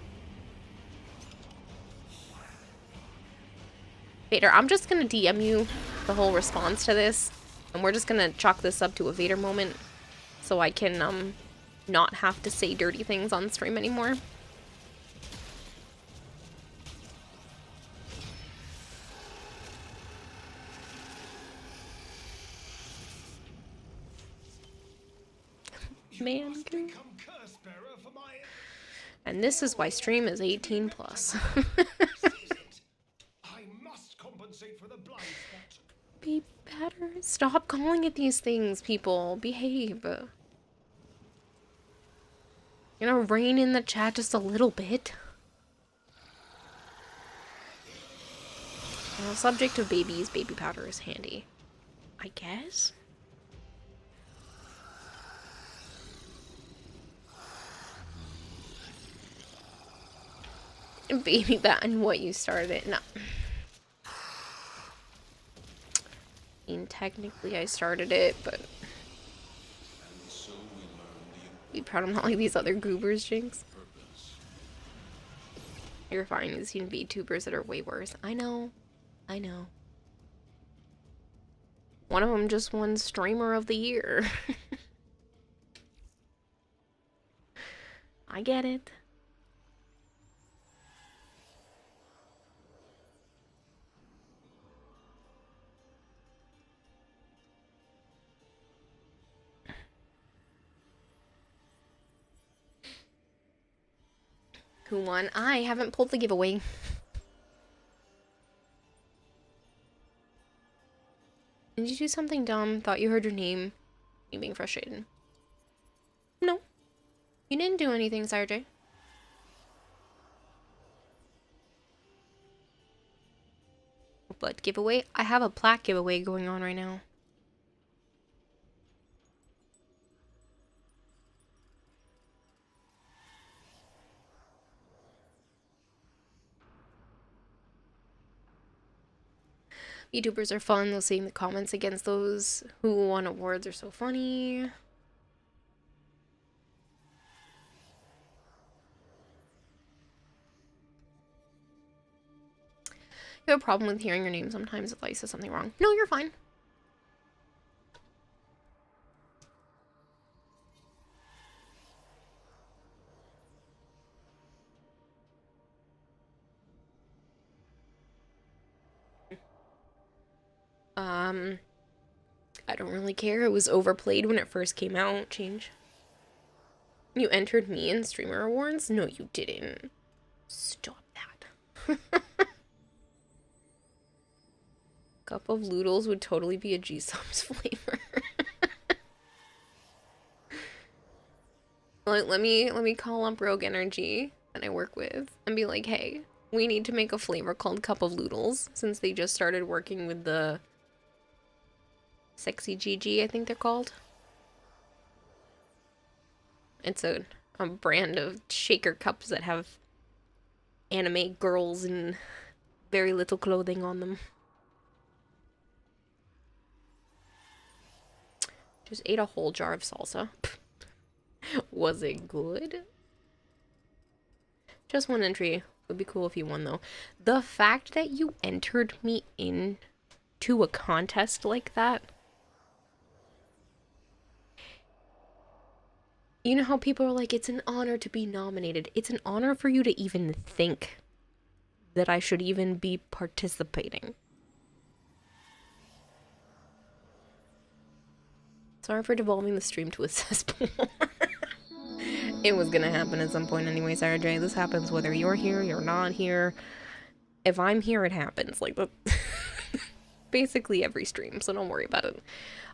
Vader, I'm just gonna DM you the whole response to this, and we're just gonna chalk this up to a Vader moment, so I can, not have to say dirty things on stream anymore. Man, and this is why stream is 18 plus. Be better. Stop calling it these things, people. Behave. You know, rein in the chat just a little bit. On the subject of babies, baby powder is handy. I guess? Baby that and what you started it. No. I mean, technically I started it, but be proud I'm not like these other goobers, Jinx. You're fine. You've seen VTubers that are way worse. I know. I know. One of them just won Streamer of the Year. I get it. Who won? I haven't pulled the giveaway. Did you do something dumb? Thought you heard your name. You being frustrated. No. You didn't do anything, Sarjay. But giveaway? I have a plaque giveaway going on right now. YouTubers are fun. They'll see the comments against those who won awards are so funny. You have a problem with hearing your name sometimes if I say something wrong. No, you're fine. I don't really care. It was overplayed when it first came out. Change. You entered me in Streamer Awards? No, you didn't. Stop that. Cup of Loodles would totally be a G-Subs flavor. Let me call up Rogue Energy that I work with and be like, hey, we need to make a flavor called Cup of Noodles since they just started working with the Sexy GG, I think they're called. It's a brand of shaker cups that have anime girls and very little clothing on them. Just ate a whole jar of salsa. Was it good? Just one entry. Would be cool if you won, though. The fact that you entered me into a contest like that. You know how people are like, it's an honor to be nominated. It's an honor for you to even think that I should even be participating. Sorry for devolving the stream to a cesspool. It was gonna happen at some point anyway, Sarah J. This happens whether you're here, you're not here. If I'm here, it happens. Like, basically every stream, so don't worry about it.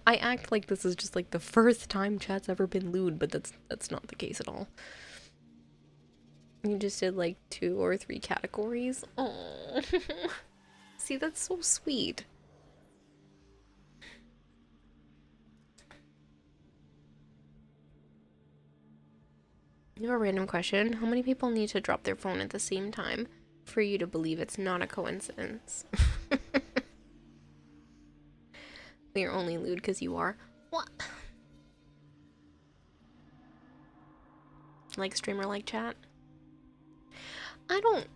I act like this is just like the first time chat's ever been lewd, but that's not the case at all. You just did like 2 or 3 categories. Oh, see, that's so sweet. You have a random question. How many people need to drop their phone at the same time for you to believe it's not a coincidence? You're only lewd because you are. What? Like streamer, like chat? I don't...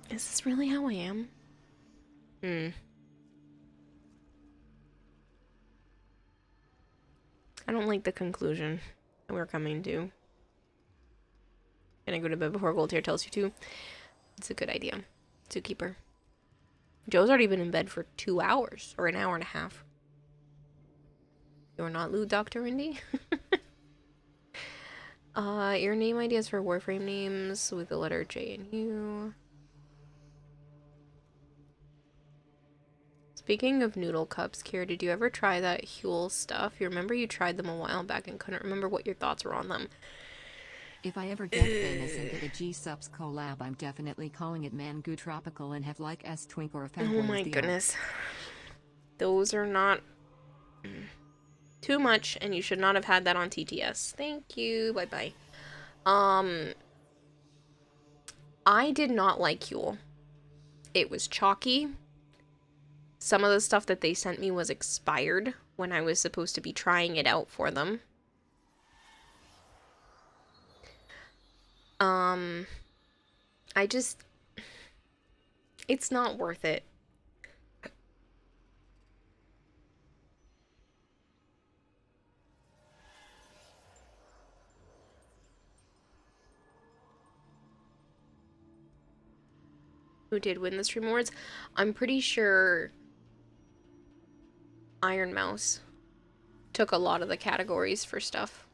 Is this really how I am? I don't like the conclusion that we're coming to. Gonna go to bed before Gold Tier tells you to. It's a good idea. Zookeeper. Joe's already been in bed for 2 hours, or an hour and a half. You're not lewd, Dr. Indy? Your name ideas for Warframe names with the letter J and U. Speaking of noodle cups, Kira, did you ever try that Huel stuff? You remember you tried them a while back and couldn't remember what your thoughts were on them. If I ever get famous and get a G-Subs collab, I'm definitely calling it Mango Tropical and have like S-Twink or a Fanboy. Oh my goodness. Those are not too much, and you should not have had that on TTS. Thank you. Bye-bye. I did not like Huel. It was chalky. Some of the stuff that they sent me was expired when I was supposed to be trying it out for them. It's not worth it. Who did win the Stream Awards? I'm pretty sure Iron Mouse took a lot of the categories for stuff.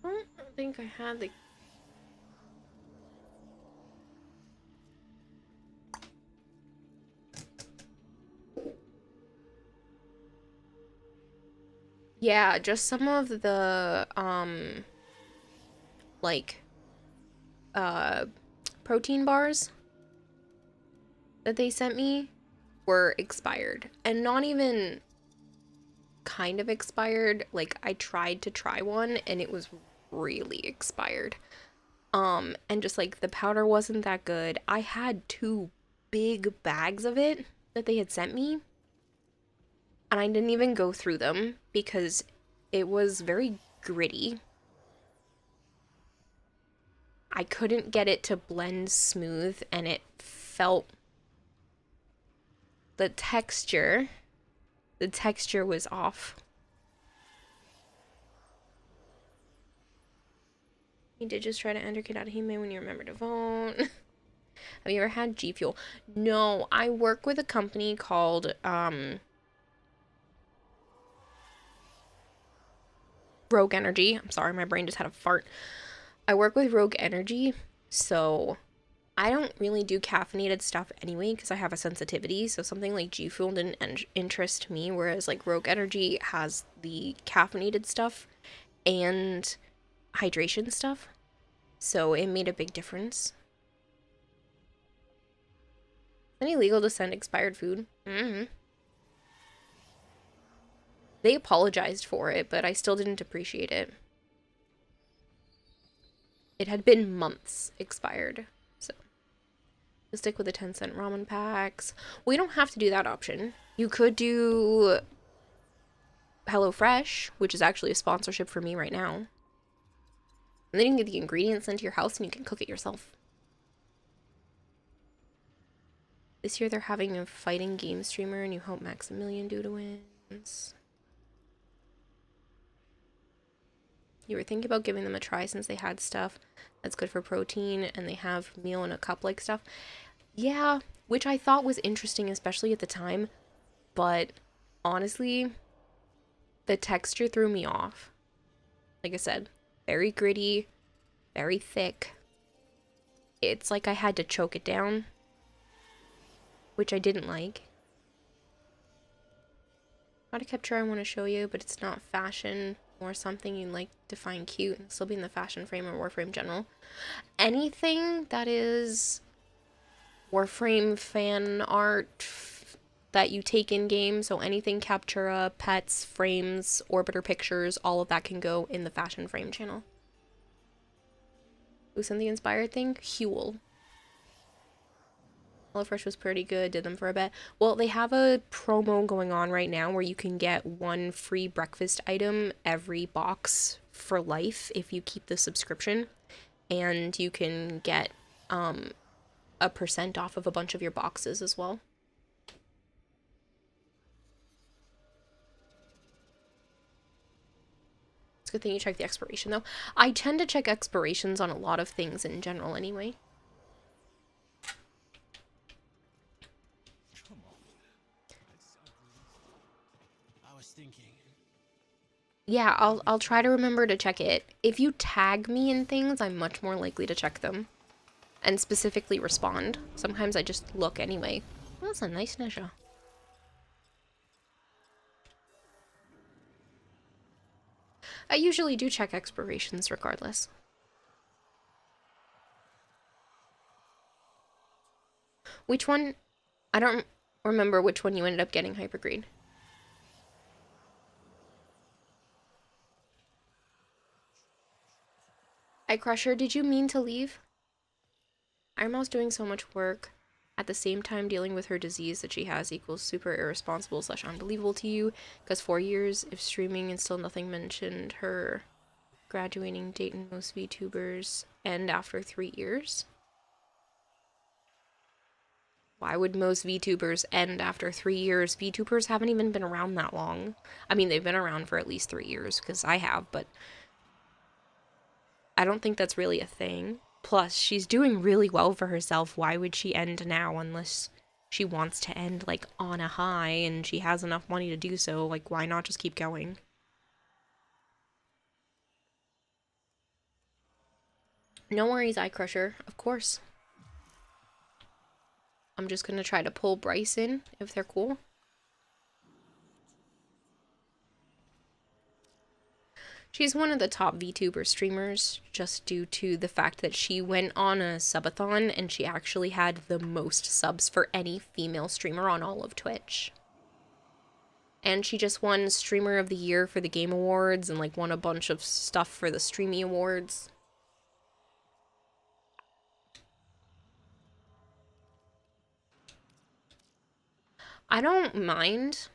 I don't think I had the... Yeah, just some of the, like, protein bars that they sent me were expired. And not even kind of expired. Like, I tried to try one, and it was really expired. And just, like, the powder wasn't that good. I had 2 big bags of it that they had sent me. And I didn't even go through them because it was very gritty. I couldn't get it to blend smooth, and it felt... The texture was off. You did just try to enter Kid out of Hime when you remember to vote. Have you ever had G Fuel? No, I work with a company called, Rogue Energy. I'm sorry, my brain just had a fart. I work with Rogue Energy, so I don't really do caffeinated stuff anyway because I have a sensitivity. So something like G Fuel didn't interest me, whereas like Rogue Energy has the caffeinated stuff and hydration stuff. So it made a big difference. Is it illegal to send expired food? Mm-hmm. They apologized for it, but I still didn't appreciate it. It had been months expired, so. We'll stick with the 10-cent ramen packs. We don't have to do that option. You could do HelloFresh, which is actually a sponsorship for me right now. And then you can get the ingredients sent to your house and you can cook it yourself. This year they're having a fighting game streamer and you hope Maximilian Duda wins. You were thinking about giving them a try since they had stuff that's good for protein and they have meal in a cup like stuff. Yeah, which I thought was interesting, especially at the time. But honestly, the texture threw me off. Like I said, very gritty, very thick. It's like I had to choke it down, which I didn't like. Got a capture I want to show you, but it's not fashion or something you like to find cute and still be in the fashion frame or Warframe general. Anything that is Warframe fan art that you take in game, so anything Captura, pets, frames, Orbiter pictures, all of that can go in the fashion frame channel. Who's in the inspired thing? Huel. HelloFresh was pretty good, did them for a bit. Well, they have a promo going on right now where you can get one free breakfast item every box for life if you keep the subscription. And you can get a % off of a bunch of your boxes as well. It's a good thing you check the expiration though. I tend to check expirations on a lot of things in general anyway. Yeah, I'll try to remember to check it. If you tag me in things, I'm much more likely to check them. And specifically respond. Sometimes I just look anyway. Oh, that's a nice Nisha. I usually do check expirations regardless. Which one? I don't remember which one you ended up getting, Hypergreed. Crusher, did you mean to leave? Irma's doing so much work at the same time dealing with her disease that she has equals super irresponsible / unbelievable to you, because 4 years of streaming and still nothing mentioned her graduating date, and most VTubers end after 3 years. Why would most VTubers end after 3 years? VTubers haven't even been around that long. I mean, they've been around for at least 3 years, because I have, but I don't think that's really a thing. Plus, she's doing really well for herself. Why would she end now unless she wants to end, like, on a high and she has enough money to do so? Like, why not just keep going? No worries, Crusher. Of course. I'm just gonna try to pull Bryce in, if they're cool. She's one of the top VTuber streamers, just due to the fact that she went on a subathon and she actually had the most subs for any female streamer on all of Twitch. And she just won Streamer of the Year for the Game Awards and like won a bunch of stuff for the Streamy Awards. I don't mind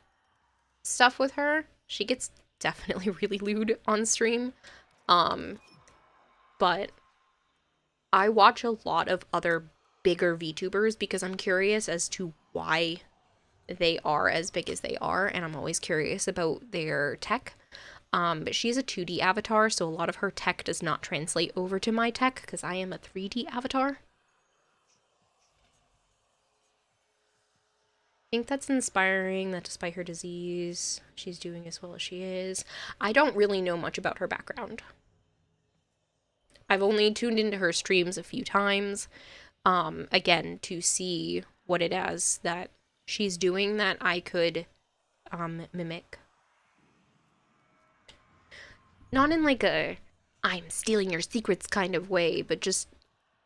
stuff with her. She gets definitely really lewd on stream. But I watch a lot of other bigger VTubers because I'm curious as to why they are as big as they are, and I'm always curious about their tech. But she's a 2D avatar, so a lot of her tech does not translate over to my tech because I am a 3D avatar. I think that's inspiring that despite her disease, she's doing as well as she is. I don't really know much about her background. I've only tuned into her streams a few times. again, to see what it is that she's doing that I could mimic. Not in like a I'm stealing your secrets kind of way, but just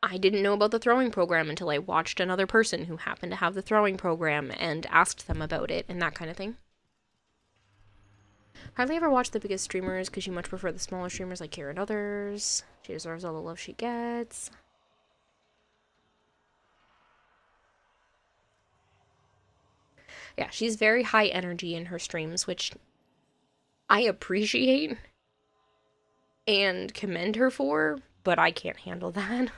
I didn't know about the throwing program until I watched another person who happened to have the throwing program and asked them about it and that kind of thing. Hardly ever watch the biggest streamers because you much prefer the smaller streamers like Kara and others. She deserves all the love she gets. Yeah, she's very high energy in her streams, which I appreciate and commend her for, but I can't handle that.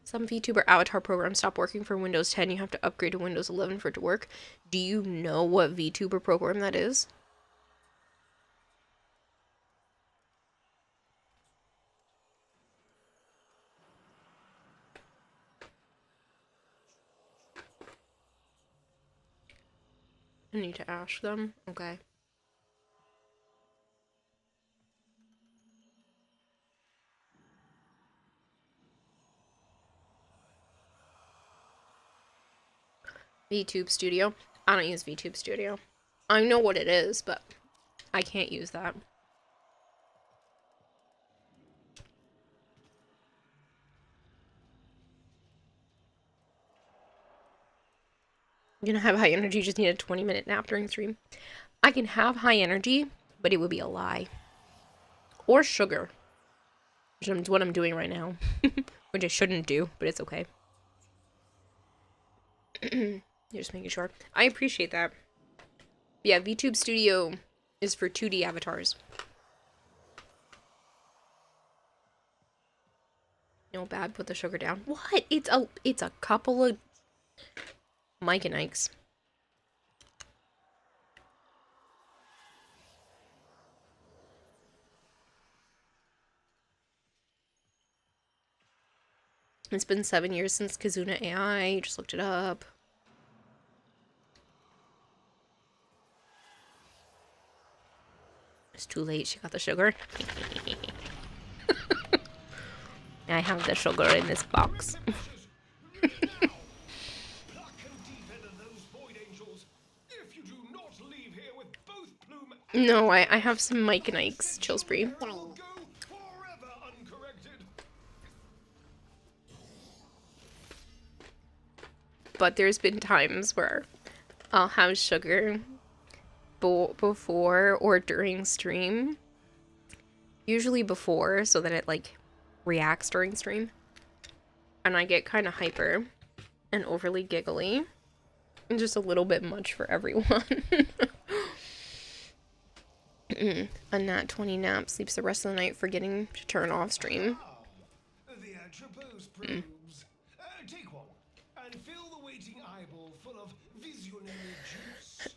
Some VTuber avatar programs stop working for Windows 10. You have to upgrade to Windows 11 for it to work. Do you know what VTuber program that is? I need to ask them. Okay. VTube Studio. I don't use VTube Studio. I know what it is, but I can't use that. I'm gonna have high energy, just need a 20-minute nap during stream. I can have high energy, but it would be a lie. Or sugar. Which is what I'm doing right now. Which I shouldn't do, but it's okay. You're just making sure. I appreciate that. Yeah, VTube Studio is for 2D avatars. No bad, put the sugar down. What? It's a couple of Mike and Ike's. It's been 7 years since Kazuna AI. You just looked it up. It's too late. She got the sugar. I have the sugar in this box. No, I have some Mike and Ike's chill spree. But there's been times where I'll have sugar before or during stream. Usually before, so that it like reacts during stream. And I get kind of hyper and overly giggly. And just a little bit much for everyone. A nat 20 nap, sleeps the rest of the night forgetting to turn off stream. The Atropos proves. Take one and fill the waiting eyeball full of visionary juice.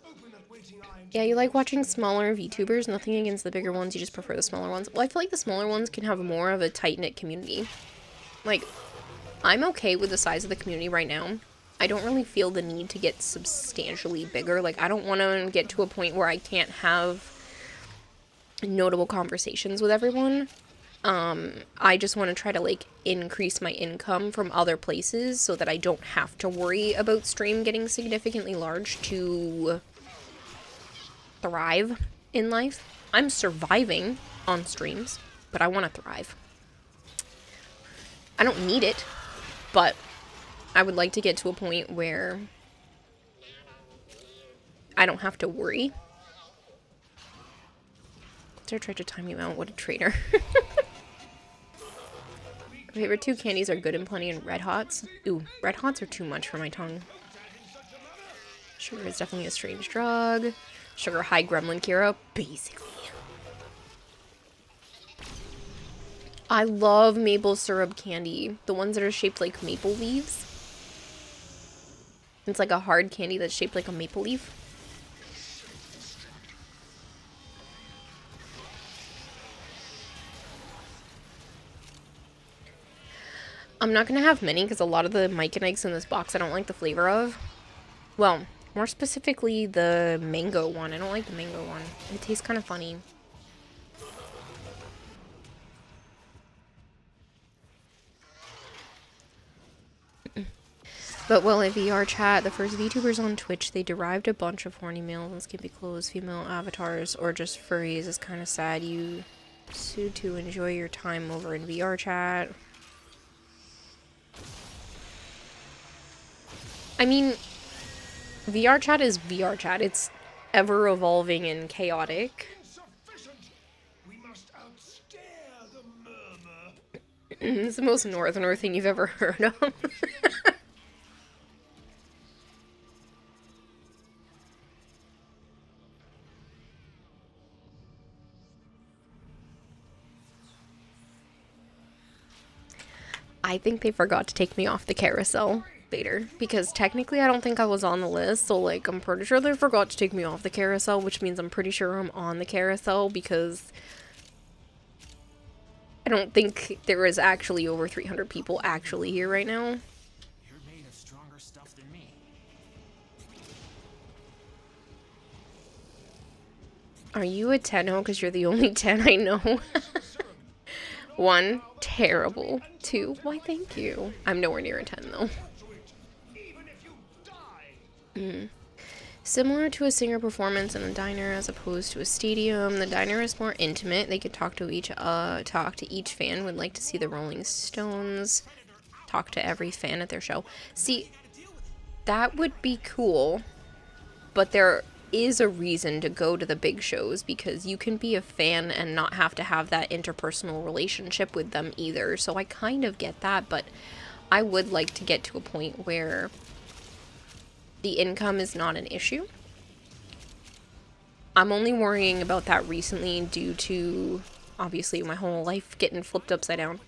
Open that waiting eye. Yeah, you like watching smaller VTubers? Nothing against the bigger ones, you just prefer the smaller ones. Well, I feel like the smaller ones can have more of a tight-knit community. Like, I'm okay with the size of the community right now. I don't really feel the need to get substantially bigger. Like, I don't want to get to a point where I can't have notable conversations with everyone. I just want to try to, like, increase my income from other places so that I don't have to worry about stream getting significantly large to thrive in life. I'm surviving on streams, but I want to thrive. I don't need it, but I would like to get to a point where I don't have to worry. I tried to time you out. What a traitor. My favorite two candies are Good and Plenty and Red Hots. Ooh, Red Hots are too much for my tongue. Sugar is definitely a strange drug. Sugar high gremlin Kira, basically. I love maple syrup candy. The ones that are shaped like maple leaves. It's like a hard candy that's shaped like a maple leaf. I'm not going to have many because a lot of the Mike and Ike's in this box I don't like the flavor of. Well, more specifically the mango one. I don't like the mango one. It tastes kind of funny. But well, at VR chat, the first VTubers on Twitch, they derived a bunch of horny males and skimpy clothes, female avatars, or just furries. It's kind of sad. You sued to enjoy your time over in VR chat. I mean, VR chat is VR chat. It's ever evolving and chaotic. We must outstare the murmur. It's the most northerner thing you've ever heard of. I think they forgot to take me off the carousel later, because technically I don't think I was on the list, so like I'm pretty sure they forgot to take me off the carousel, which means I'm pretty sure I'm on the carousel, because I don't think there is actually over 300 people actually here right now. You're made of stronger stuff than me. Are you a 10-0 because you're the only 10 I know? 1, terrible. 2, why thank you. I'm nowhere near a 10 though. Similar to a singer performance in a diner as opposed to a stadium, the diner is more intimate. They could talk to each fan. Would like to see the Rolling Stones. Talk to every fan at their show. See, that would be cool, but there is a reason to go to the big shows, because you can be a fan and not have to have that interpersonal relationship with them either. So I kind of get that, but I would like to get to a point where the income is not an issue. I'm only worrying about that recently due to obviously my whole life getting flipped upside down.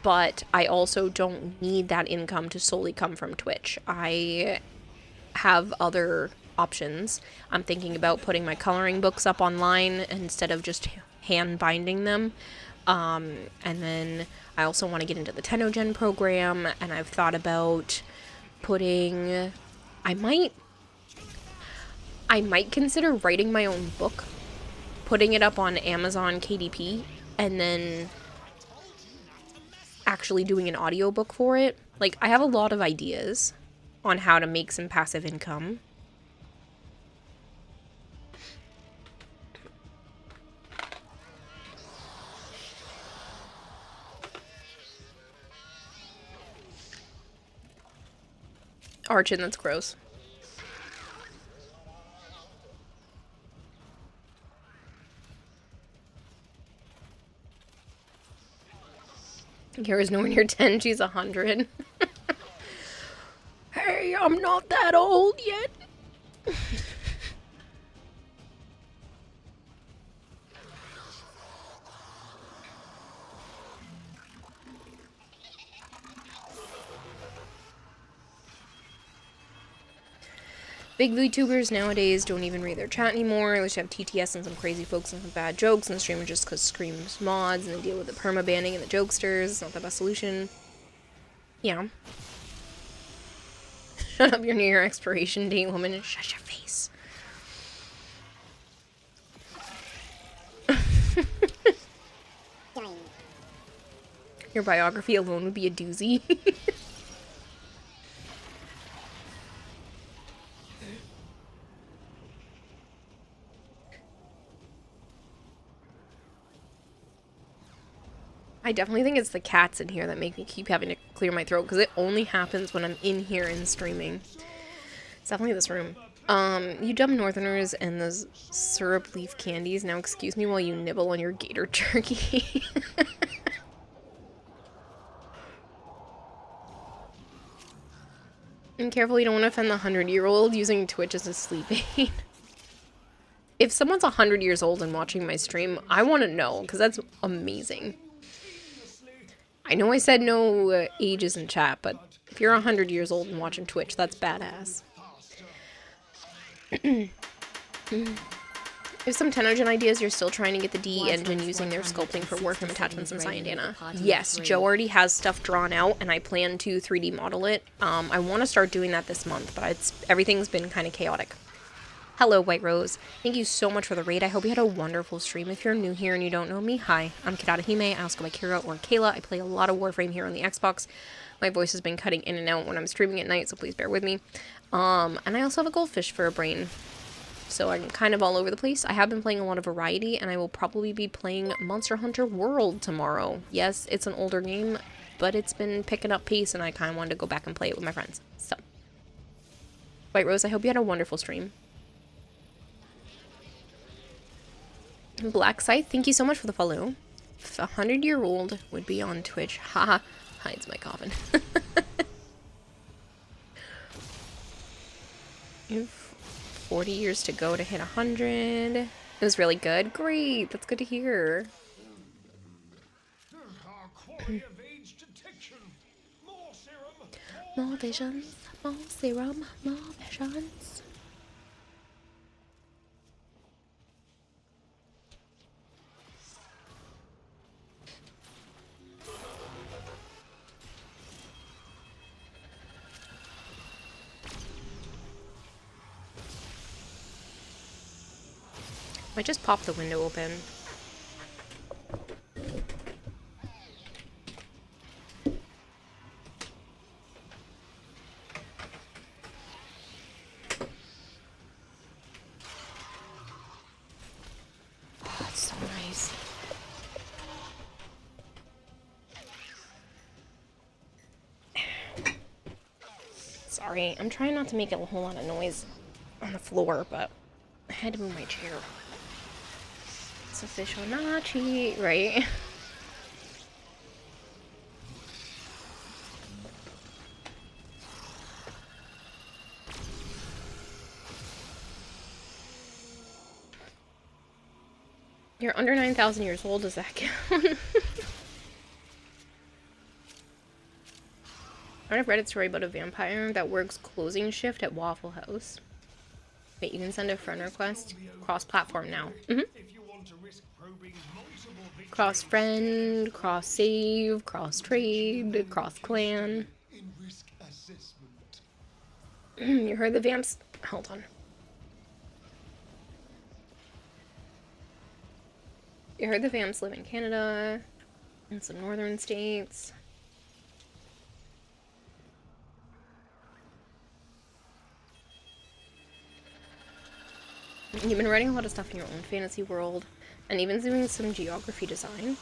But I also don't need that income to solely come from Twitch. I have other options. I'm thinking about putting my coloring books up online instead of just hand binding them. And then I also want to get into the Tenogen program, and I've thought about putting, I might consider writing my own book, putting it up on Amazon KDP, and then actually doing an audiobook for it. Like, I have a lot of ideas on how to make some passive income. Archon, that's gross. Kara's nowhere near 10, she's 100. Hey, I'm not that old yet. Big VTubers nowadays don't even read their chat anymore. They just have TTS and some crazy folks and some bad jokes, and the streamer just screams mods, and they deal with the perma-banning and the jokesters. It's not the best solution. Yeah. Shut up, you're near your expiration date, woman, and shut your face. Your biography alone would be a doozy. I definitely think it's the cats in here that make me keep having to clear my throat, because it only happens when I'm in here and streaming. It's definitely this room. You dumb northerners and those syrup leaf candies. Now excuse me while you nibble on your gator jerky. And careful, you don't want to offend the 100-year-old using Twitch as a sleep aid. If someone's 100 years old and watching my stream, I want to know, because that's amazing. I know I said no ages in chat, but if you're 100 years old and watching Twitch, that's badass. If some Tenogen ideas, you're still trying to get the DE Watch engine Race using their sculpting for Warframe attachments in 167 Cyandana. ready Yes, with Joe Ray. already has stuff drawn out, and I plan to 3D model it. I want to start doing that this month, but everything's been kind of chaotic. Hello, White Rose. Thank you so much for the raid. I hope you had a wonderful stream. If you're new here and you don't know me, hi. I'm Kidata Hime. I also go by Kira or Kayla. I play a lot of Warframe here on the Xbox. My voice has been cutting in and out when I'm streaming at night, so please bear with me. And I also have a goldfish for a brain. So I'm kind of all over the place. I have been playing a lot of variety, and I will probably be playing Monster Hunter World tomorrow. Yes, it's an older game, but it's been picking up pace, and I kind of wanted to go back and play it with my friends. So, White Rose, I hope you had a wonderful stream. Black Scythe, thank you so much for the follow. 100-year-old would be on Twitch. Haha, hides my coffin. You've 40 years to go to hit 100. It was really good. Great, that's good to hear. Our quality of age detection. More serum. More visions, more serum, more visions. I just popped the window open. Oh, it's so nice. Sorry, I'm trying not to make a whole lot of noise on the floor, but I had to move my chair. It's official Nachi, right? You're under 9,000 years old, does that count? I've read a story about a vampire that works closing shift at Waffle House. Wait, you can send a friend request cross-platform now. Cross-friend, cross-save, cross-trade, cross-clan. You heard the vamps? Hold on. You heard the vamps live in Canada and some northern states. You've been writing a lot of stuff in your own fantasy world, and even doing some geography design,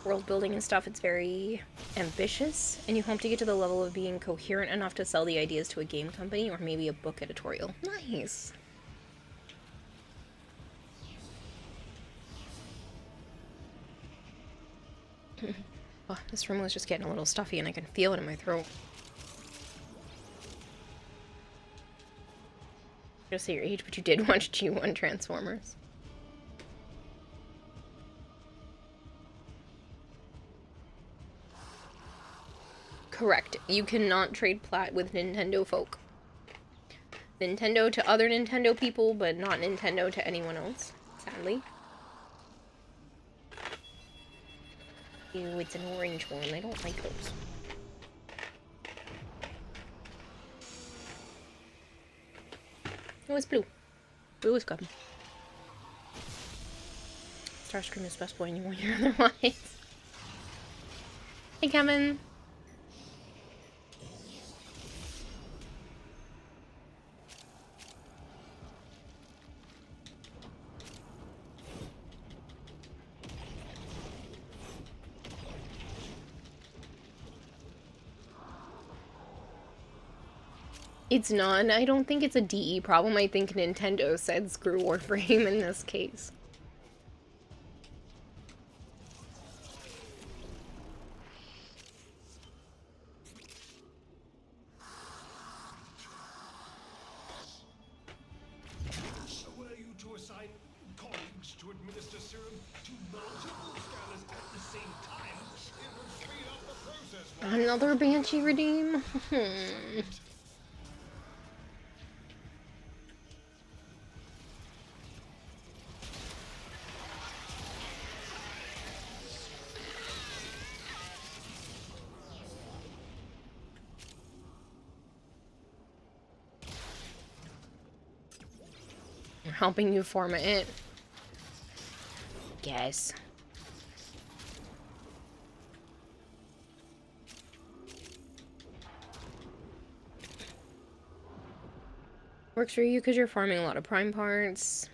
world building and stuff. It's very ambitious, and you hope to get to the level of being coherent enough to sell the ideas to a game company or maybe a book editorial. Nice. Oh, this room was just getting a little stuffy, and I can feel it in my throat. Just say your age, but you did watch G1 Transformers. Correct. You cannot trade plat with Nintendo folk. Nintendo to other Nintendo people, but not Nintendo to anyone else, sadly. Ew, it's an orange one. I don't like those. Oh, it's blue. Blue is good. Starscream is best boy anyone here otherwise. Hey, Kevin. It's not. I don't think it's a DE problem. I think Nintendo said screw Warframe in this case. So were you to assign colleagues to administer serum to multiple scanners at the same time, it would speed up the process. Another Banshee redeem? helping you form it. Guess. Works for you because you're farming a lot of prime parts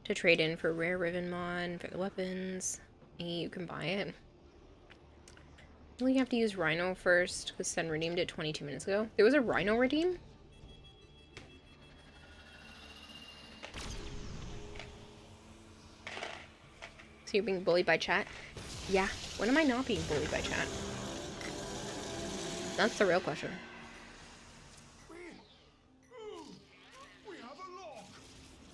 to trade in for rare Riven mod for the weapons. You can buy it. Well, you have to use Rhino first because Sen redeemed it 22 minutes ago. There was a Rhino redeem? So you're being bullied by chat? Yeah. When am I not being bullied by chat? That's the real question. We have a lock.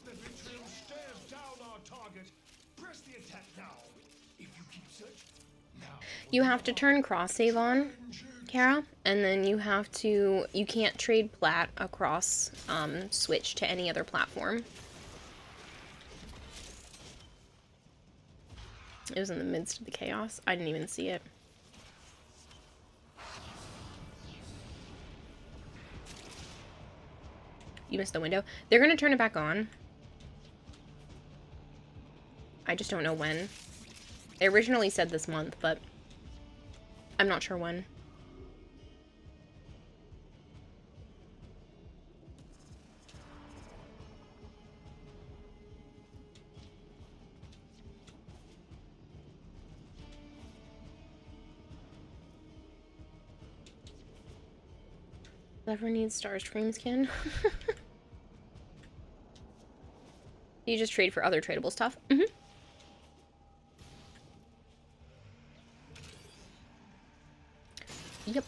The Vitrium stares down our target. Press the attack now. If you keep searching now. You have to turn cross save on, Kara, and then you can't trade plat across Switch to any other platform. It was in the midst of the chaos. I didn't even see it. You missed the window. They're gonna turn it back on. I just don't know when. They originally said this month, but I'm not sure when. Whoever needs Starstream skin. You just trade for other tradable stuff. Mm-hmm. Yep.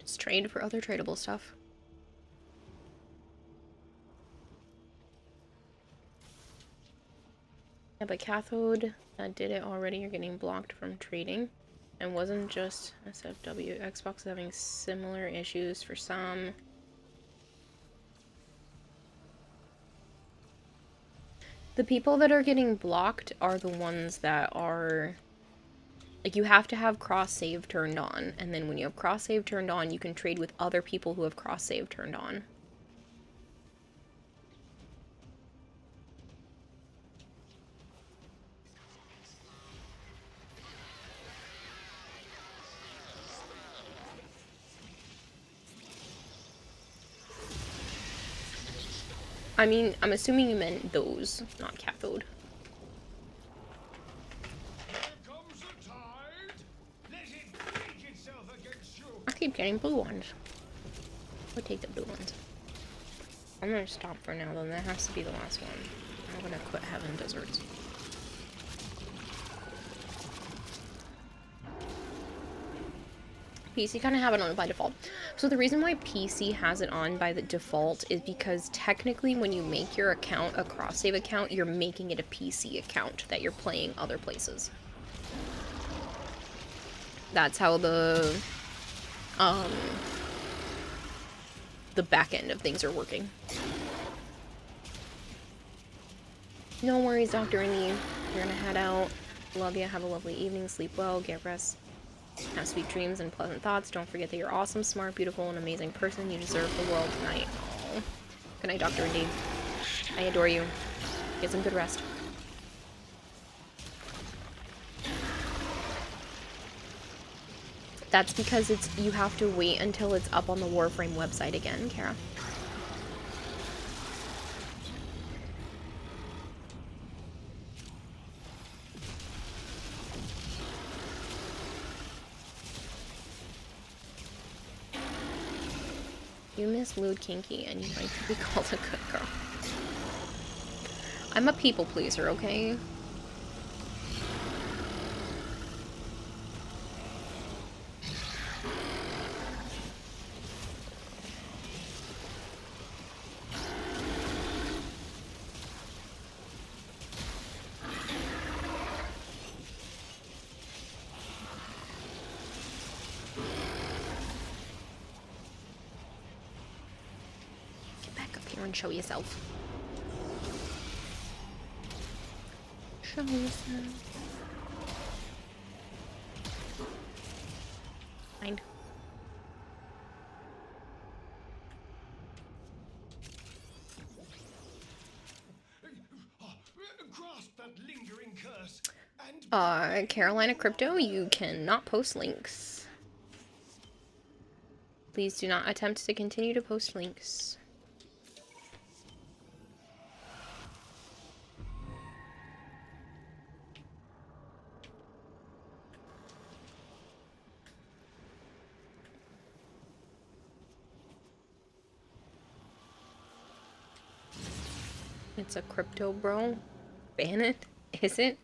Just trade for other tradable stuff. Yeah, but Cathode, that did it already. You're getting blocked from trading. And wasn't just SFW. Xbox is having similar issues for some. The people that are getting blocked are the ones that are... Like, you have to have cross-save turned on. And then when you have cross-save turned on, you can trade with other people who have cross-save turned on. I mean, I'm assuming you meant those, not Cathode. I keep getting blue ones. I'll take the blue ones. I'm gonna stop for now, then that has to be the last one. I'm gonna quit Heaven Desserts. PC kind of have it on by default. So the reason why PC has it on by the default is because technically when you make your account a cross-save account, you're making it a PC account that you're playing other places. That's how the back end of things are working. No worries, Dr. Indy. You're gonna head out. Love you. Have a lovely evening. Sleep well. Get rest. Have sweet dreams and pleasant thoughts. Don't forget that you're awesome, smart, beautiful, and amazing person. You deserve the world tonight. Aww. Good night, Dr. Indeed. I adore you. Get some good rest. That's because you have to wait until it's up on the Warframe website again, Kara. You miss lewd kinky and you like to be called a good girl. I'm a people pleaser, okay? And show yourself. Show yourself. Fine. grasp that lingering curse Carolina Crypto, you cannot post links. Please do not attempt to continue to post links. It's a crypto bro. Ban it? Is it?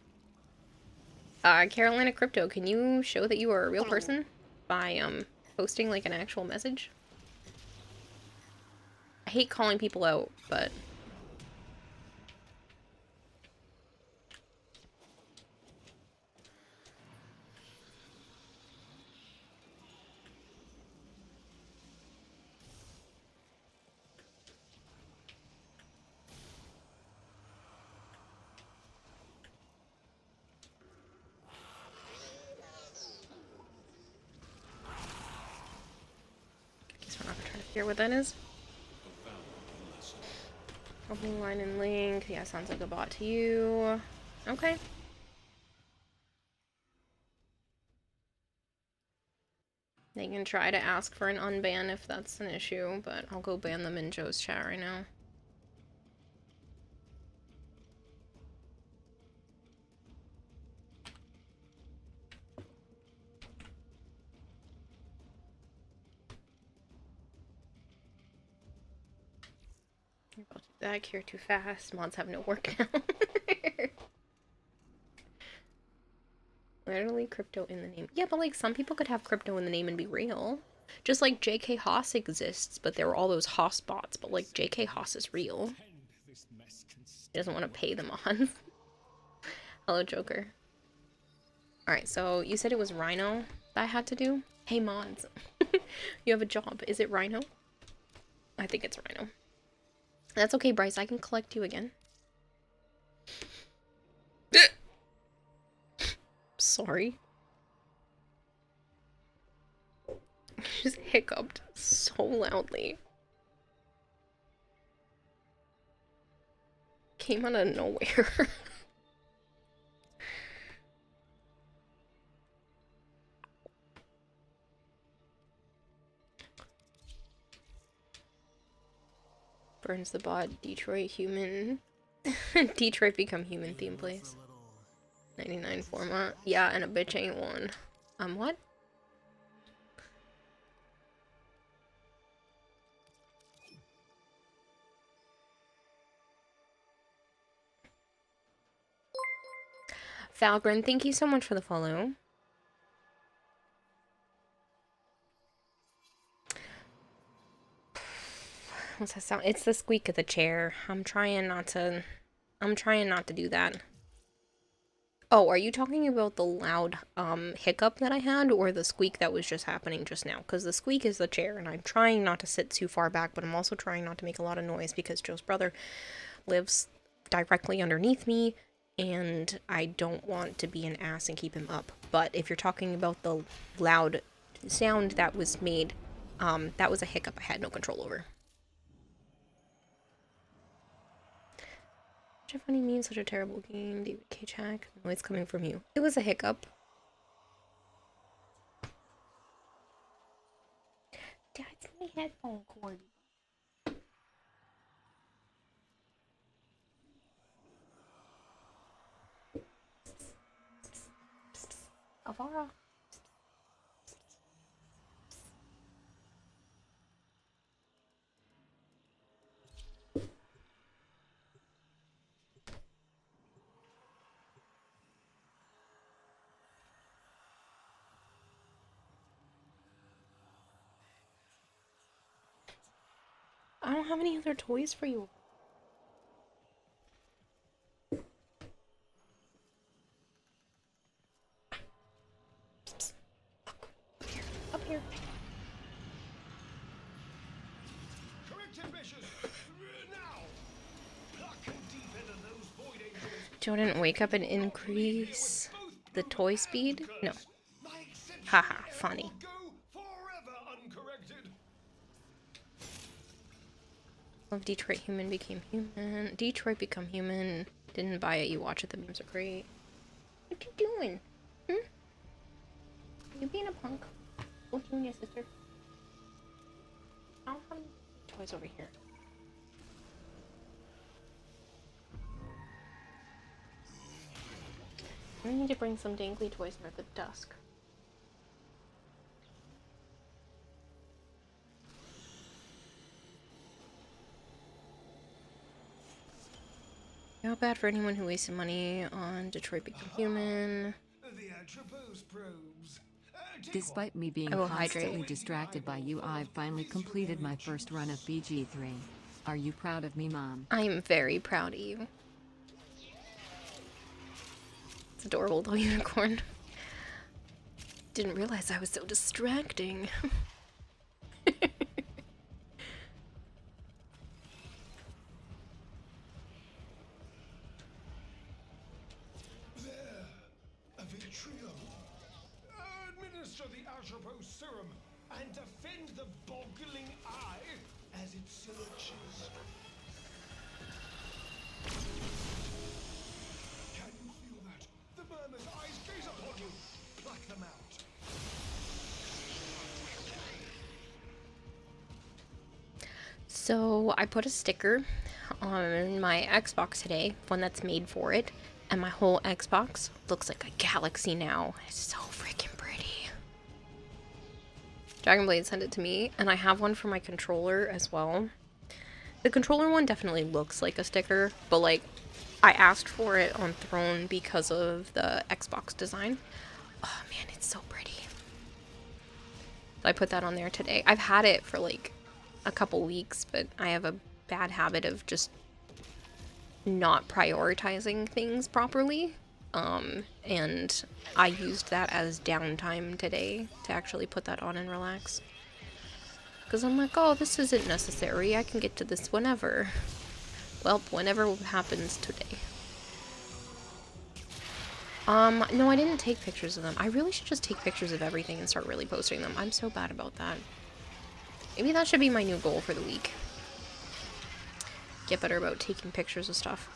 Carolina Crypto, can you show that you are a real person by posting like an actual message? I hate calling people out, but guess we're not gonna try to figure out what that is. Opening line and link. Yeah, sounds like a bot to you. Okay. They can try to ask for an unban if that's an issue, but I'll go ban them in Joe's chat right now. I'll do that. Cure too fast. Mods have no work now. Literally crypto in the name. Yeah, but like some people could have crypto in the name and be real. Just like JK Haas exists, but there were all those Haas bots, but like JK Haas is real. He doesn't want to pay the mods. Hello, Joker. Alright, so you said it was Rhino that I had to do? Hey, mods. You have a job. Is it Rhino? I think it's Rhino. That's okay, Bryce. I can collect you again. Sorry. Just hiccuped so loudly. Came out of nowhere. Burns the bot. Detroit human. Detroit become human theme place. 99 format. Yeah, and a bitch ain't one. What? Falgren, thank you so much for the follow. What's that sound? It's the squeak of the chair. I'm trying not to do that. Oh, are you talking about the loud hiccup that I had, or the squeak that was just happening just now? Because the squeak is the chair, and I'm trying not to sit too far back, but I'm also trying not to make a lot of noise because Joe's brother lives directly underneath me, and I don't want to be an ass and keep him up. But if you're talking about the loud sound that was made, that was a hiccup I had no control over. Such a funny meme, such a terrible game. David K. Jack. No, it's coming from you. It was a hiccup. That's my headphone cord. Avara. I don't have any other toys for you. Up here. corrective measures now. Pluck and deep into those void angels. Joe didn't wake up and increase the toy speed? No. Haha, funny. Go forever uncorrected. Of Detroit human became human. Detroit become human. Didn't buy it, you watch it, the memes are great. What you doing? Hmm? You being a punk? What you and your sister? I don't have any toys over here. I need to bring some dangly toys for the dusk. Not bad for anyone who wasted money on Detroit Become Human. The Atropos probes. Despite me being I will hydrate. constantly distracted by you, I've finally completed my first run of BG3. Are you proud of me, Mom? I am very proud of you. It's adorable, though, unicorn. Didn't realize I was so distracting. A Vitriol. Administer the Atropos serum and defend the boggling eye as it searches. Can you feel that? The Murmur's eyes gaze upon you. Pluck them out. So, I put a sticker on my Xbox today, one that's made for it, and my whole Xbox looks like a galaxy now. It's so freaking pretty. Dragonblade sent it to me, and I have one for my controller as well. The controller one definitely looks like a sticker, but like, I asked for it on Throne because of the Xbox design. Oh man, it's so pretty. So I put that on there today. I've had it for like a couple weeks, but I have a bad habit of just not prioritizing things properly. And I used that as downtime today to actually put that on and relax. Because I'm like, oh, this isn't necessary. I can get to this whenever. Well, whenever happens today. No, I didn't take pictures of them. I really should just take pictures of everything and start really posting them. I'm so bad about that. Maybe that should be my new goal for the week. Get better about taking pictures of stuff.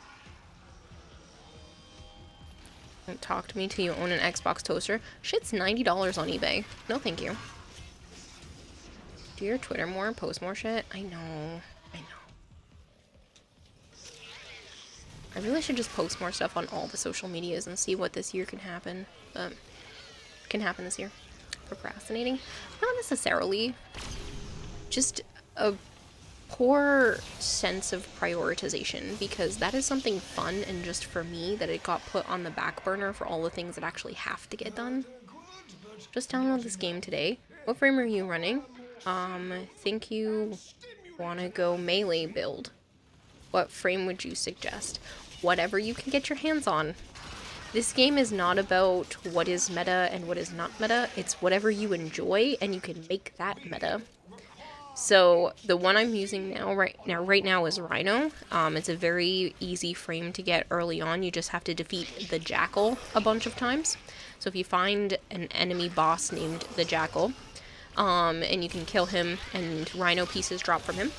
Don't talk to me till you own an Xbox toaster. Shit's $90 on eBay. No thank you. Do your Twitter more, post more shit? I know. I really should just post more stuff on all the social medias and see what this year can happen. Can happen this year. Procrastinating? Not necessarily. Just a poor sense of prioritization, because that is something fun and just for me that it got put on the back burner for all the things that actually have to get done. Just download this game today. What frame are you running? Think you want to go melee build. What frame would you suggest? Whatever you can get your hands on. This game is not about what is meta and what is not meta. It's whatever you enjoy and you can make that meta. So the one I'm using right now is Rhino. It's a very easy frame to get early on. You just have to defeat the Jackal a bunch of times. So if you find an enemy boss named the Jackal, and you can kill him and Rhino pieces drop from him.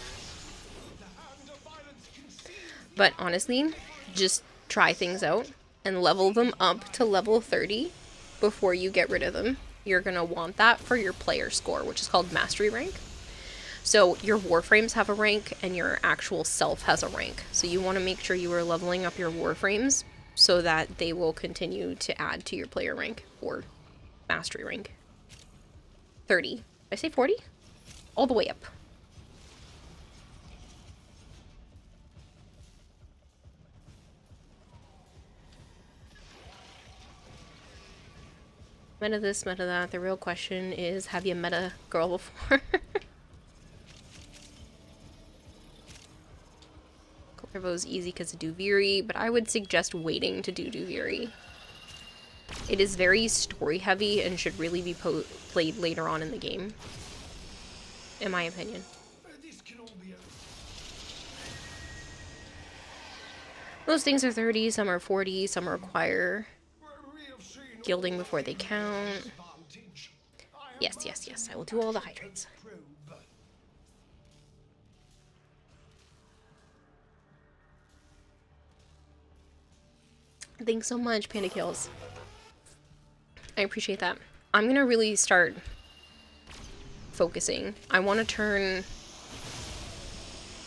But honestly, just try things out and level them up to level 30 before you get rid of them. You're going to want that for your player score, which is called Mastery Rank. So your Warframes have a rank and your actual self has a rank. So you want to make sure you are leveling up your Warframes so that they will continue to add to your player rank or Mastery Rank. 30. Did I say 40? All the way up. Meta this, meta that. The real question is, have you met a girl before? Corvo's easy because of Duviri, but I would suggest waiting to do Duviri. It is very story heavy and should really be played later on in the game. In my opinion. Most things are 30, some are 40, some require gilding before they count. Yes, yes, yes. I will do all the hydrates. Thanks so much, Panda Kills. I appreciate that. I'm gonna really start focusing. I want to turn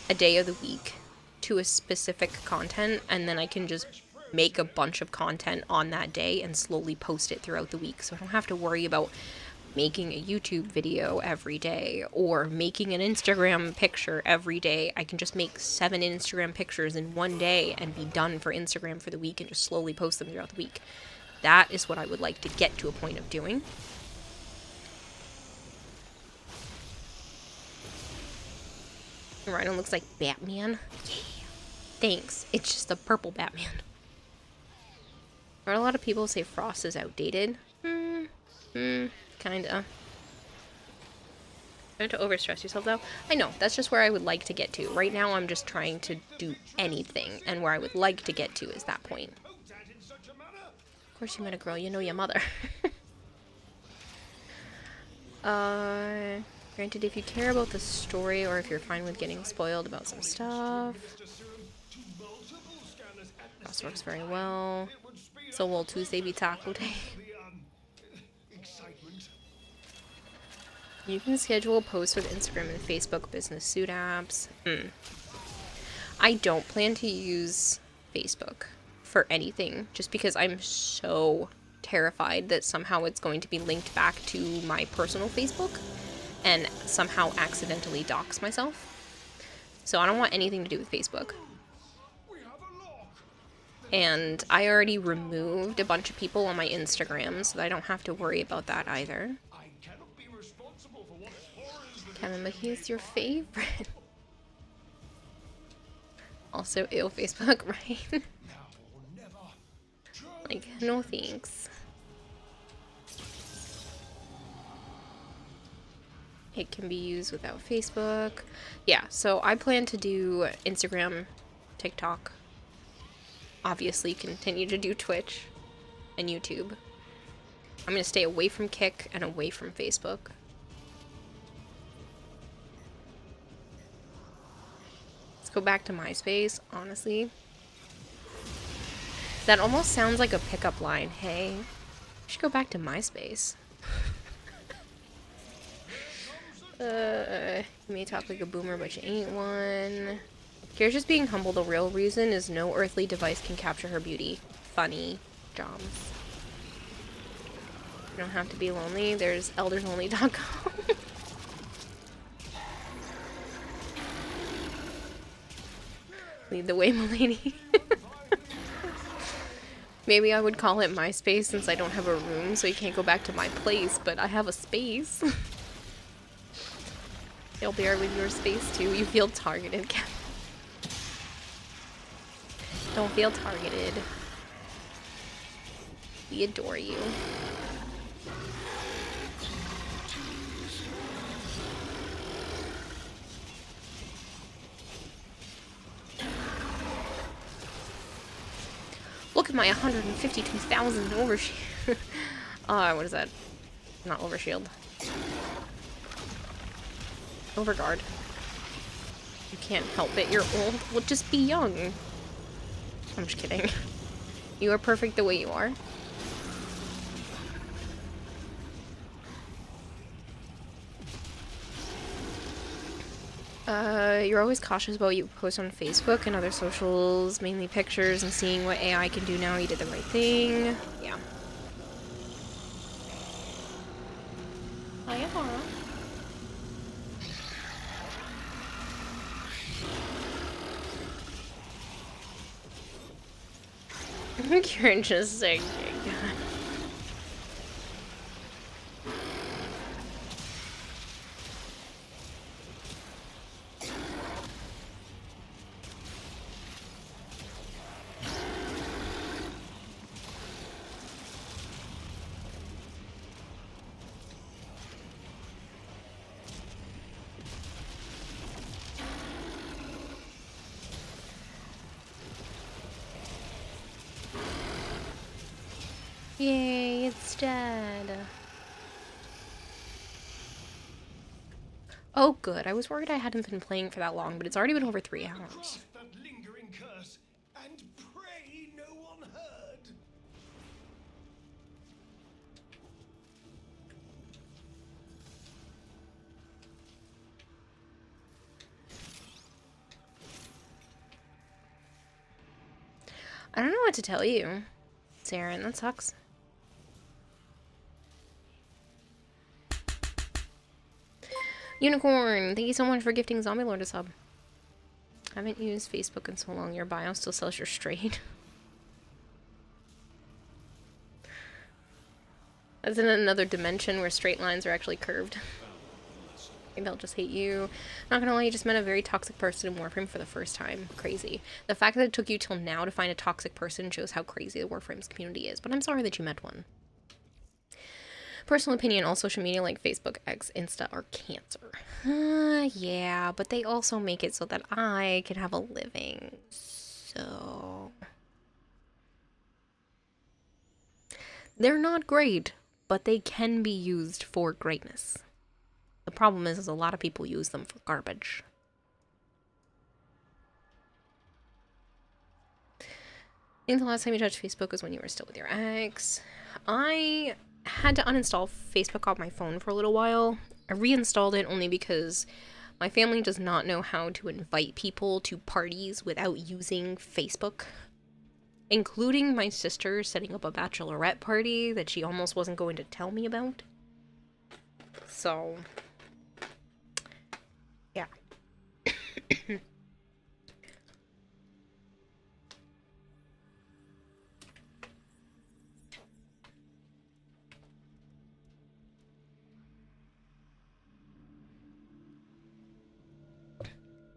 a day of the week to a specific content, and then I can just make a bunch of content on that day and slowly post it throughout the week, so I don't have to worry about making a YouTube video every day or making an Instagram picture every day. I can just make 7 Instagram pictures in one day and be done for Instagram for the week and just slowly post them throughout the week. That is what I would like to get to a point of doing. Rhino looks like Batman. Yeah. Thanks. It's just a purple Batman. Are a lot of people say Frost is outdated? Kinda. Don't to overstress yourself though. I know, that's just where I would like to get to. Right now I'm just trying to do anything, and where I would like to get to is that point. Of course you met a girl, you know your mother. Granted, if you care about the story or if you're fine with getting spoiled about some stuff. Frost works very well. So will Tuesday be Taco Day? You can schedule posts with Instagram and Facebook business suit apps. I don't plan to use Facebook for anything, just because I'm so terrified that somehow it's going to be linked back to my personal Facebook and somehow accidentally dox myself. So I don't want anything to do with Facebook. And I already removed a bunch of people on my Instagram, so I don't have to worry about that either. Kevin, but he's your favorite. Also, ew, Facebook, right? Like, no thanks. It can be used without Facebook. Yeah, so I plan to do Instagram, TikTok. Obviously, continue to do Twitch and YouTube. I'm going to stay away from Kick and away from Facebook. Let's go back to MySpace, honestly. That almost sounds like a pickup line. Hey, we should go back to MySpace. You may talk like a boomer, but you ain't one. Kira's just being humble. The real reason is no earthly device can capture her beauty. Funny. Joms. You don't have to be lonely. There's eldersonly.com. Lead the way, milady. Maybe I would call it MySpace since I don't have a room, so you can't go back to my place, but I have a space. You'll bear with your space too. You feel targeted, Kevin. Don't feel targeted. We adore you. Look at my 152,000 overshield. What is that? Not overshield. Overguard. You can't help it. You're old. Well, just be young. I'm just kidding. You are perfect the way you are. You're always cautious about what you post on Facebook and other socials, mainly pictures, and seeing what AI can do now. You did the right thing. Yeah. Hiya, Laura. You're just saying. Yay, it's dead. Oh, good. I was worried I hadn't been playing for that long, but it's already been over 3 hours. That lingering curse, and pray no one heard. I don't know what to tell you, Saren. That sucks. Unicorn, thank you so much for gifting Zombie Lord a sub. I haven't used Facebook in so long. Your bio still sells your straight. That's in another dimension where straight lines are actually curved. Maybe I'll just hate you. Not gonna lie, you just met a very toxic person in Warframe for the first time. Crazy. The fact that it took you till now to find a toxic person shows how crazy the Warframes community is, but I'm sorry that you met one. Personal opinion, all social media like Facebook, X, Insta are cancer. Yeah, but they also make it so that I can have a living. So... they're not great, but they can be used for greatness. The problem is a lot of people use them for garbage. I think the last time you touched Facebook was when you were still with your ex. I had to uninstall Facebook off my phone for a little while. I reinstalled it only because my family does not know how to invite people to parties without using Facebook. Including my sister setting up a bachelorette party that she almost wasn't going to tell me about. So... yeah.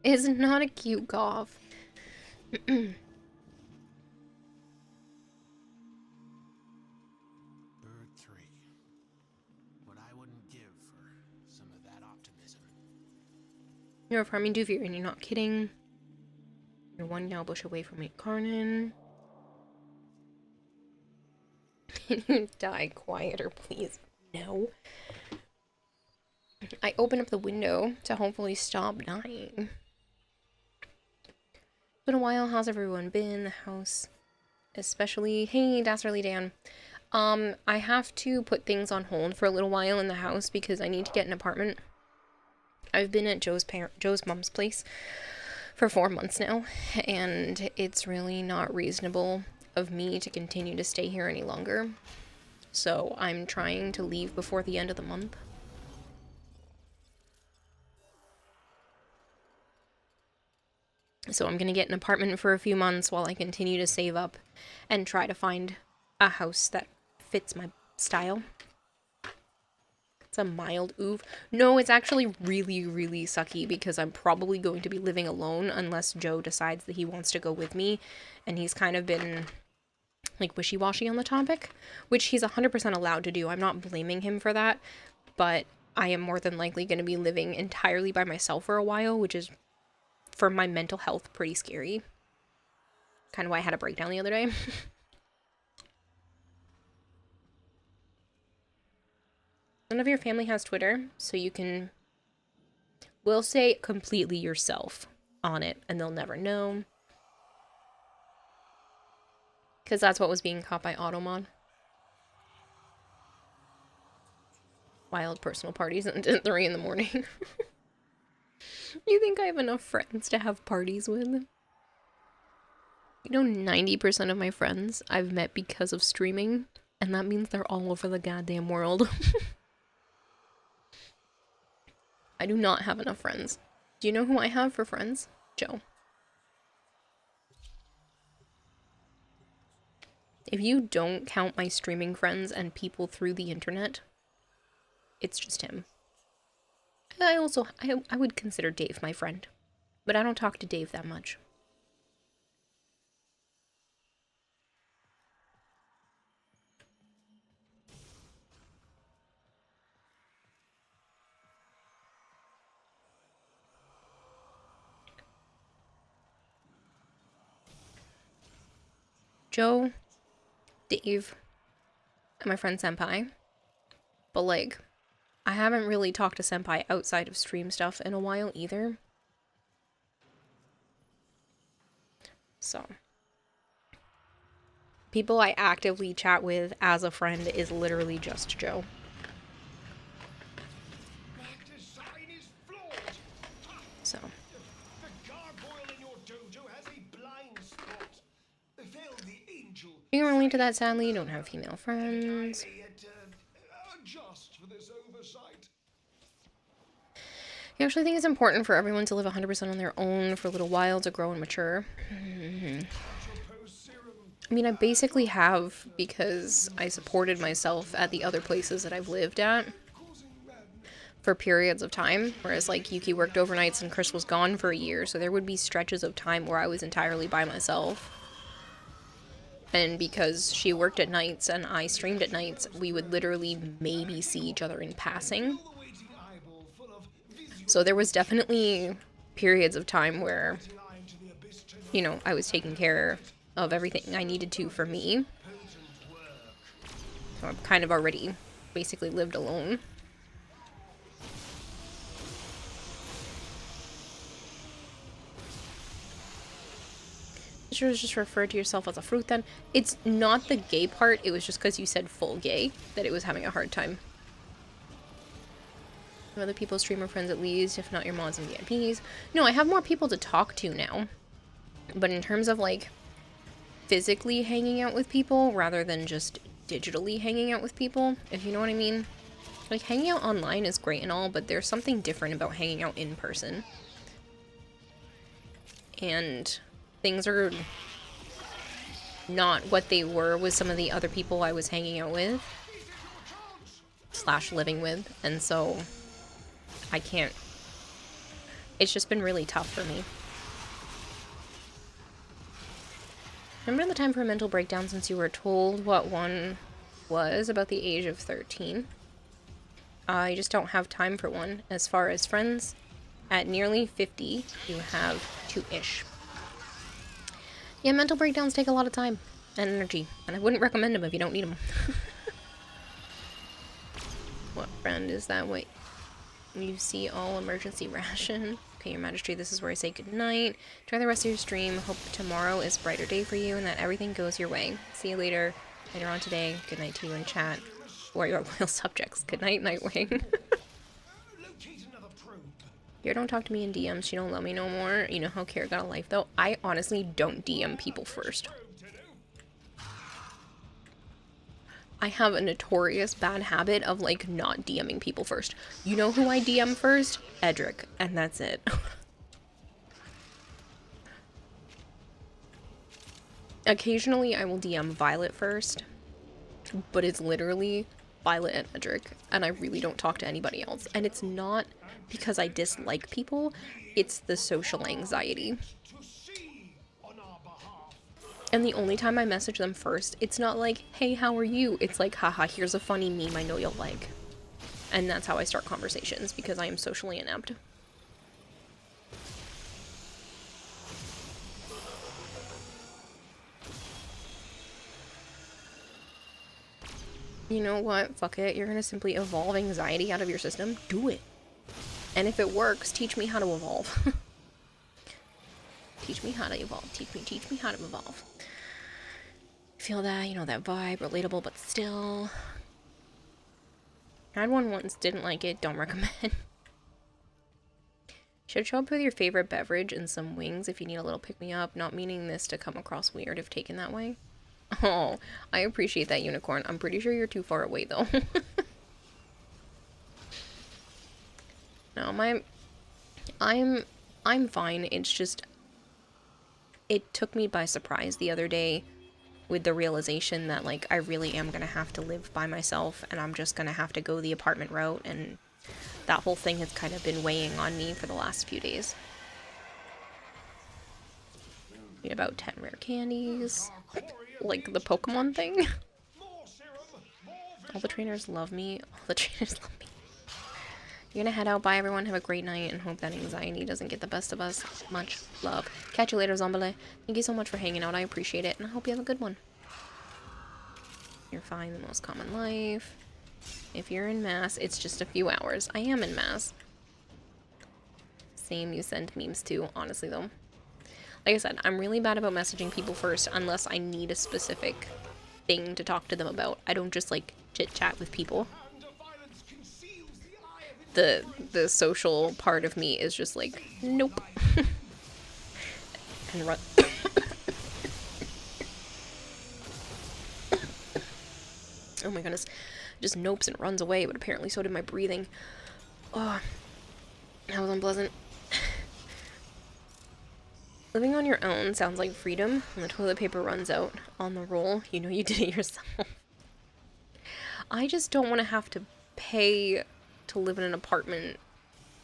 It's not a cute cough. Bird 3. What I wouldn't give for some of that optimism. You're a farming doofy and you're not kidding. You're one yellow bush away from Carnan. Can you die quieter, please? No. I opened up the window to hopefully stop dying. It's been a while. How's everyone been? The house, especially. Hey, Dastardly Dan. I have to put things on hold for a little while in the house because I need to get an apartment. I've been at Joe's mom's place for 4 months now, and it's really not reasonable of me to continue to stay here any longer. So I'm trying to leave before the end of the month. So I'm gonna get an apartment for a few months while I continue to save up and try to find a house that fits my style. It's a mild oof. No, it's actually really, really sucky because I'm probably going to be living alone unless Joe decides that he wants to go with me. And he's kind of been like wishy-washy on the topic, which he's 100% allowed to do. I'm not blaming him for that, but I am more than likely going to be living entirely by myself for a while, which is, for my mental health, pretty scary. Kind of why I had a breakdown the other day. None of your family has Twitter, so you can, we'll say, completely yourself on it, and they'll never know. Because that's what was being caught by Automod. Wild personal parties until 3 in the morning. You think I have enough friends to have parties with? You know, 90% of my friends I've met because of streaming, and that means they're all over the goddamn world. I do not have enough friends. Do you know who I have for friends? Joe. If you don't count my streaming friends and people through the internet, it's just him. I would consider Dave my friend, but I don't talk to Dave that much. Joe, Dave, and my friend Senpai. But like, I haven't really talked to Senpai outside of stream stuff in a while either. So, people I actively chat with as a friend is literally just Joe. So. The gargoyle in your dojo has a blind spot. They failed the only to that, sadly, you don't have female friends. Adjust for this oversight. You actually think it's important for everyone to live 100% on their own for a little while to grow and mature. I mean, I basically have because I supported myself at the other places that I've lived at for periods of time, whereas like Yuki worked overnights and Chris was gone for a year, so there would be stretches of time where I was entirely by myself. And because she worked at nights and I streamed at nights, we would literally maybe see each other in passing. So there was definitely periods of time where, you know, I was taking care of everything I needed to for me. So I've kind of already basically lived alone. You should have just referred to yourself as a fruit then. It's not the gay part, it was just because you said full gay that it was having a hard time. Other people's streamer friends at least, if not your mods and VIPs. No, I have more people to talk to now. But in terms of like physically hanging out with people rather than just digitally hanging out with people, if you know what I mean. Like hanging out online is great and all, but there's something different about hanging out in person. And things are not what they were with some of the other people I was hanging out with / living with, and so I can't. It's just been really tough for me. Remember the time for a mental breakdown since you were told what one was about the age of 13? I just don't have time for one. As far as friends, at nearly 50, you have 2-ish. Yeah, mental breakdowns take a lot of time and energy, and I wouldn't recommend them if you don't need them. What friend is that? Wait. You see all emergency ration. Okay, your Majesty, this is where I say goodnight. Enjoy the rest of your stream. Hope tomorrow is a brighter day for you and that everything goes your way. See you later on today. Good night to you in chat. Or your loyal subjects. Good night, Nightwing. Here, don't talk to me in DMs. She don't love me no more. You know how Kara got a life, though? I honestly don't DM people first. I have a notorious bad habit of, like, not DMing people first. You know who I DM first? Edric. And that's it. Occasionally, I will DM Violet first. But it's literally Violet and Edric. And I really don't talk to anybody else. And it's not because I dislike people. It's the social anxiety. And the only time I message them first, it's not like, hey, how are you? It's like, haha, here's a funny meme I know you'll like. And that's how I start conversations, because I am socially inept. You know what? Fuck it. You're gonna simply evolve anxiety out of your system. Do it. And if it works, teach me how to evolve. Teach me how to evolve. Teach me how to evolve. Feel that, you know, that vibe, relatable, but still. Had one once, didn't like it, don't recommend. Should show up with your favorite beverage and some wings if you need a little pick-me-up, not meaning this to come across weird if taken that way. Oh, I appreciate that, Unicorn. I'm pretty sure you're too far away, though. No, I'm fine. It's just, it took me by surprise the other day with the realization that, like, I really am gonna have to live by myself and I'm just gonna have to go the apartment route, and that whole thing has kind of been weighing on me for the last few days. Need about 10 rare candies. Like the Pokemon thing. All the trainers love me. All the trainers love me. You're gonna head out. Bye, everyone. Have a great night, and hope that anxiety doesn't get the best of us. Much love. Catch you later, Zombele. Thank you so much for hanging out. I appreciate it, and I hope you have a good one. You're fine. The most common life. If you're in mass, it's just a few hours. I am in mass. Same, you send memes too, honestly, though. Like I said, I'm really bad about messaging people first unless I need a specific thing to talk to them about. I don't just, like, chit-chat with people. The social part of me is just like, nope. And run. Oh my goodness. Just nopes and runs away, but apparently so did my breathing. Oh, that was unpleasant. Living on your own sounds like freedom. When the toilet paper runs out on the roll, you know you did it yourself. I just don't want to have to pay to live in an apartment.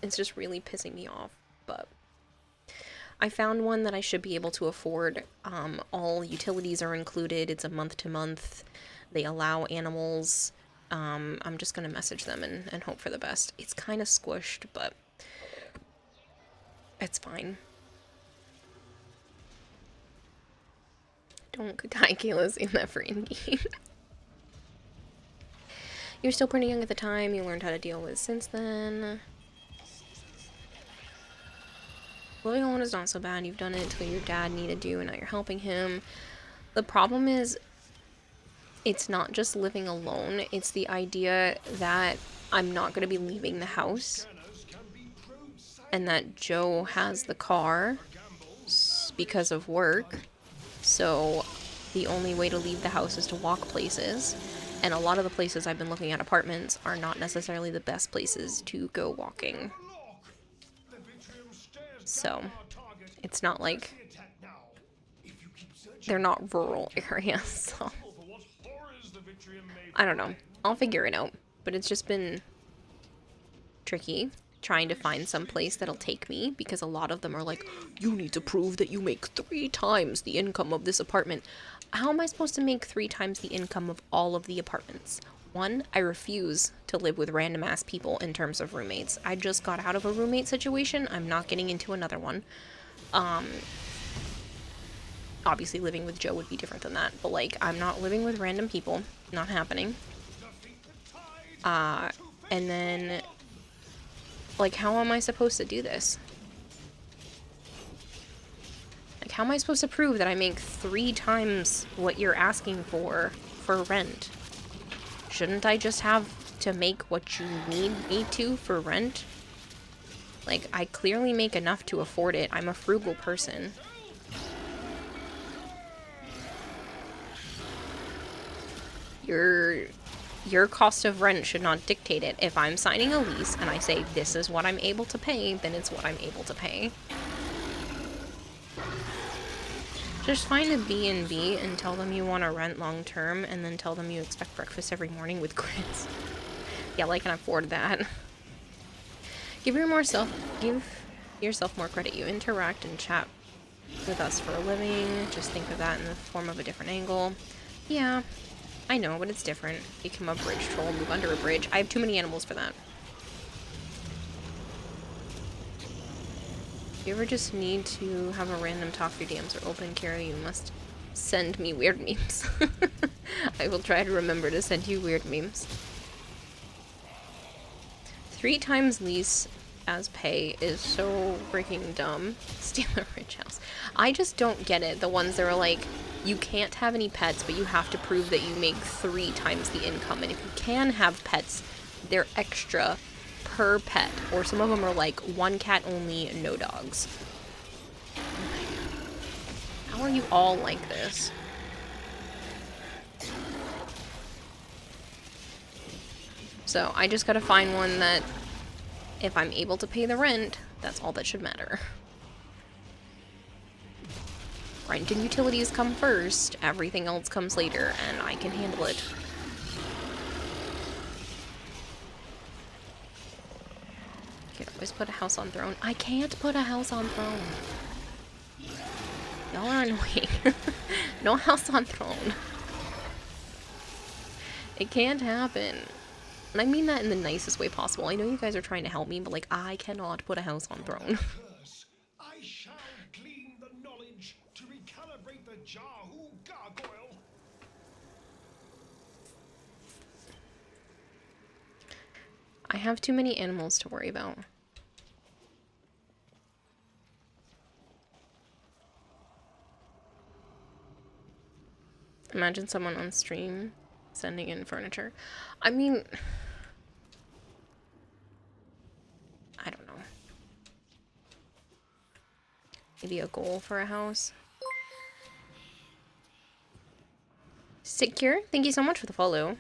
It's just really pissing me off, but I found one that I should be able to afford. All utilities are included. It's a month to month. They allow animals. I'm just gonna message them and hope for the best. It's kind of squished, but it's fine. Don't die, Kayla's in that for in-game. You were still pretty young at the time. You learned how to deal with it since then. Living alone is not so bad. You've done it until your dad needed you and now you're helping him. The problem is, it's not just living alone. It's the idea that I'm not going to be leaving the house. And that Joe has the car because of work. So the only way to leave the house is to walk places. And a lot of the places I've been looking at apartments are not necessarily the best places to go walking. So it's not like they're not rural areas, so I don't know. I'll figure it out. But it's just been tricky trying to find some place that'll take me, because a lot of them are like, you need to prove that you make 3 times the income of this apartment. How am I supposed to make 3 times the income of all of the apartments? 1, I refuse to live with random ass people in terms of roommates. I just got out of a roommate situation. I'm not getting into another one. Obviously living with Joe would be different than that, but like, I'm not living with random people. Not happening. And then, like, how am I supposed to do this? Like, how am I supposed to prove that I make 3 times what you're asking for rent? Shouldn't I just have to make what you need me to for rent? Like, I clearly make enough to afford it. I'm a frugal person. Your cost of rent should not dictate it. If I'm signing a lease and I say this is what I'm able to pay, then it's what I'm able to pay. Just find a B&B and tell them you want to rent long term, and then tell them you expect breakfast every morning with grits. Yeah, I can afford that. Give yourself more credit. You interact and chat with us for a living. Just think of that in the form of a different angle. Yeah, I know, but it's different. Become a bridge troll, move under a bridge. I have too many animals for that. If you ever just need to have a random talk, your DMs are open, Kara, you must send me weird memes. I will try to remember to send you weird memes. 3 times lease as pay is so freaking dumb. Steal a rich house. I just don't get it. The ones that are like, you can't have any pets, but you have to prove that you make 3 times the income. And if you can have pets, they're extra per pet. Or some of them are like 1 cat only, no dogs. How are you all like this? So I just gotta find one that, if I'm able to pay the rent, that's all that should matter. Rent and utilities come first, everything else comes later, and I can handle it. You can always put a house on throne. I can't put a house on throne. Y'all are annoying. No house on throne. It can't happen. And I mean that in the nicest way possible. I know you guys are trying to help me, but like, I cannot put a house on throne. I shall glean the knowledge to recalibrate the Jahu gargoyle. I have too many animals to worry about. Imagine someone on stream sending in furniture. I mean, I don't know. Maybe a goal for a house. Secure, thank you so much for the follow.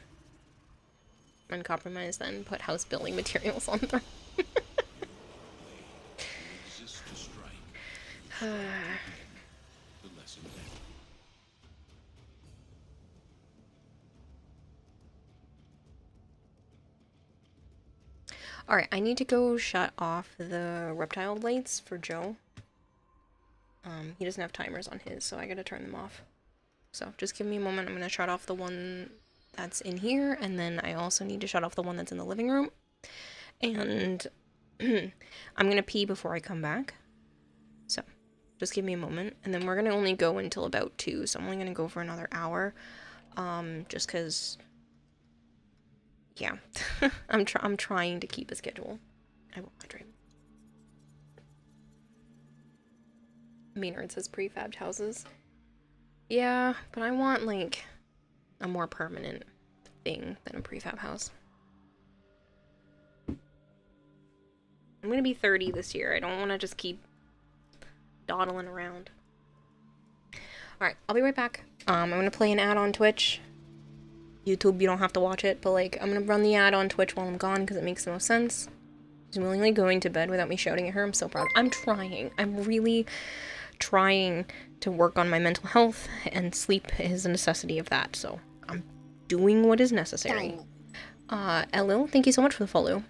uncompromised, then put house building materials on them. Alright, I need to go shut off the reptile lights for Joe. He doesn't have timers on his, so I gotta turn them off. So just give me a moment. I'm gonna shut off the one that's in here, and then I also need to shut off the one that's in the living room. And I'm gonna pee before I come back. So just give me a moment, and then we're gonna only go until about 2, so I'm only gonna go for another hour. Just cause, yeah, I'm trying to keep a schedule. I will hydrate. Maynard says prefabbed houses. Yeah, but I want, like, a more permanent thing than a prefab house. I'm gonna be 30 this year. I don't want to just keep dawdling around. Alright, I'll be right back. I'm gonna play an ad on Twitch. YouTube, you don't have to watch it, but, like, I'm gonna run the ad on Twitch while I'm gone because it makes the most sense. She's willingly going to bed without me shouting at her. I'm so proud. I'm trying. I'm really trying to work on my mental health, and sleep is a necessity of that, so I'm doing what is necessary. Elil, thank you so much for the follow.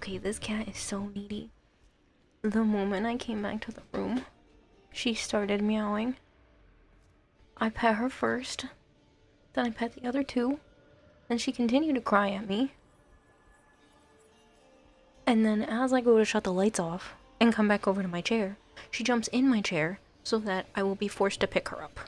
Okay, this cat is so needy. The moment I came back to the room, she started meowing. I pet her first, then I pet the other two, then she continued to cry at me. And then as I go to shut the lights off and come back over to my chair, she jumps in my chair so that I will be forced to pick her up.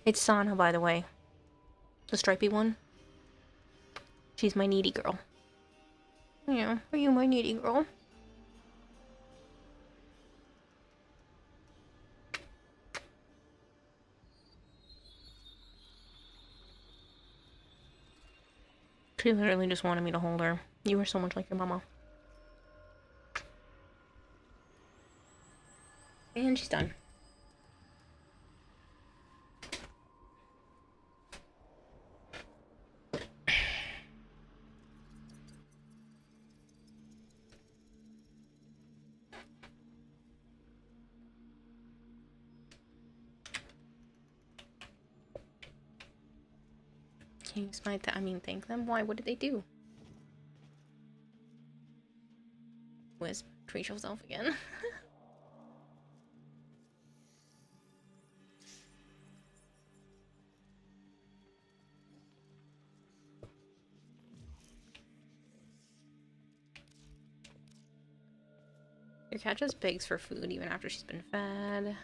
It's Sana, by the way. The stripy one. She's my needy girl. Yeah, are you my needy girl? She literally just wanted me to hold her. You are so much like your mama. And she's done. Can you smite that? I mean, thank them? Why? What did they do? Wisp, treat yourself again. Your cat just begs for food even after she's been fed.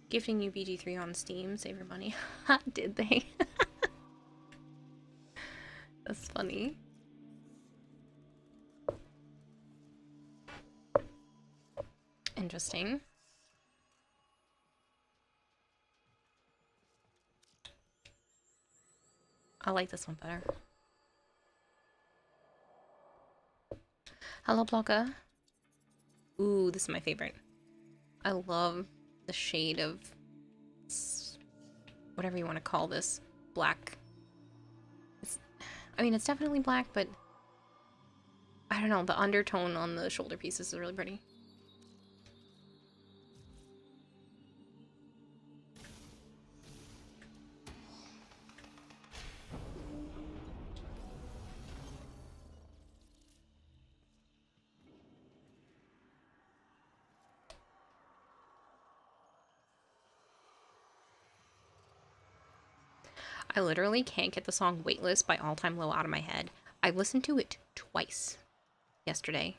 Gifting you BG3 on Steam, save your money. Did they? That's funny. Interesting. I like this one better. Hello, Plaka. Ooh, this is my favorite. I love the shade of whatever you want to call this. Black. I mean, it's definitely black, but I don't know. The undertone on the shoulder pieces is really pretty. I literally can't get the song Weightless by All Time Low out of my head. I listened to it twice yesterday.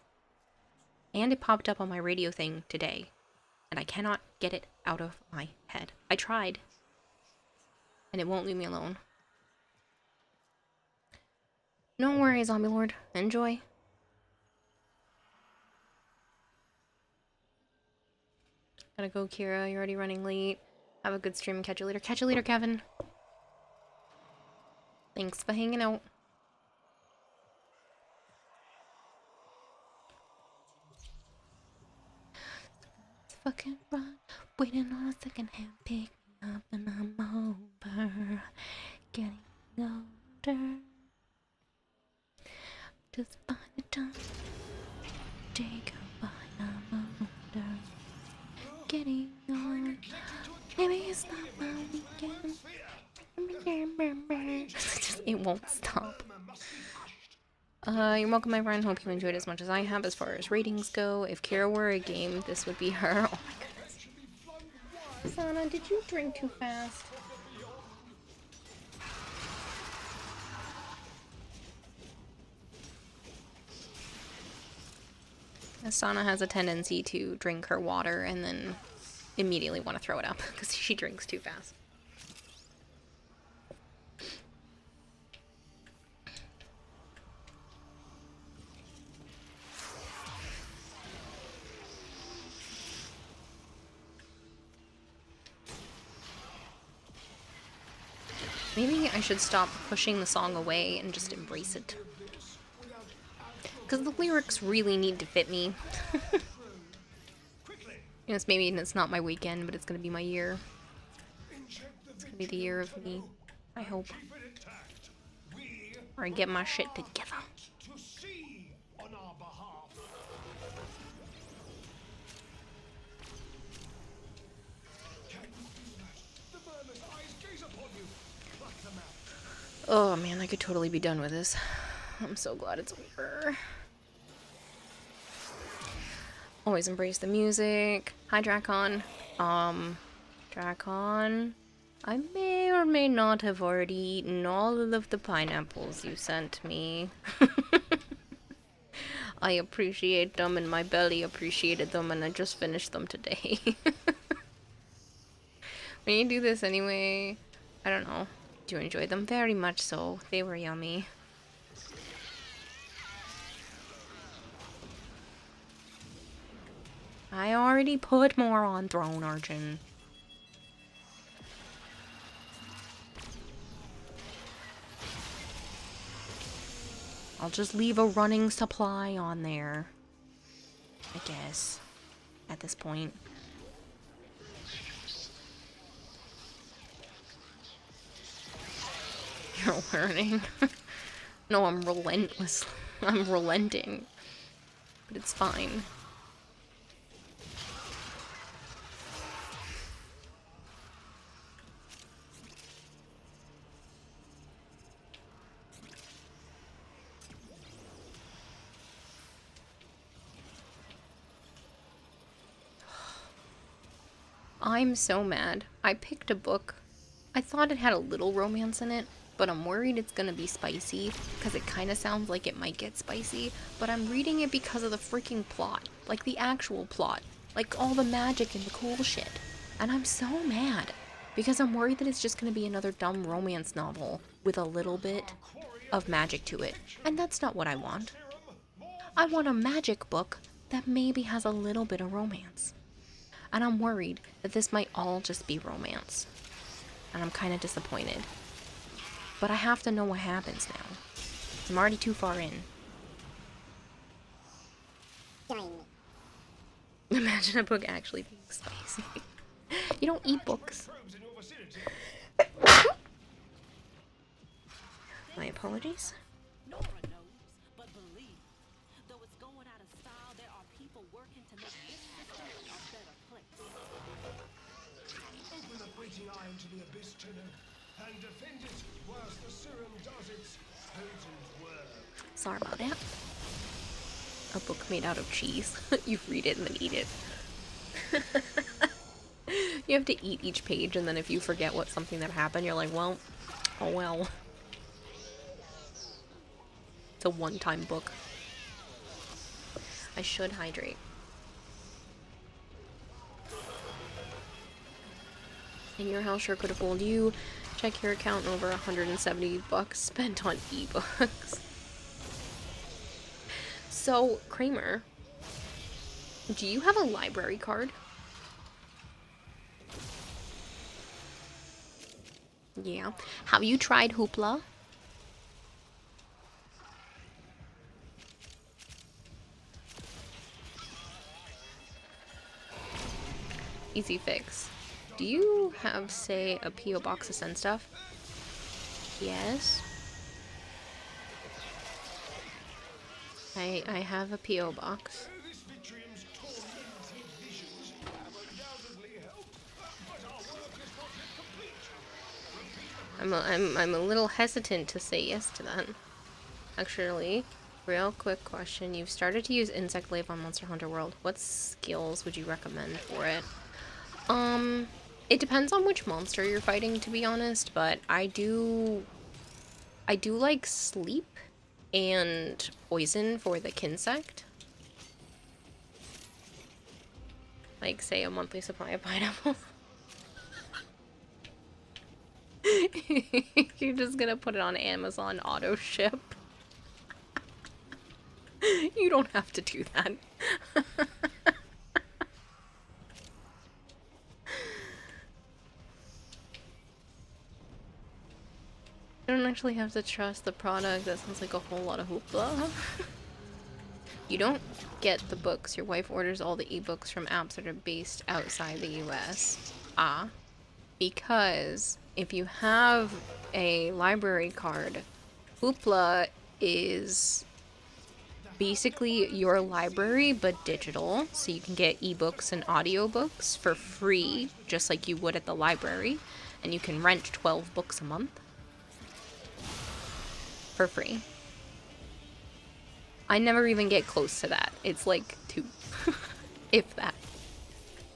And it popped up on my radio thing today. And I cannot get it out of my head. I tried. And it won't leave me alone. No worries, Zombie Lord. Enjoy. Gotta go, Kira. You're already running late. Have a good stream. Catch you later. Catch you later, Kevin. Thanks for hanging out. Let's fucking run. Waiting on a second hand. Pick me up and I'm over. Getting older. Just find the time. Take a bite. I'm older. Getting on. Maybe it's not my weekend. It won't stop. You're welcome, my friend. Hope you enjoyed as much as I have as far as ratings go. If Kira were a game, this would be her. Oh my goodness. Sana, did you drink too fast? Sana has a tendency to drink her water and then immediately want to throw it up because she drinks too fast. Maybe I should stop pushing the song away and just embrace it. Because the lyrics really need to fit me. Yes, maybe it's not my weekend, but it's gonna be my year. It's gonna gonna be the year of me. I hope. Keep it intact. We Or I get my shit together. to sea on our behalf. Can you feel that? The vermin's eyes gaze upon you. Pluck them out. Oh man, I could totally be done with this. I'm so glad it's over. Always embrace the music. Hi, Dracon. Dracon. I may or may not have already eaten all of the pineapples you sent me. I appreciate them and my belly appreciated them and I just finished them today. When you do this anyway, I don't know. Do you enjoy them? Very much so. They were yummy. I already put more on Throne Archon. I'll just leave a running supply on there. I guess. At this point. You're learning. No, I'm relentless. I'm relenting. But it's fine. I'm so mad. I picked a book. I thought it had a little romance in it, but I'm worried it's gonna be spicy, because it kind of sounds like it might get spicy, but I'm reading it because of the freaking plot. Like, the actual plot. Like, all the magic and the cool shit. And I'm so mad, because I'm worried that it's just gonna be another dumb romance novel with a little bit of magic to it. And that's not what I want. I want a magic book that maybe has a little bit of romance. And I'm worried that this might all just be romance. And I'm kind of disappointed. But I have to know what happens now. I'm already too far in. Imagine a book actually being spicy. You don't eat books. My apologies. Nora knows, but believe, though it's going out of style, there are people working to make this system a better place. Open the waiting eye into the abyss, Tenno, and defend it whilst the serum does its potent work. Sorry about that. A book made out of cheese. You read it and then eat it. You have to eat each page, and then if you forget what something that happened, you're like, well, oh well. It's a one-time book. I should hydrate. And your house sure could have fooled you. Check your account, over $170 spent on ebooks. So, Kramer, do you have a library card? Yeah. Have you tried Hoopla? Easy fix. Do you have, say, a P.O. box to send stuff? Yes. I have a P.O. box. This Vitrium's tormented visions have undoubtedly helped, but our work is not yet complete. I'm a little hesitant to say yes to that. Actually, real quick question. You've started to use Insect Glaive on Monster Hunter World. What skills would you recommend for it? It depends on which monster you're fighting, to be honest, but I do like sleep and poison for the Kinsect. Like, say, a monthly supply of pineapples. You're just gonna put it on Amazon auto ship. You don't have to do that. You don't actually have to trust the product. That sounds like a whole lot of hoopla. You don't get the books. Your wife orders all the ebooks from apps that are based outside the US. Because if you have a library card, Hoopla is basically your library but digital, so you can get ebooks and audiobooks for free just like you would at the library, and you can rent 12 books a month for free. I never even get close to that. It's like 2 if that.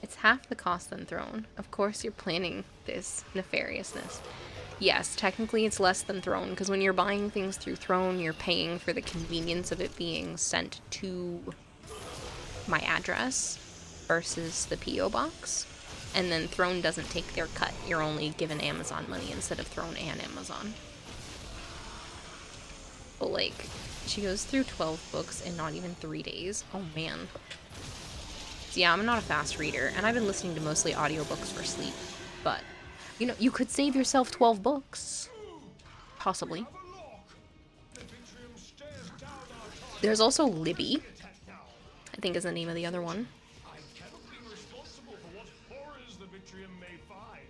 It's half the cost than Throne. Of course you're planning this nefariousness. Yes, technically it's less than Throne, because when you're buying things through Throne, you're paying for the convenience of it being sent to my address versus the P.O. box. And then Throne doesn't take their cut. You're only given Amazon money instead of Throne and Amazon. But like, she goes through 12 books in not even 3 days. Oh man. So yeah, I'm not a fast reader, and I've been listening to mostly audiobooks for sleep, but you know, you could save yourself 12 books. Possibly. There's also Libby, I think is the name of the other one. I cannot be responsible for what horrors the Vitrium may find.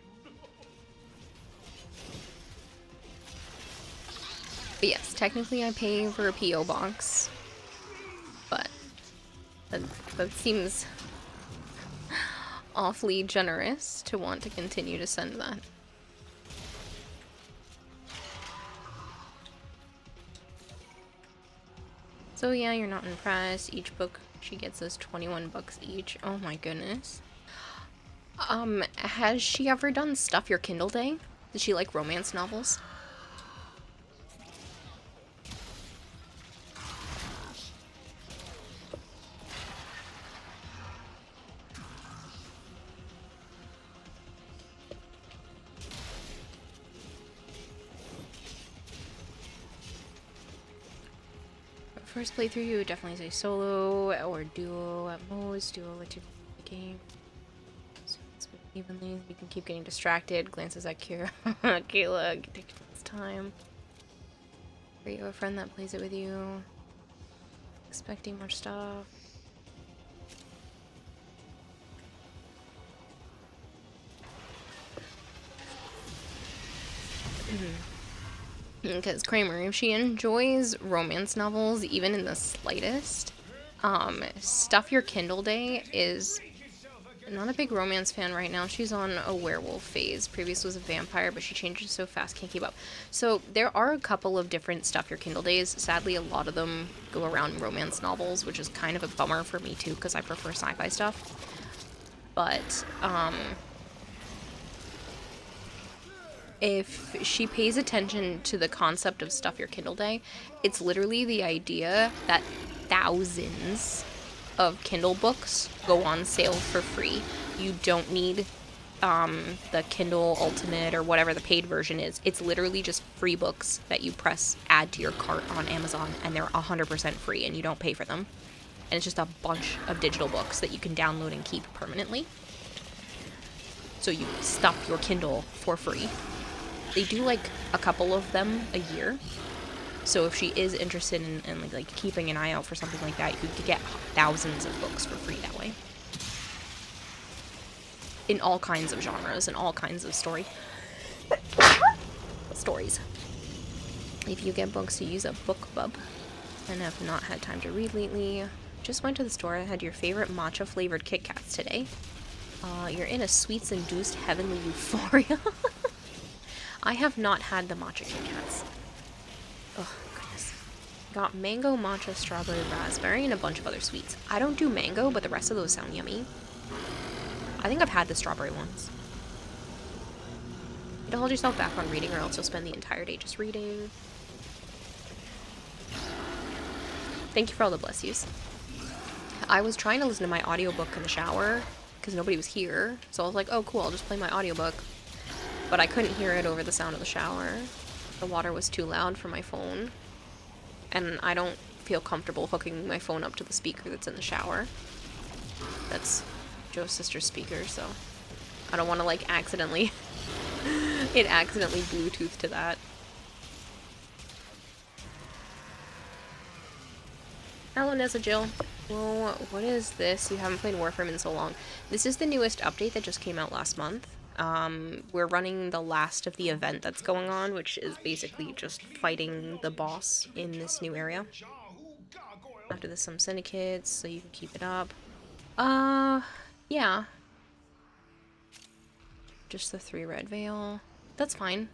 But yes, technically I pay for a P.O. box, but that seems awfully generous to want to continue to send that. So yeah, you're not impressed. Each book she gets us 21 bucks each. Oh my goodness. Has she ever done Stuff Your Kindle Day? Does she like romance novels? First playthrough, you would definitely say solo or duo at most. Duo lets you play the game. So it's evenly. You can keep getting distracted. Glances at Kira. Kayla, take this time. Are you a friend that plays it with you? Expecting more stuff. Because Kramer, if she enjoys romance novels, even in the slightest, Stuff Your Kindle Day is not a big romance fan right now. She's on a werewolf phase. Previous was a vampire, but she changes so fast, can't keep up. So there are a couple of different Stuff Your Kindle Days. Sadly, a lot of them go around romance novels, which is kind of a bummer for me too, because I prefer sci-fi stuff. But, if she pays attention to the concept of Stuff Your Kindle Day, it's literally the idea that thousands of Kindle books go on sale for free. You don't need the Kindle Ultimate or whatever the paid version is. It's literally just free books that you press add to your cart on Amazon, and they're 100% free and you don't pay for them. And it's just a bunch of digital books that you can download and keep permanently. So you stuff your Kindle for free. They do like a couple of them a year. So if she is interested in like keeping an eye out for something like that, you could get thousands of books for free that way. In all kinds of genres and all kinds of stories. If you get books, you use a BookBub. And have not had time to read lately. Just went to the store and had your favorite matcha flavored Kit Kats today. You're in a sweets-induced heavenly euphoria. I have not had the matcha Kit Kats. Oh, goodness. Got mango, matcha, strawberry, raspberry, and a bunch of other sweets. I don't do mango, but the rest of those sound yummy. I think I've had the strawberry ones. You don't hold yourself back on reading, or else you'll spend the entire day just reading. Thank you for all the bless yous. I was trying to listen to my audiobook in the shower, because nobody was here. So I was like, oh cool, I'll just play my audiobook. But I couldn't hear it over the sound of the shower. The water was too loud for my phone. And I don't feel comfortable hooking my phone up to the speaker that's in the shower. That's Joe's sister's speaker, so I don't want to like accidentally Bluetooth to that. Hello, Nessa Jill. Whoa, what is this? You haven't played Warframe in so long. This is the newest update that just came out last month. We're running the last of the event that's going on, which is basically just fighting the boss in this new area. After this, some syndicates, so you can keep it up. Yeah. Just the 3 red veil. That's fine.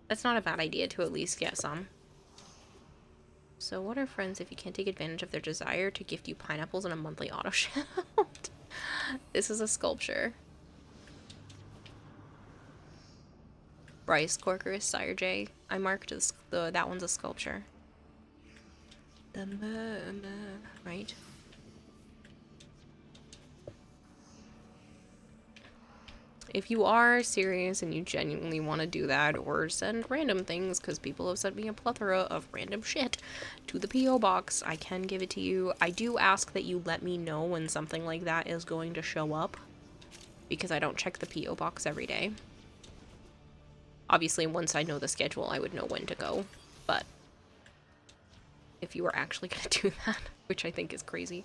That's not a bad idea to at least get some. So what are friends if you can't take advantage of their desire to gift you pineapples and a monthly auto shout? This is a sculpture. Bryce, Corkerus, Sire J. I marked that one's a sculpture. Right? If you are serious and you genuinely want to do that, or send random things, because people have sent me a plethora of random shit to the P.O. box, I can give it to you. I do ask that you let me know when something like that is going to show up, because I don't check the P.O. box every day. Obviously, once I know the schedule, I would know when to go, but if you were actually going to do that, which I think is crazy.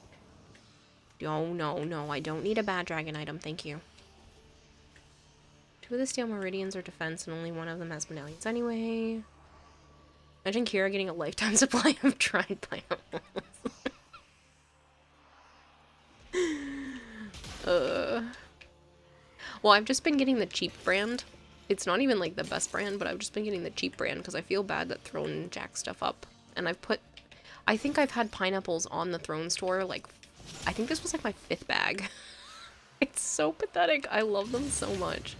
No, I don't need a bad dragon item, thank you. 2 of the steel meridians are defense, and only 1 of them has medallions anyway. Imagine Kira getting a lifetime supply of dried pineapples. Well, I've just been getting the cheap brand. It's not even like the best brand, but I've just been getting the cheap brand because I feel bad that Throne jacks stuff up. And I think I've had pineapples on the Throne store, like, I think this was like my 5th bag. It's so pathetic. I love them so much.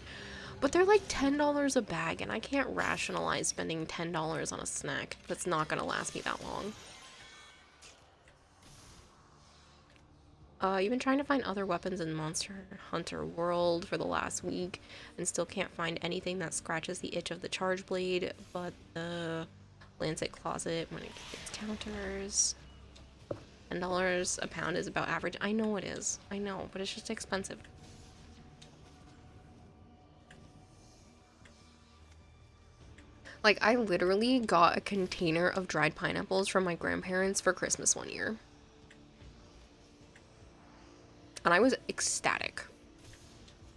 But they're like $10 a bag, and I can't rationalize spending $10 on a snack that's not going to last me that long. You've been trying to find other weapons in Monster Hunter World for the last week, and still can't find anything that scratches the itch of the Charge Blade, but the Lancet Closet, when it gets counters. $10 a pound is about average. I know it is. I know, but it's just expensive. Like, I literally got a container of dried pineapples from my grandparents for Christmas one year. And I was ecstatic.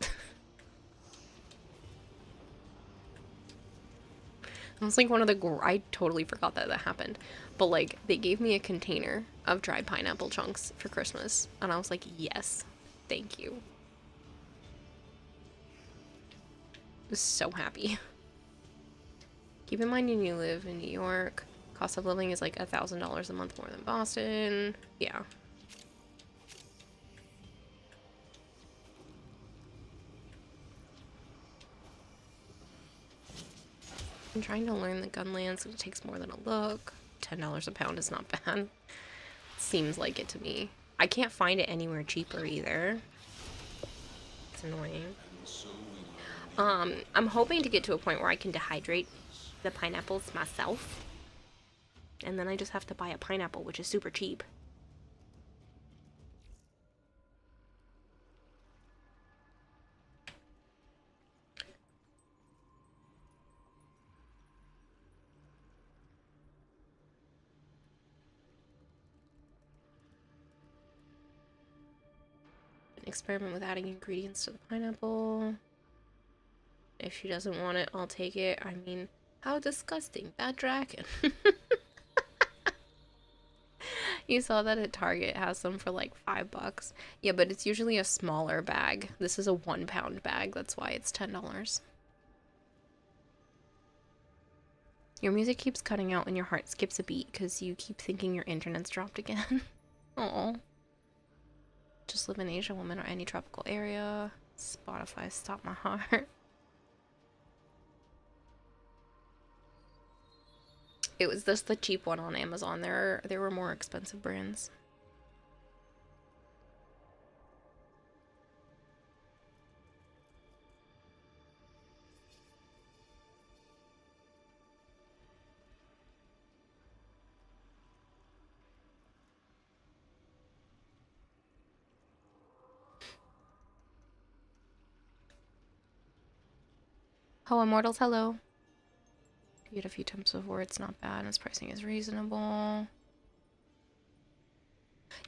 It was like one of the... I totally forgot that happened. But, like, they gave me a container of dried pineapple chunks for Christmas. And I was like, yes, thank you. I was so happy. Keep in mind you live in New York. Cost of living is like $1,000 a month more than Boston. Yeah. I'm trying to learn the Gunlance, and it takes more than a look. $10 a pound is not bad. Seems like it to me. I can't find it anywhere cheaper either. It's annoying. I'm hoping to get to a point where I can dehydrate the pineapples myself. And then I just have to buy a pineapple, which is super cheap. Experiment with adding ingredients to the pineapple. If she doesn't want it, I'll take it. I mean, how disgusting. That dragon. You saw that at Target has some for like $5. Yeah, but it's usually a smaller bag. This is a 1 pound bag. That's why it's $10. Your music keeps cutting out and your heart skips a beat because you keep thinking your internet's dropped again. Oh. Just live in Asia, woman, or any tropical area. Spotify, stop my heart. It was just the cheap one on Amazon. There were more expensive brands. Oh, Immortals, hello. You get a few times before, it's not bad, and its pricing is reasonable.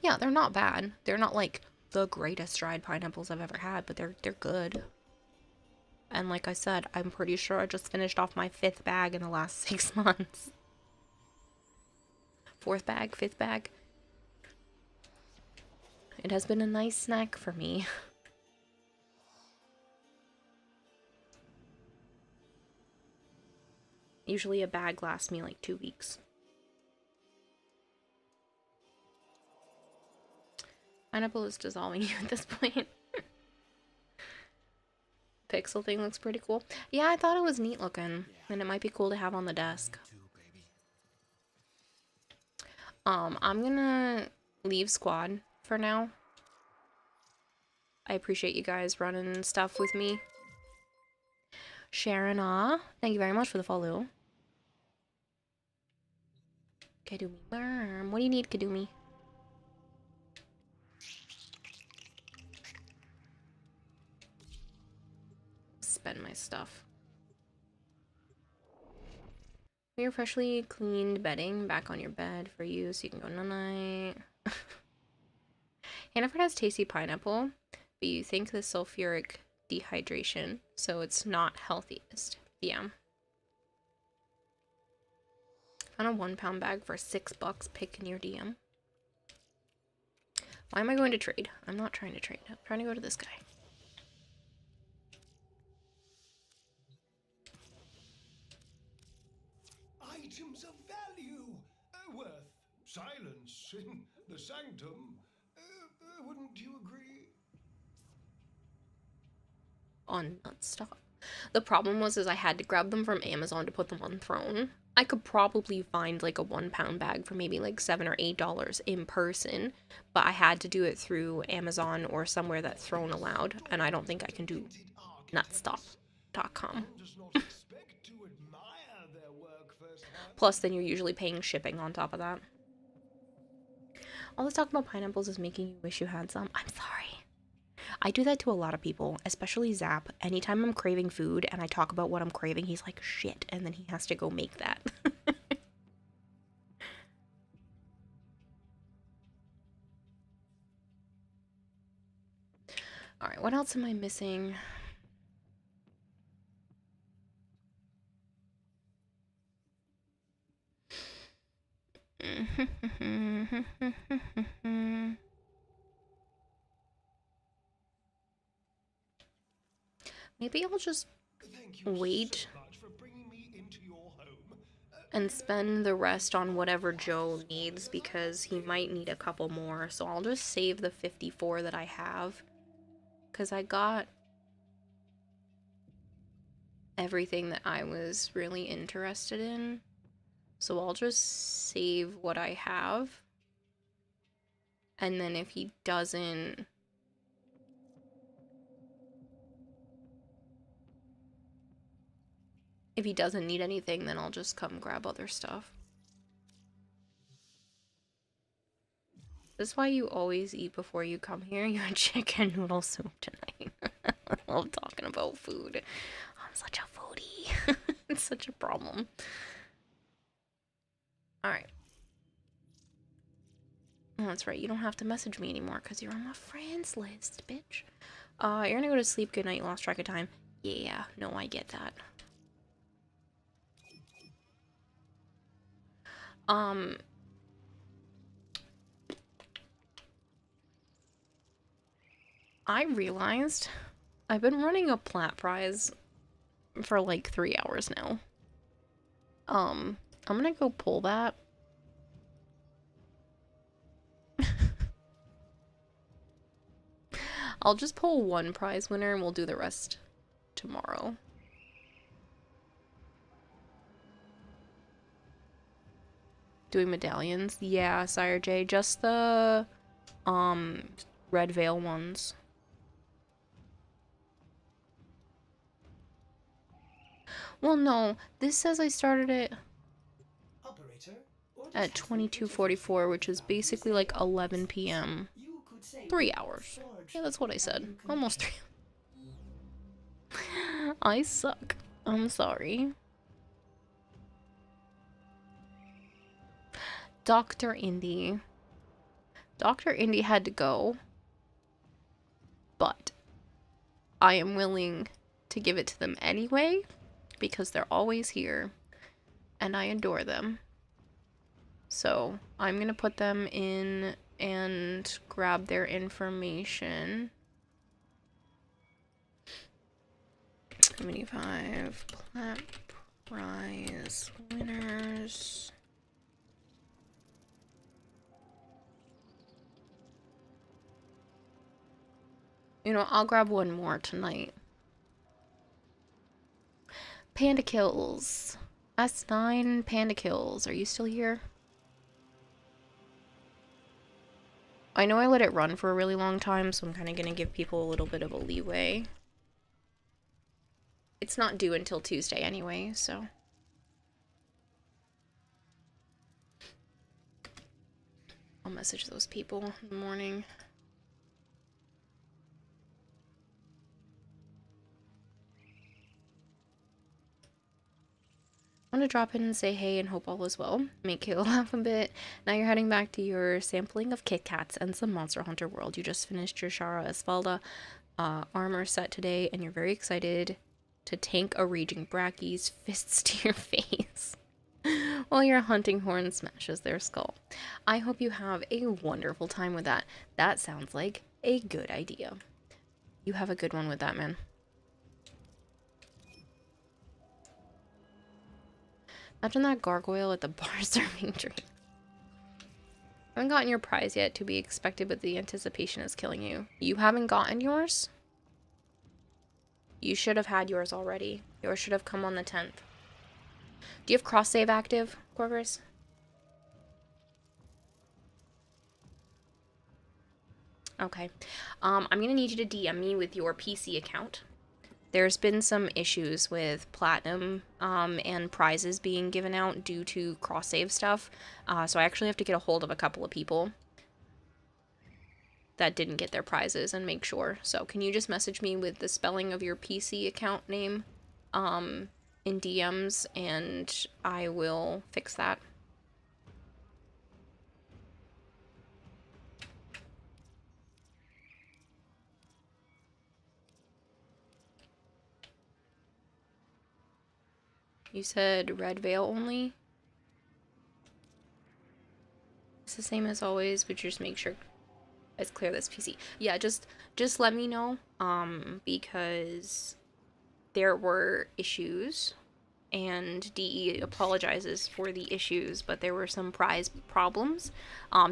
Yeah, they're not bad. They're not like the greatest dried pineapples I've ever had, but they're good. And like I said, I'm pretty sure I just finished off my 5th bag in the last 6 months. 4th bag, 5th bag. It has been a nice snack for me. Usually a bag lasts me like 2 weeks. Pineapple is dissolving you at this point. Pixel thing looks pretty cool. Yeah, I thought it was neat looking. And it might be cool to have on the desk. I'm gonna leave squad for now. I appreciate you guys running stuff with me. Sharon, thank you very much for the follow. Kadumi Worm. What do you need, Kadumi? Spend my stuff. Your freshly cleaned bedding back on your bed for you so you can go night-night. Hannaford has tasty pineapple, but you think the sulfuric dehydration, so it's not healthiest. Yeah. On a 1 pound bag for $6, pick in your DM. Why am I going to trade? I'm not trying to trade. I'm trying to go to this guy. Items of value, worth silence in the sanctum. Wouldn't you agree? On Nutstock. The problem was I had to grab them from Amazon to put them on Throne. I could probably find like a 1 pound bag for maybe like $7 or $8 in person, but I had to do it through Amazon or somewhere that Throne allowed, and I don't think I can do nutstock.com. Plus, then you're usually paying shipping on top of that. All this talk about pineapples is making you wish you had some. I'm sorry. I do that to a lot of people, especially Zap. Anytime I'm craving food and I talk about what I'm craving, he's like, shit, and then he has to go make that. Alright, what else am I missing? Maybe I'll just wait and spend the rest on whatever Joe needs, because he might need a couple more. So I'll just save the 54 that I have, because I got everything that I was really interested in. So I'll just save what I have. And then if he doesn't... If he doesn't need anything, then I'll just come grab other stuff. This is why you always eat before you come here. You had chicken noodle soup tonight. I love talking about food. I'm such a foodie. It's such a problem. Alright. Oh, that's right. You don't have to message me anymore because you're on my friends list, bitch. You're gonna go to sleep. Good night. You lost track of time. Yeah, no, I get that. I realized I've been running a plat prize for like 3 hours now. I'm gonna go pull that. I'll just pull one prize winner and we'll do the rest tomorrow. Doing medallions? Yeah, Sire J. Just the, Red Veil ones. Well, no. This says I started it at 22:44, which is basically like 11 p.m. 3 hours. Yeah, that's what I said. Almost 3. I suck. I'm sorry. Dr. Indy. Dr. Indy had to go. But I am willing to give it to them anyway, because they're always here, and I adore them. So I'm gonna put them in and grab their information. 75 plat prize winners. You know, I'll grab one more tonight. Panda Kills. S9 Panda Kills. Are you still here? I know I let it run for a really long time, so I'm kind of going to give people a little bit of a leeway. It's not due until Tuesday anyway, so... I'll message those people in the morning. I want to drop in and say hey and hope all is well. Make Kayla laugh a bit. Now you're heading back to your sampling of Kit Kats and some Monster Hunter World. You just finished your Shara Esfalda armor set today, and you're very excited to tank a raging Brachy's fists to your face while your hunting horn smashes their skull. I hope you have a wonderful time with that. That sounds like a good idea. You have a good one with that, man. Imagine that gargoyle at the bar serving drinks. I haven't gotten your prize yet, to be expected, but the anticipation is killing you. You haven't gotten yours? You should have had yours already. Yours should have come on the 10th. Do you have cross save active, Corvus? Okay. I'm gonna need you to DM me with your PC account. There's been some issues with Platinum and prizes being given out due to cross-save stuff. So I actually have to get a hold of a couple of people that didn't get their prizes and make sure. So can you just message me with the spelling of your PC account name in DMs, and I will fix that. You said Red Veil only? It's the same as always, but just make sure it's clear this PC. Yeah, just let me know, because there were issues, and DE apologizes for the issues, but there were some prize problems.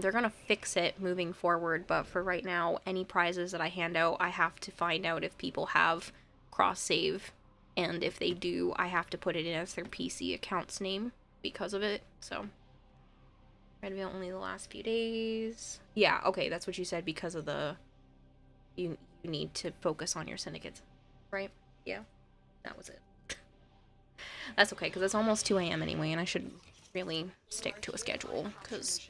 They're gonna fix it moving forward, but for right now, any prizes that I hand out, I have to find out if people have cross-save. And if they do, I have to put it in as their PC account's name because of it, so. Red Veil only the last few days. Yeah, okay, that's what you said because of the... You need to focus on your syndicates, right? Yeah, that was it. That's okay, because it's almost 2 AM anyway, and I should really stick to a schedule, because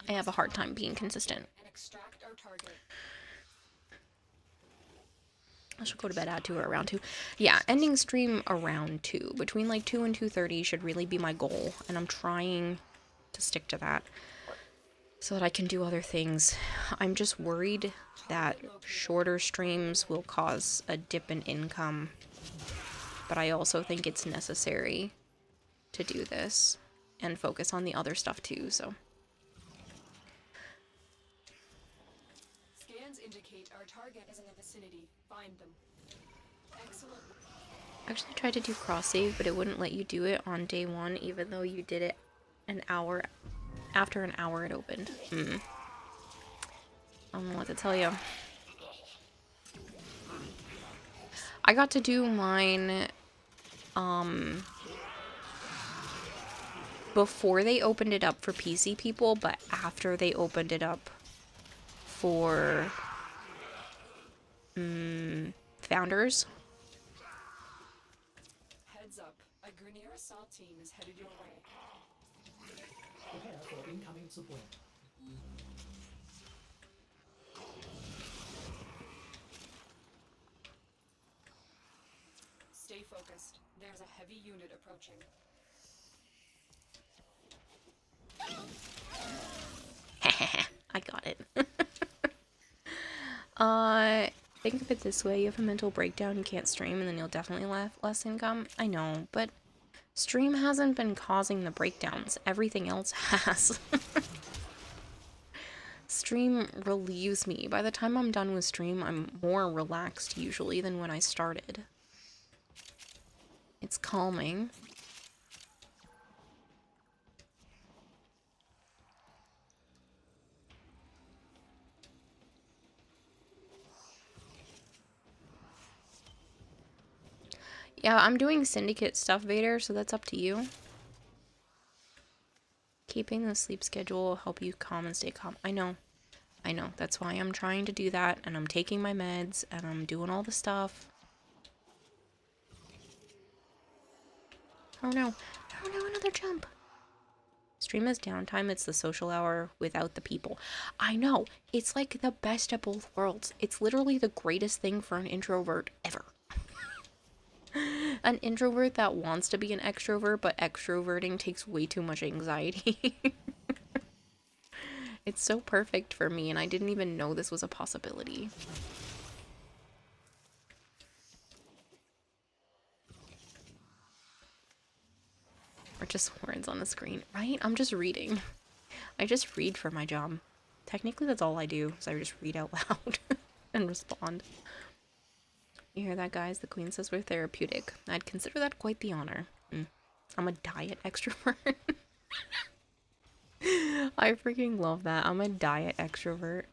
I have a hard time being consistent. I should go to bed at 2 or around 2. Yeah, ending stream around 2. Between like 2 and 2:30 should really be my goal. And I'm trying to stick to that so that I can do other things. I'm just worried that shorter streams will cause a dip in income. But I also think it's necessary to do this and focus on the other stuff too, so. Scans indicate our target is in the vicinity. Find them. Excellent. I actually tried to do cross save, but it wouldn't let you do it on day 1, even though you did it an hour after an hour it opened. I don't know what to tell you. I got to do mine before they opened it up for PC people, but after they opened it up for founders. Heads up, a Grineer assault team is headed your way. Prepare for incoming support. Stay focused. There's a heavy unit approaching. I got it. Think of it this way, you have a mental breakdown, you can't stream, and then you'll definitely have less income. I know, but stream hasn't been causing the breakdowns. Everything else has. Stream relieves me. By the time I'm done with stream, I'm more relaxed usually than when I started. It's calming. Yeah, I'm doing syndicate stuff, Vader, so that's up to you. Keeping the sleep schedule will help you calm and stay calm. I know. I know. That's why I'm trying to do that, and I'm taking my meds, and I'm doing all the stuff. Oh no. Oh no, another jump. Stream is downtime. It's the social hour without the people. I know. It's like the best of both worlds. It's literally the greatest thing for an introvert ever. An introvert that wants to be an extrovert, but extroverting takes way too much anxiety. It's so perfect for me, and I didn't even know this was a possibility. Or just words on the screen, right? I'm just reading. I just read for my job. Technically, that's all I do, is I just read out loud and respond. You hear that, guys? The queen says we're therapeutic. I'd consider that quite the honor. I'm a diet extrovert. I freaking love that. I'm a diet extrovert.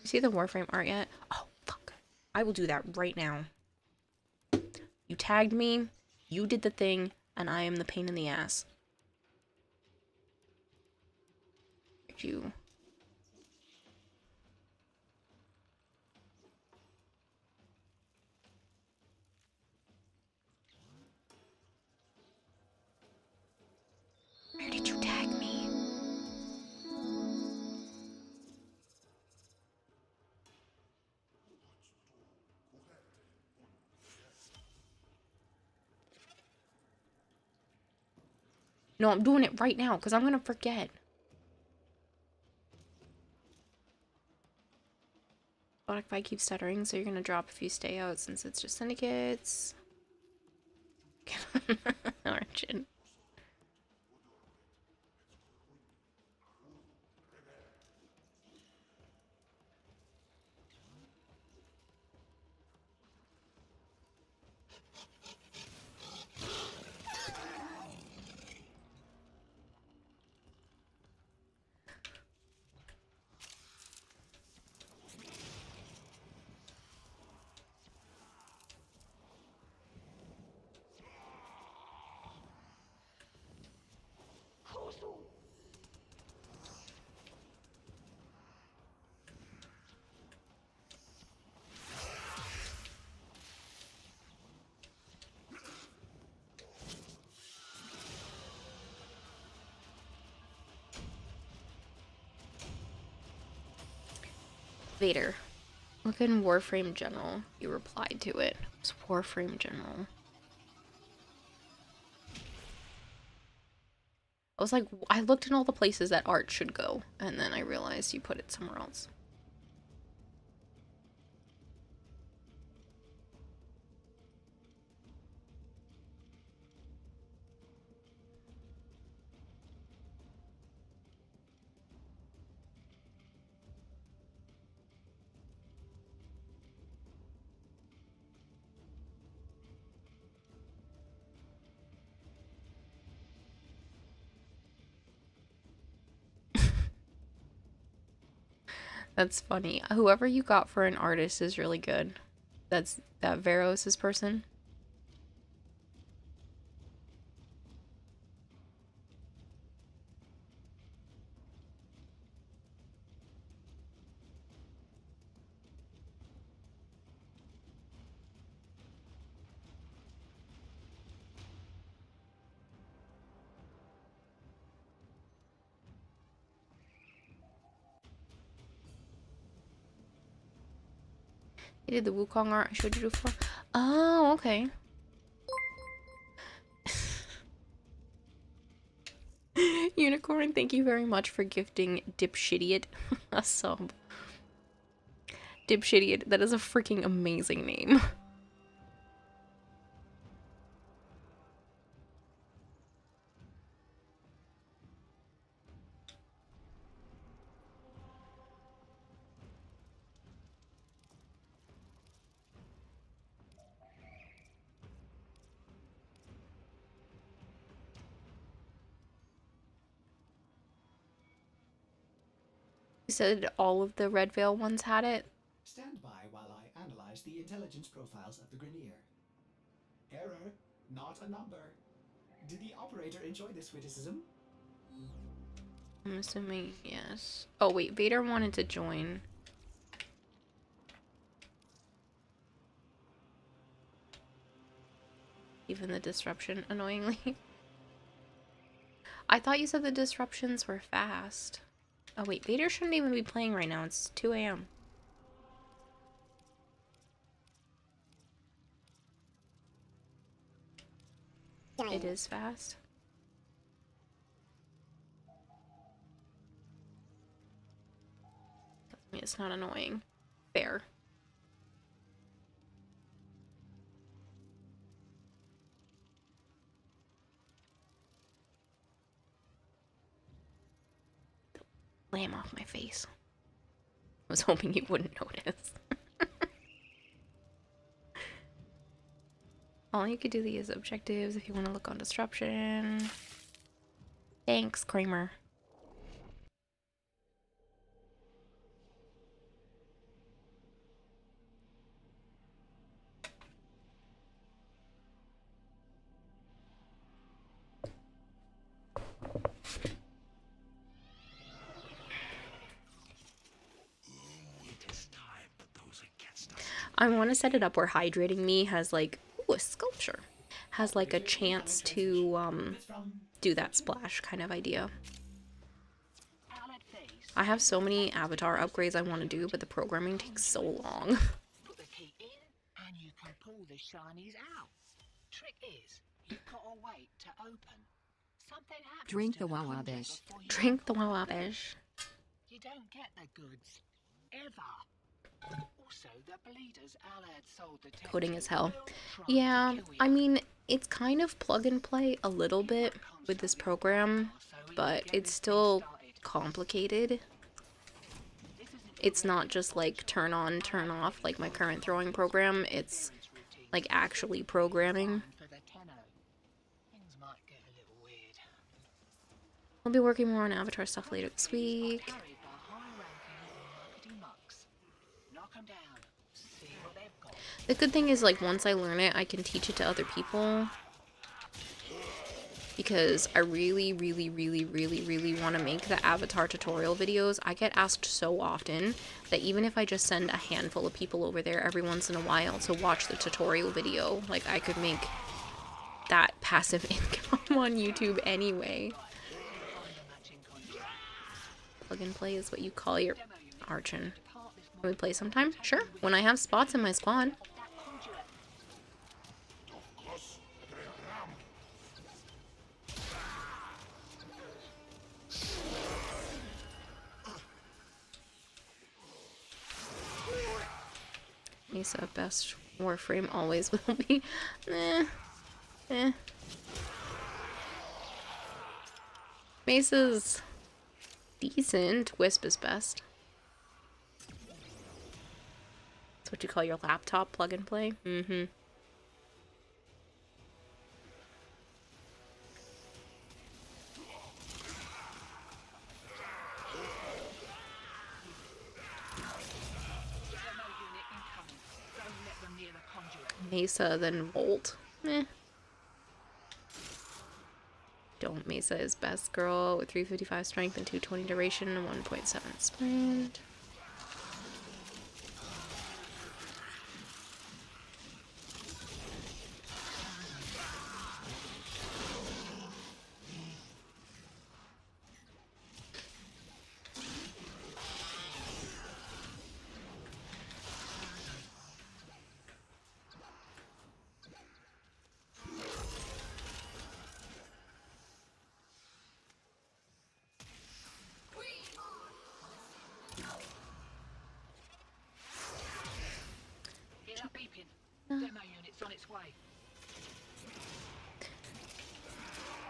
You see the Warframe art yet? Oh, fuck. I will do that right now. You tagged me, you did the thing, and I am the pain in the ass. You... Where did you tag me? No, I'm doing it right now, because I'm gonna forget. Spotify keeps stuttering, so you're gonna drop if you stay out, since it's just syndicates. Origin. Vader. Look in Warframe General. You replied to it. It's Warframe General. I was like, I looked in all the places that art should go, and then I realized you put it somewhere else. That's funny. Whoever you got for an artist is really good. That Veros' person. He did the Wukong art I showed you before. Oh, okay. Unicorn, thank you very much for gifting Dipshitiot a sub. Dipshitty. That is a freaking amazing name. You said all of the Red Veil ones had it? Stand by while I analyze the intelligence profiles of the Grenier. Error, not a number. Did the operator enjoy this witticism? I'm assuming yes. Oh wait, Vader wanted to join. Even the disruption, annoyingly. I thought you said the disruptions were fast. Oh wait, Vader shouldn't even be playing right now. It's 2 a.m. It is fast. I mean, it's not annoying. Fair. Lamb off my face. I was hoping you wouldn't notice. All you could do these objectives if you want to look on disruption. Thanks, Kramer. I want to set it up where Hydrating Me has like, ooh, a sculpture. Has like a chance to do that splash kind of idea. I have so many avatar upgrades I want to do, but the programming takes so long. Put the key in and you can pull the shinies out. Trick is, you've got to wait to open. Something happens. Drink to the conjure Wawabish. before you Drink the open it. Wawabish. You don't get the goods. Ever. Also, the bleeders Alad sold the tech Coding to as hell. will try to Yeah, kill I you. mean, it's kind of plug and play a little bit with this program, but it's still complicated. It's not just like turn on, turn off like my current throwing program. It's like actually programming. For the tenno. Things might get a little weird. I'll be working more on avatar stuff later this week. Carried by high-ranking marketing mucks. Knock 'em down. See what they've got. The good thing is, like, once I learn it, I can teach it to other people. Because I really, really, really, really, really want to make the avatar tutorial videos. I get asked so often that even if I just send a handful of people over there every once in a while to watch the tutorial video, like, I could make that passive income on YouTube anyway. Plug and play is what you call your Archon. Can we play sometime? Sure. When I have spots in my squad. Mesa, best Warframe always will be. Mesa's decent. Wisp is best. That's what you call your laptop plug and play? Mm-hmm. Mesa, then Volt. Meh. Don't. Mesa is best girl with 355 strength and 220 duration and 1.7 sprint. Demo unit's on its way.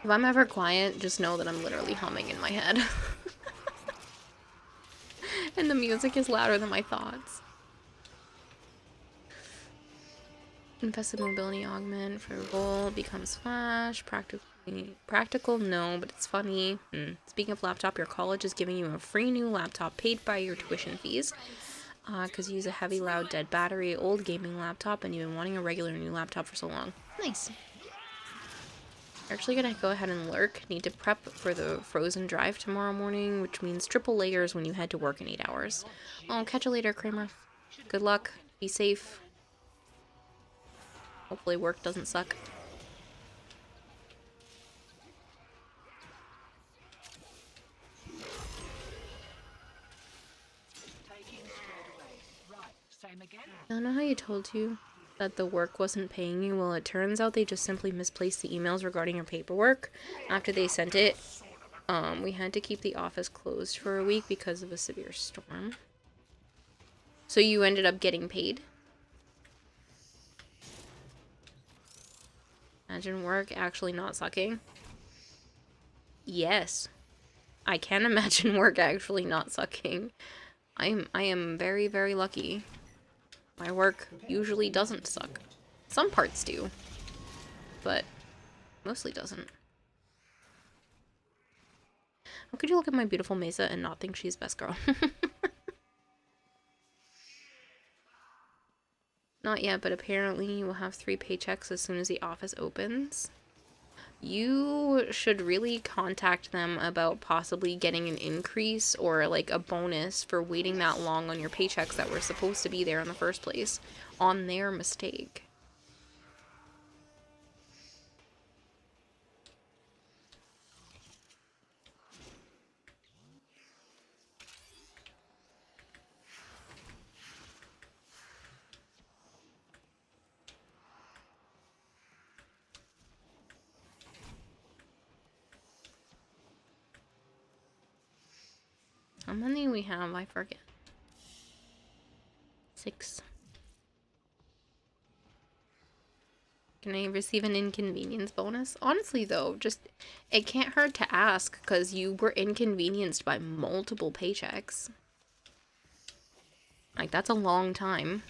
If I'm ever quiet, just know that I'm literally humming in my head. And the music is louder than my thoughts. Infested mobility augment for Volt becomes Flash. Practical, no, but it's funny. Speaking of laptop, your college is giving you a free new laptop paid by your tuition fees. Because you use a heavy, loud, dead battery, old gaming laptop, and you've been wanting a regular new laptop for so long. Nice. You're actually gonna go ahead and lurk. Need to prep for the frozen drive tomorrow morning, which means triple layers when you head to work in 8 hours. I'll catch you later, Kramer. Good luck. Be safe. Hopefully work doesn't suck. Taking squared away. Right, same again. I don't know how you told you that the work wasn't paying you. Well, it turns out they just simply misplaced the emails regarding your paperwork. After they sent it, we had to keep the office closed for a week because of a severe storm. So you ended up getting paid? Imagine work actually not sucking. Yes. I can imagine work actually not sucking. I am very, very lucky. My work usually doesn't suck. Some parts do, but mostly doesn't. How could you look at my beautiful Mesa and not think she's best girl? Not yet, but apparently you will have 3 paychecks as soon as the office opens. You should really contact them about possibly getting an increase or like a bonus for waiting that long on your paychecks that were supposed to be there in the first place on their mistake. How many we have? I forget. 6. Can I receive an inconvenience bonus? Honestly, though, just it can't hurt to ask because you were inconvenienced by multiple paychecks. Like, that's a long time.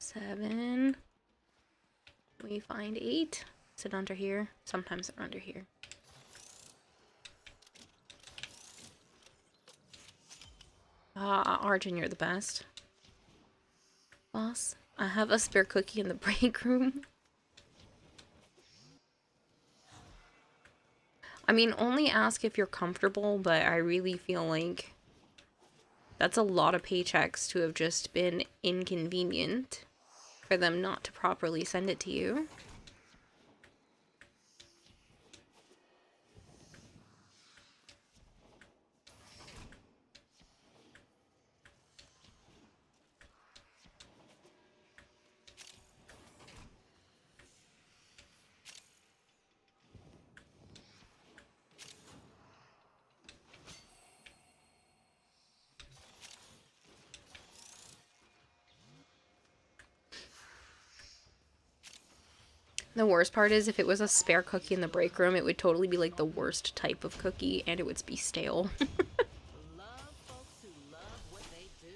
Seven. We find 8. Is it under here? Sometimes they're under here. Arjun, you're the best. Boss, I have a spare cookie in the break room. I mean, only ask if you're comfortable, but I really feel like that's a lot of paychecks to have just been inconvenient for them not to properly send it to you. The worst part is if it was a spare cookie in the break room, it would totally be like the worst type of cookie and it would be stale. Love folks who love what they do.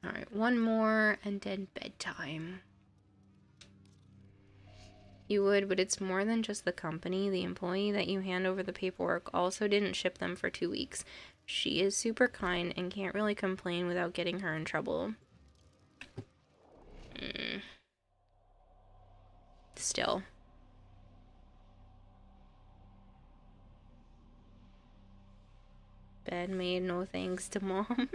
Alright, one more and then bedtime. You would, but it's more than just the company. The employee that you hand over the paperwork also didn't ship them for 2 weeks. She is super kind and can't really complain without getting her in trouble. Still. Bed made, no thanks to mom.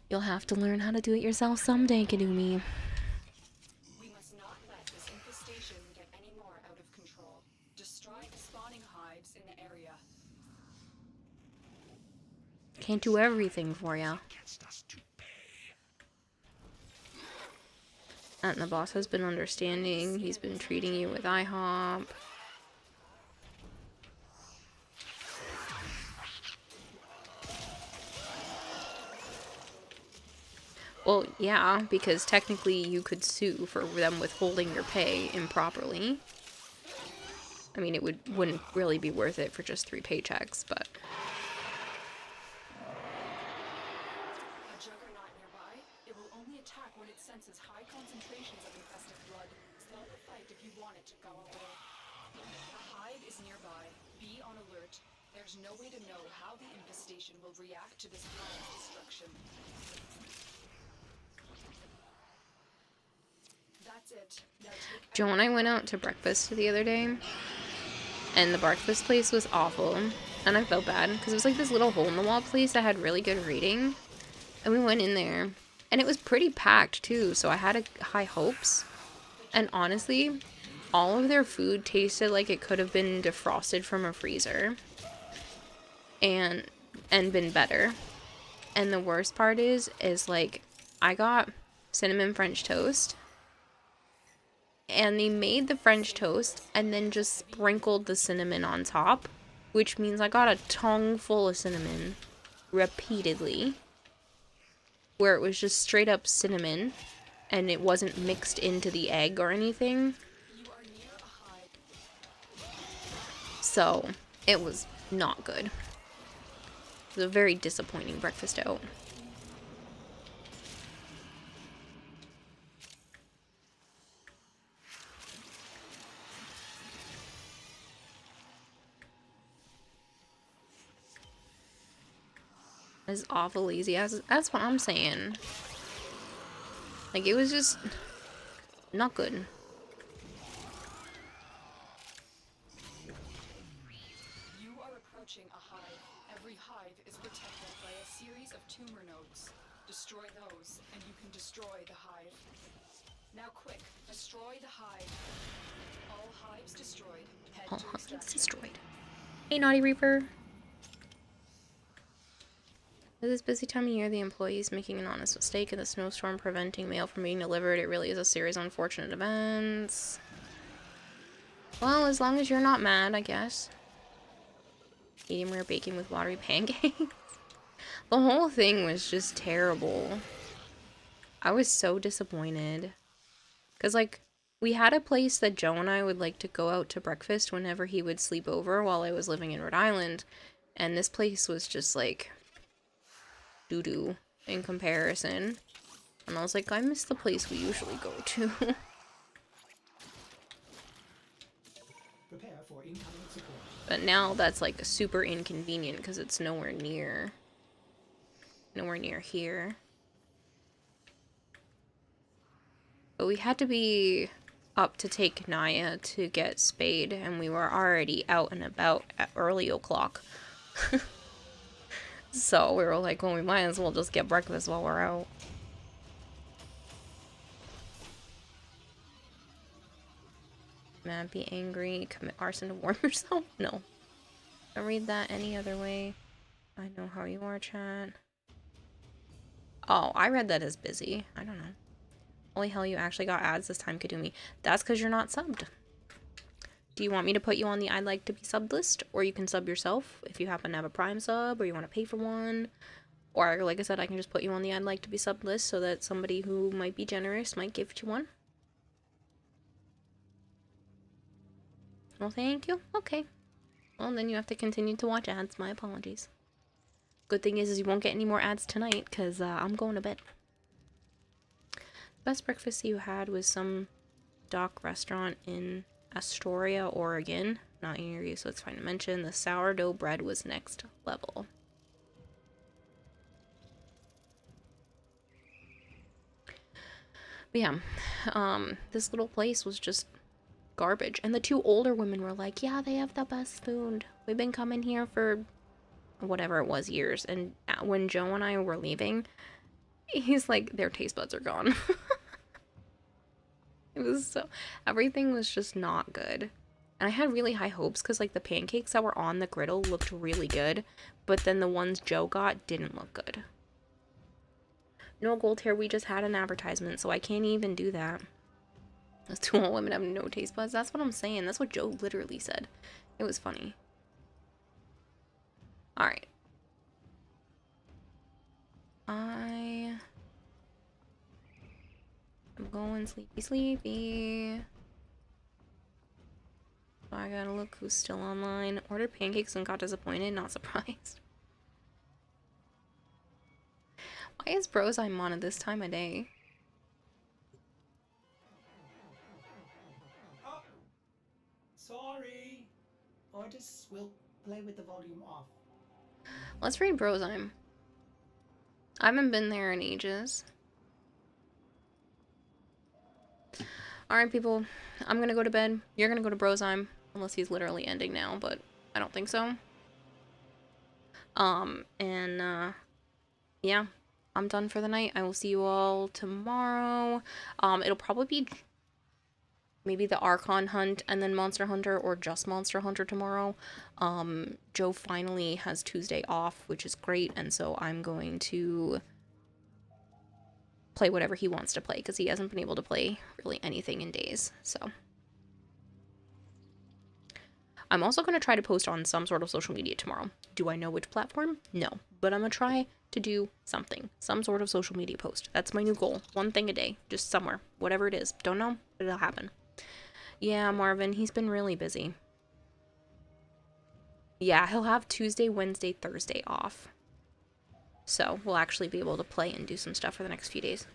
You'll have to learn how to do it yourself someday, Kadumi. We must not let this infestation get any more out of control. Destroy the spawning hives in the area. Can't do everything for ya. And the boss has been understanding. He's been treating you with IHOP. Well, yeah, because technically you could sue for them withholding your pay improperly. I mean, wouldn't really be worth it for just 3 paychecks, but... A juggernaut nearby? It will only attack when it senses high concentrations of infested blood. Slow the fight if you want it to go away. A hive is nearby. Be on alert. There's no way to know how the infestation will react to this kind of destruction. That's it. Now take Joe and I went out to breakfast the other day, and the breakfast place was awful, and I felt bad, because it was like this little hole-in-the-wall place that had really good rating, and we went in there, and it was pretty packed, too, so I had high hopes, and honestly, all of their food tasted like it could have been defrosted from a freezer, and been better, and the worst part is like, I got cinnamon French toast, and they made the French toast and then just sprinkled the cinnamon on top, which means I got a tongue full of cinnamon repeatedly, where it was just straight up cinnamon and it wasn't mixed into the egg or anything. So it was not good. It was a very disappointing breakfast out. As awful lazy as that's what I'm saying. Like, it was just not good. You are approaching a hive. Every hive is protected by a series of tumor nodes. Destroy those, and you can destroy the hive. Now quick, destroy the hive. All hives destroyed. Head All to hives extraction. destroyed. Hey, Naughty Reaper. At this busy time of year, the employee is making an honest mistake in the snowstorm preventing mail from being delivered. It really is a series of unfortunate events. Well, as long as you're not mad, I guess. Medium rare bacon with watery pancakes. The whole thing was just terrible. I was so disappointed. Because, like, we had a place that Joe and I would like to go out to breakfast whenever he would sleep over while I was living in Rhode Island. And this place was just, like, doo-doo in comparison. And I was like, I miss the place we usually go to. Prepare for incoming support. But now that's like super inconvenient because it's nowhere near here. But we had to be up to take Naya to get spayed, and we were already out and about at early o'clock. So we were like, well, we might as well just get breakfast while we're out. Mad, be angry, commit arson to warm yourself? No. Don't read that any other way. I know how you are, chat. Oh, I read that as busy. I don't know. Holy hell, you actually got ads this time, Kadumi. That's because you're not subbed. Do you want me to put you on the I'd like to be subbed list? Or you can sub yourself if you happen to have a Prime sub or you want to pay for one. Or, like I said, I can just put you on the I'd like to be subbed list so that somebody who might be generous might give you one. Well, thank you. Okay. Well, then you have to continue to watch ads. My apologies. Good thing is you won't get any more ads tonight because I'm going to bed. The best breakfast you had was some Dock restaurant in Astoria, Oregon. Not near you, so it's fine to mention. The sourdough bread was next level. But yeah, this little place was just garbage. And the two older women were like, yeah, they have the best food. We've been coming here for whatever it was, years. And when Joe and I were leaving, he's like, their taste buds are gone. It was so, everything was just not good. And I had really high hopes because like the pancakes that were on the griddle looked really good, but then the ones Joe got didn't look good. No gold hair, we just had an advertisement, so I can't even do that. Those two old women have no taste buds. That's what I'm saying. That's what Joe literally said. It was funny. Alright. I'm going sleepy. So I gotta look who's still online. Ordered pancakes and got disappointed. Not surprised. Why is Brozime on at this time of day? Oh, sorry. Artists will play with the volume off. Let's read Brozime. I haven't been there in ages. Alright, people. I'm gonna go to bed. You're gonna go to Brozime. Unless he's literally ending now, but I don't think so. Yeah. I'm done for the night. I will see you all tomorrow. It'll probably be maybe the Archon Hunt and then Monster Hunter, or just Monster Hunter tomorrow. Joe finally has Tuesday off, which is great, and so I'm going to play whatever he wants to play, because he hasn't been able to play really anything in days, so. I'm also going to try to post on some sort of social media tomorrow. Do I know which platform? No. But I'm going to try to do something. Some sort of social media post. That's my new goal. One thing a day. Just somewhere. Whatever it is. Don't know, but it'll happen. Yeah, Marvin, he's been really busy. Yeah, he'll have Tuesday, Wednesday, Thursday off. So we'll actually be able to play and do some stuff for the next few days.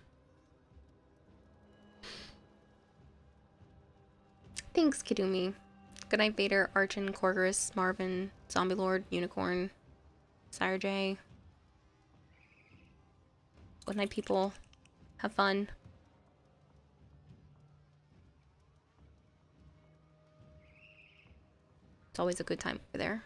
Thanks, Kidumi. Good night, Vader, Archon, Korgris, Marvin, Zombie Lord, Unicorn, Sire J. Good night, people. Have fun. It's always a good time over there.